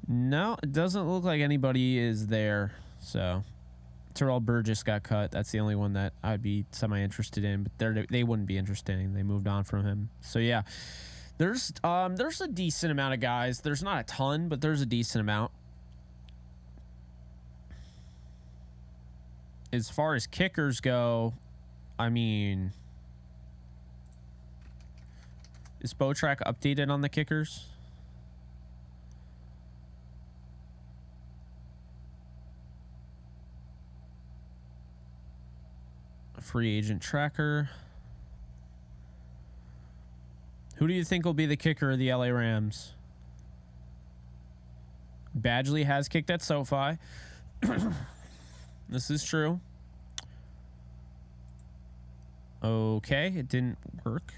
No, it doesn't look like anybody is there. So Terrell Burgess got cut. That's the only one that I'd be semi-interested in, but they wouldn't be interested in. They moved on from him. So yeah, there's a decent amount of guys. There's not a ton, but there's a decent amount. As far as kickers go, I mean, is Botrack updated on the kickers? Free agent tracker. Who do you think will be the kicker of the LA Rams? Badgley has kicked at SoFi. This is true. Okay, it didn't work.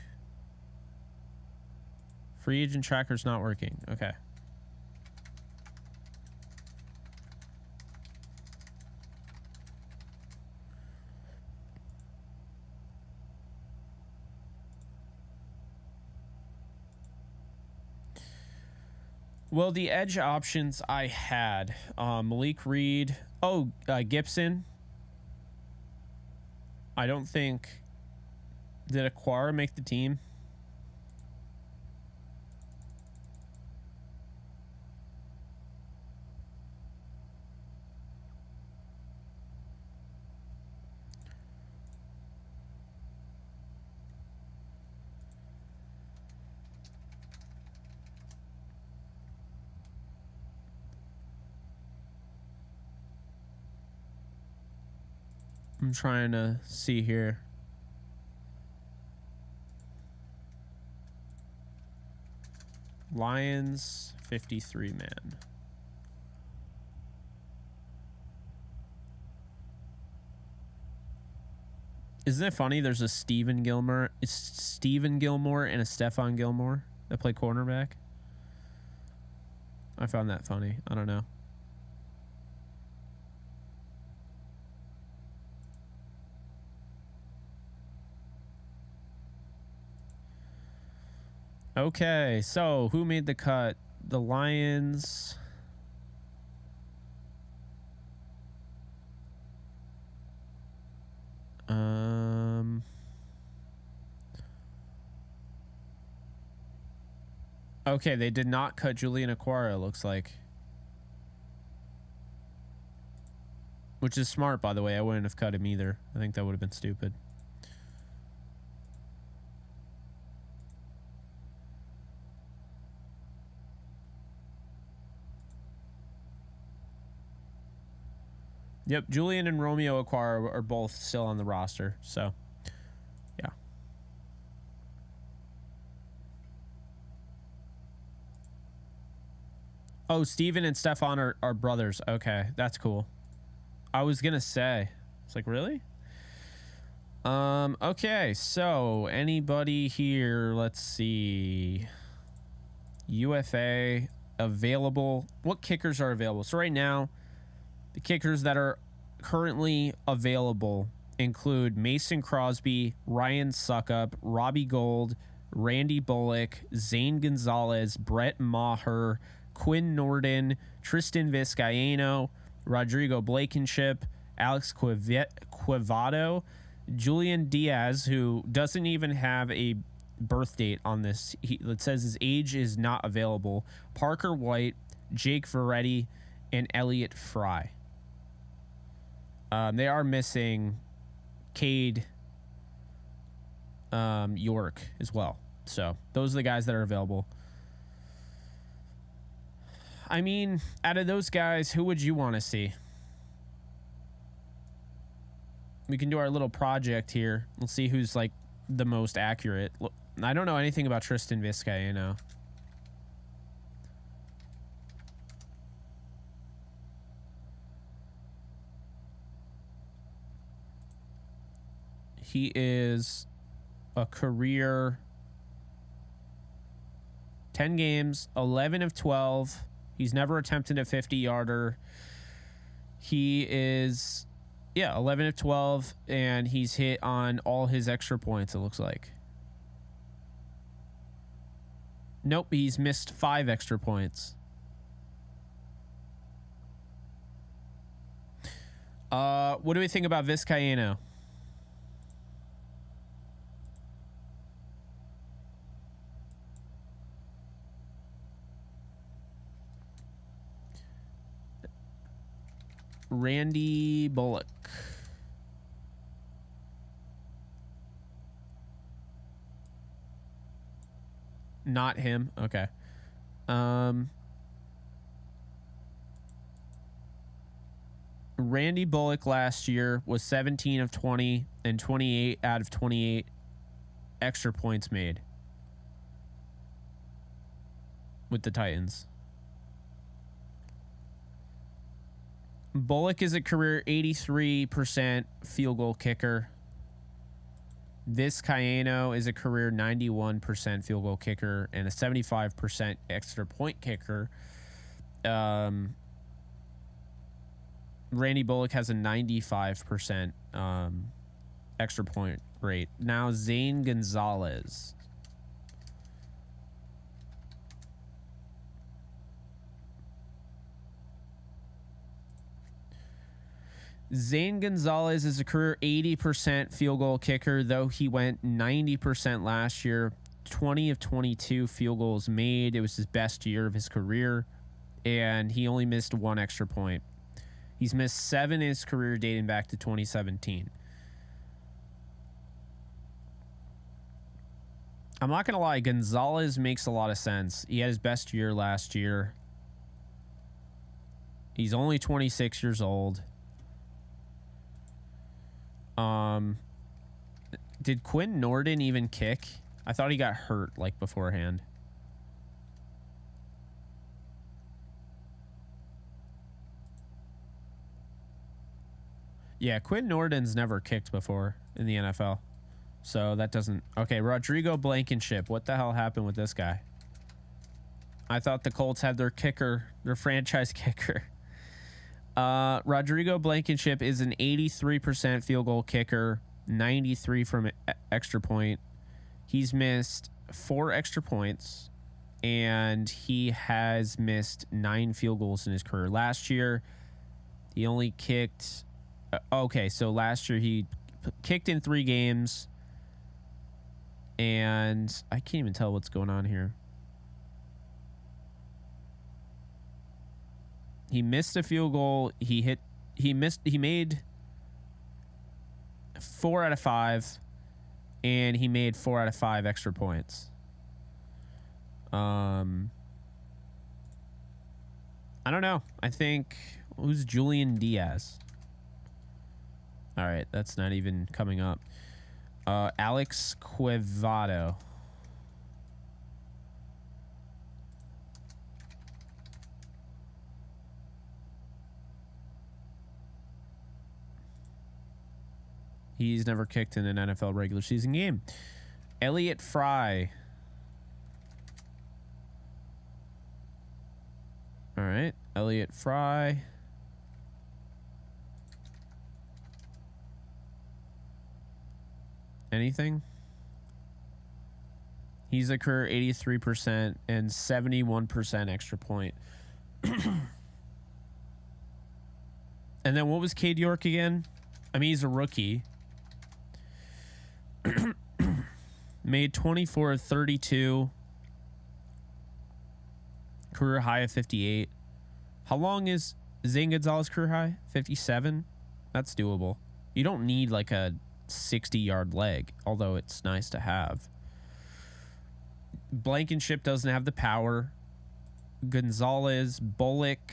Free agent tracker's not working. Okay. Well, the edge options I had, Malik Reed. Oh, Gibson. I don't think. Did Aquara make the team? I'm trying to see here. Lions, 53 man. Isn't it funny? There's a Stephen Gilmore and a Stephon Gilmore that play cornerback. I found that funny. I don't know. Okay, so who made the cut? The Lions. Okay, they did not cut Julian Aquara, looks like. Which is smart, by the way. I wouldn't have cut him either. I think that would have been stupid. Yep, Julian and Romeo Aquara are both still on the roster, so yeah. Oh, Steven and Stefan are brothers. Okay, that's cool. I was gonna say, it's like, really? Okay, so anybody here? Let's see. UFA available. What kickers are available? So right now, the kickers that are currently available include Mason Crosby, Ryan Suckup, Robbie Gold, Randy Bullock, Zane Gonzalez, Brett Maher, Quinn Norden, Tristan Vizcaino, Rodrigo Blankenship, Alex Quivado, Julian Diaz, who doesn't even have a birth date on this. It says his age is not available. Parker White, Jake Veretti, and Elliott Fry. They are missing Cade York as well. So those are the guys that are available. I mean, out of those guys, who would you want to see? We can do our little project here. Let's see who's like the most accurate. Look, I don't know anything about Tristan Vizcaino. He is a career 10 games, 11 of 12. He's never attempted a 50-yarder. He is, 11 of 12, and he's hit on all his extra points, it looks like. Nope, he's missed 5 extra points. What do we think about Vizcaíno? Randy Bullock. Not him. Okay. Randy Bullock last year was 17 of 20 and 28 out of 28 extra points made with the Titans. Bullock is a career 83% field goal kicker. Vizcaíno is a career 91% field goal kicker and a 75% extra point kicker. Randy Bullock has a 95% extra point rate. Now Zane Gonzalez. Zane Gonzalez is a career 80% field goal kicker, though he went 90% last year. 20 of 22 field goals made. It was his best year of his career, and he only missed 1 extra point. He's missed 7 in his career dating back to 2017. I'm not going to lie, Gonzalez makes a lot of sense. He had his best year last year. He's only 26 years old. Did Quinn Nordin even kick? I thought he got hurt like beforehand. Yeah, Quinn Nordin's never kicked before in the NFL. So that doesn't... Okay, Rodrigo Blankenship. What the hell happened with this guy? I thought the Colts had their kicker, their franchise kicker. Rodrigo Blankenship is an 83% field goal kicker, 93 from extra point. He's missed 4 extra points, and he has missed 9 field goals in his career. Last year, he only kicked... okay, so last year he kicked in 3 games, and I can't even tell what's going on here. He missed a field goal. He made 4 out of 5, and he made 4 out of 5 extra points. I don't know. I think, who's Julian Diaz? All right, that's not even coming up. Alex Quevado. He's never kicked in an NFL regular season game. Elliott Fry. All right, Elliott Fry. Anything? He's a career 83% and 71% extra point. And then what was Cade York again? I mean, he's a rookie. Made 24 of 32. Career high of 58. How long is Zane Gonzalez career high? 57? That's doable. You don't need like a 60-yard leg, although it's nice to have. Blankenship doesn't have the power. Gonzalez, Bullock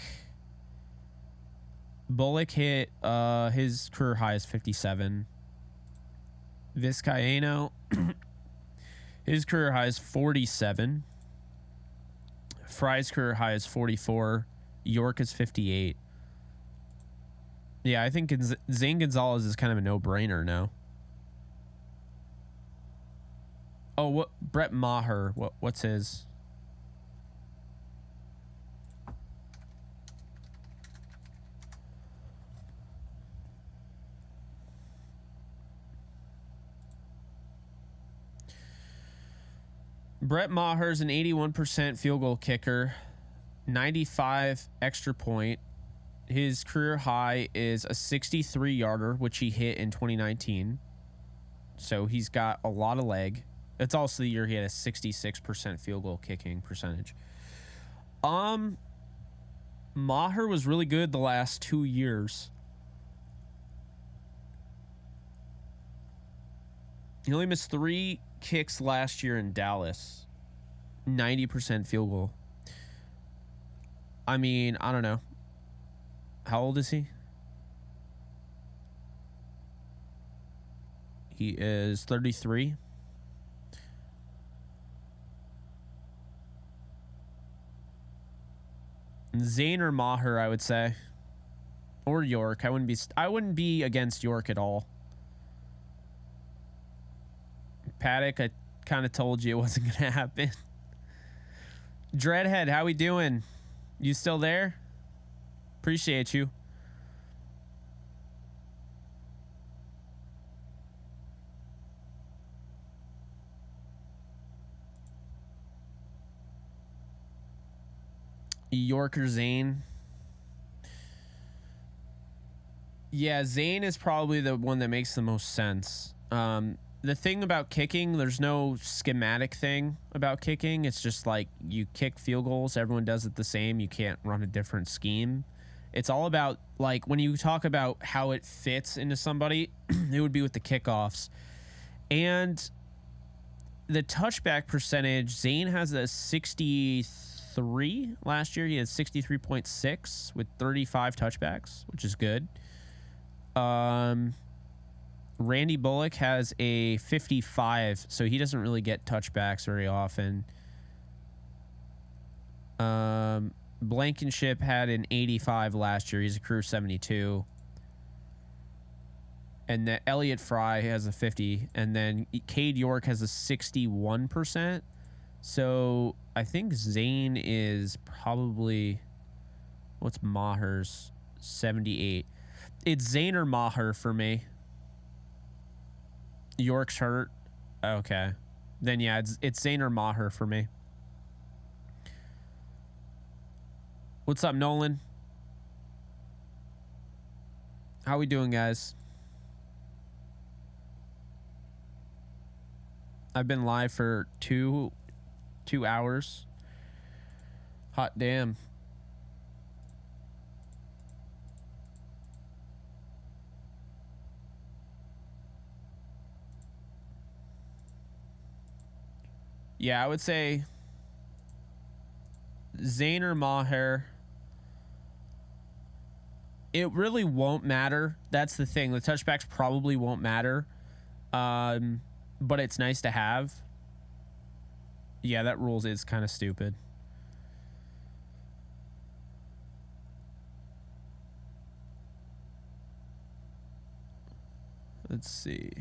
hit his career high is 57. Vizcaíno, his career high is 47. Fry's career high is 44. York is 58. Yeah, I think Zane Gonzalez is kind of a no-brainer now. Oh, what Brett Maher? What's his? Brett Maher's an 81% field goal kicker, 95 extra point. His career high is a 63-yarder, which he hit in 2019. So he's got a lot of leg. It's also the year he had a 66% field goal kicking percentage. Maher was really good the last 2 years. He only missed 3 kicks last year in Dallas. 90% field goal. I mean, I don't know. How old is he? He is 33. Zane or Maher, I would say. Or York. I wouldn't be against York at all. Paddock, I kind of told you it wasn't going to happen. Dreadhead, how we doing? You still there? Appreciate you. York or Zane? Yeah, Zane is probably the one that makes the most sense. The thing about kicking, there's no schematic thing about kicking. It's just like you kick field goals. Everyone does it the same. You can't run a different scheme. It's all about, like, when you talk about how it fits into somebody, it would be with the kickoffs. And the touchback percentage, Zane has a 63 last year. He had 63.6 with 35 touchbacks, which is good. Randy Bullock has a 55, so he doesn't really get touchbacks very often. Blankenship had an 85 last year. He's a career 72. And then Elliott Fry has a 50. And then Cade York has a 61%. So I think Zane is probably... What's Maher's? 78. It's Zane or Maher for me. York's hurt. Okay. Then, yeah, it's Zane or Maher for me. What's up, Nolan? How we doing, guys? I've been live for two hours. Hot damn. Yeah, I would say Zane or Maher. It really won't matter. That's the thing. The touchbacks probably won't matter. But it's nice to have. Yeah, that rules is kind of stupid. Let's see.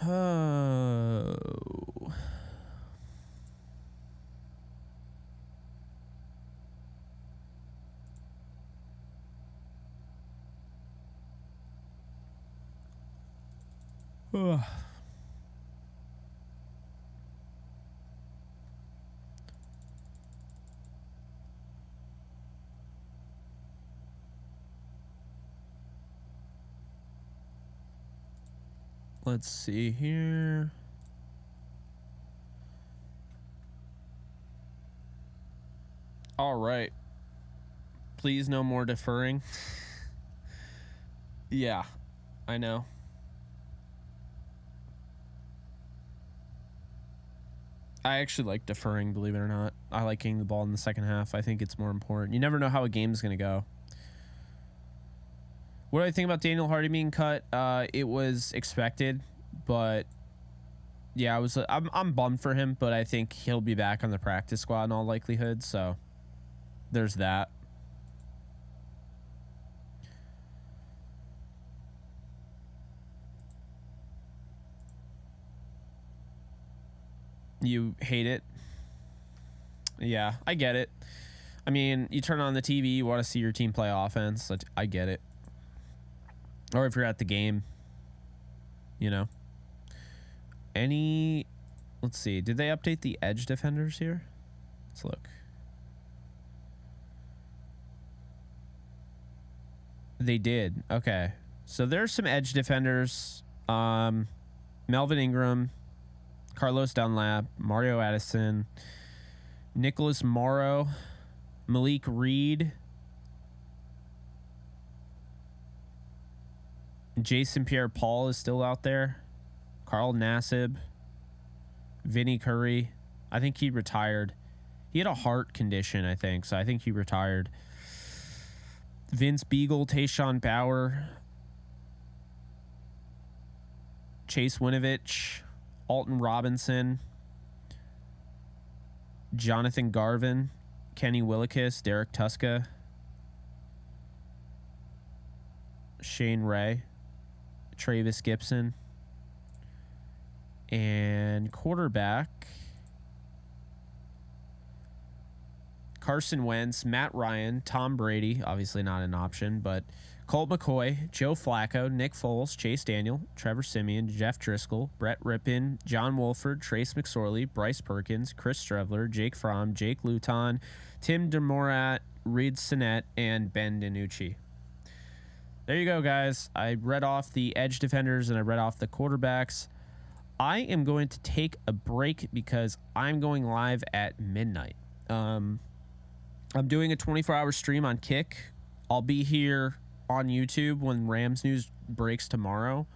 Oh. Ugh. Let's see here. All right. Please, no more deferring. Yeah, I know. I actually like deferring, believe it or not. I like getting the ball in the second half. I think it's more important. You never know how a game's going to go. What do I think about Daniel Hardy being cut? It was expected, but yeah, I'm bummed for him, but I think he'll be back on the practice squad in all likelihood, so there's that. You hate it. Yeah, I get it. I mean, you turn on the TV, you want to see your team play offense. I get it. Or if you're at the game, you know. Let's see. Did they update the edge defenders here? Let's look. They did. Okay. So there's some edge defenders. Melvin Ingram, Carlos Dunlap, Mario Addison, Nicholas Morrow, Malik Reed, Jason Pierre-Paul is still out there, Carl Nassib, Vinny Curry. I think he retired. He had a heart condition, I think, so I think he retired. Vince Beagle, Tayshaun Bauer, Chase Winovich, Alton Robinson, Jonathan Garvin, Kenny Willekes, Derek Tuska, Shane Ray, Travis Gibson, and quarterback Carson Wentz, Matt Ryan, Tom Brady, obviously not an option, but Colt McCoy, Joe Flacco, Nick Foles, Chase Daniel, Trevor Siemian, Jeff Driscoll, Brett Rippon, John Wolford, Trace McSorley, Bryce Perkins, Chris Strevler, Jake Fromm, Jake Luton, Tim DeMorat, Reed Sinnett, and Ben DiNucci. There you go, guys. I read off the edge defenders and I read off the quarterbacks. I am going to take a break because I'm going live at midnight. I'm doing a 24-hour stream on Kick. I'll be here on YouTube when Rams news breaks tomorrow,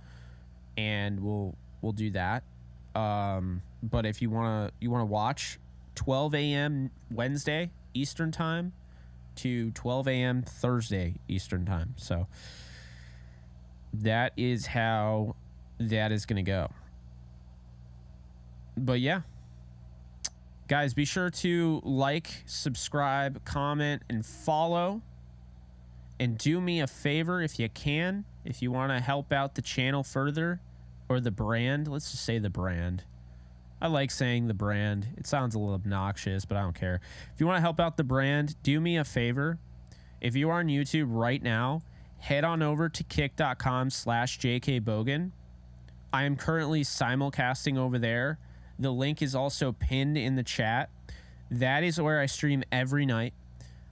and we'll do that. But if you wanna watch, 12 a.m. Wednesday Eastern time to 12 a.m. Thursday Eastern time. So that is how that is gonna go. But yeah. Guys, be sure to like, subscribe, comment, and follow. And do me a favor if you can. If you want to help out the channel further, or the brand. Let's just say the brand. I like saying the brand. It sounds a little obnoxious, but I don't care. If you want to help out the brand, do me a favor. If you are on YouTube right now, head on over to kick.com/JKBogan. I am currently simulcasting over there. The link is also pinned in the chat. That is where I stream every night.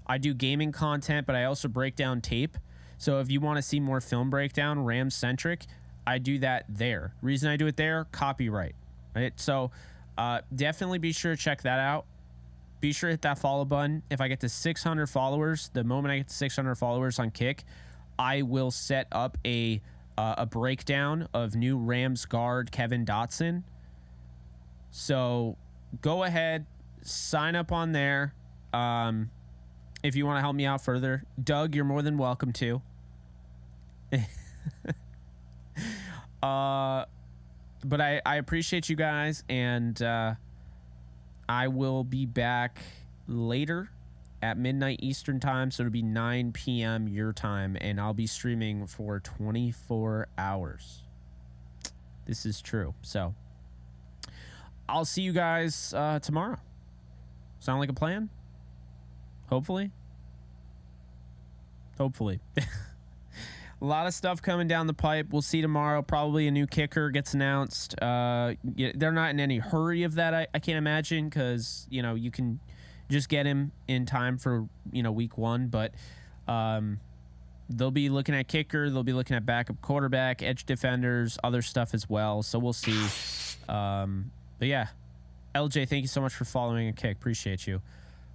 I do gaming content, but I also break down tape. So if you want to see more film breakdown, Rams-centric, I do that there. Reason I do it there, copyright. Right? So definitely be sure to check that out. Be sure to hit that follow button. If I get to 600 followers, the moment I get to 600 followers on Kick, I will set up a breakdown of new Rams guard Kevin Dotson. So go ahead, sign up on there. If you want to help me out further, Doug, you're more than welcome to. But I appreciate you guys, and I will be back later at midnight Eastern time, so it'll be 9 p.m. your time, and I'll be streaming for 24 hours. This is true. So I'll see you guys tomorrow. Sound like a plan? Hopefully. Hopefully. A lot of stuff coming down the pipe. We'll see tomorrow. Probably a new kicker gets announced. They're not in any hurry of that, I can't imagine, because, you know, you can just get him in time for, you know, week 1. But they'll be looking at kicker. They'll be looking at backup quarterback, edge defenders, other stuff as well. So we'll see. But yeah, LJ, thank you so much for following a Kick. Appreciate you.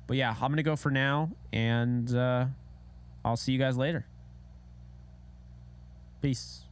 But yeah, I'm going to go for now, and I'll see you guys later. Peace.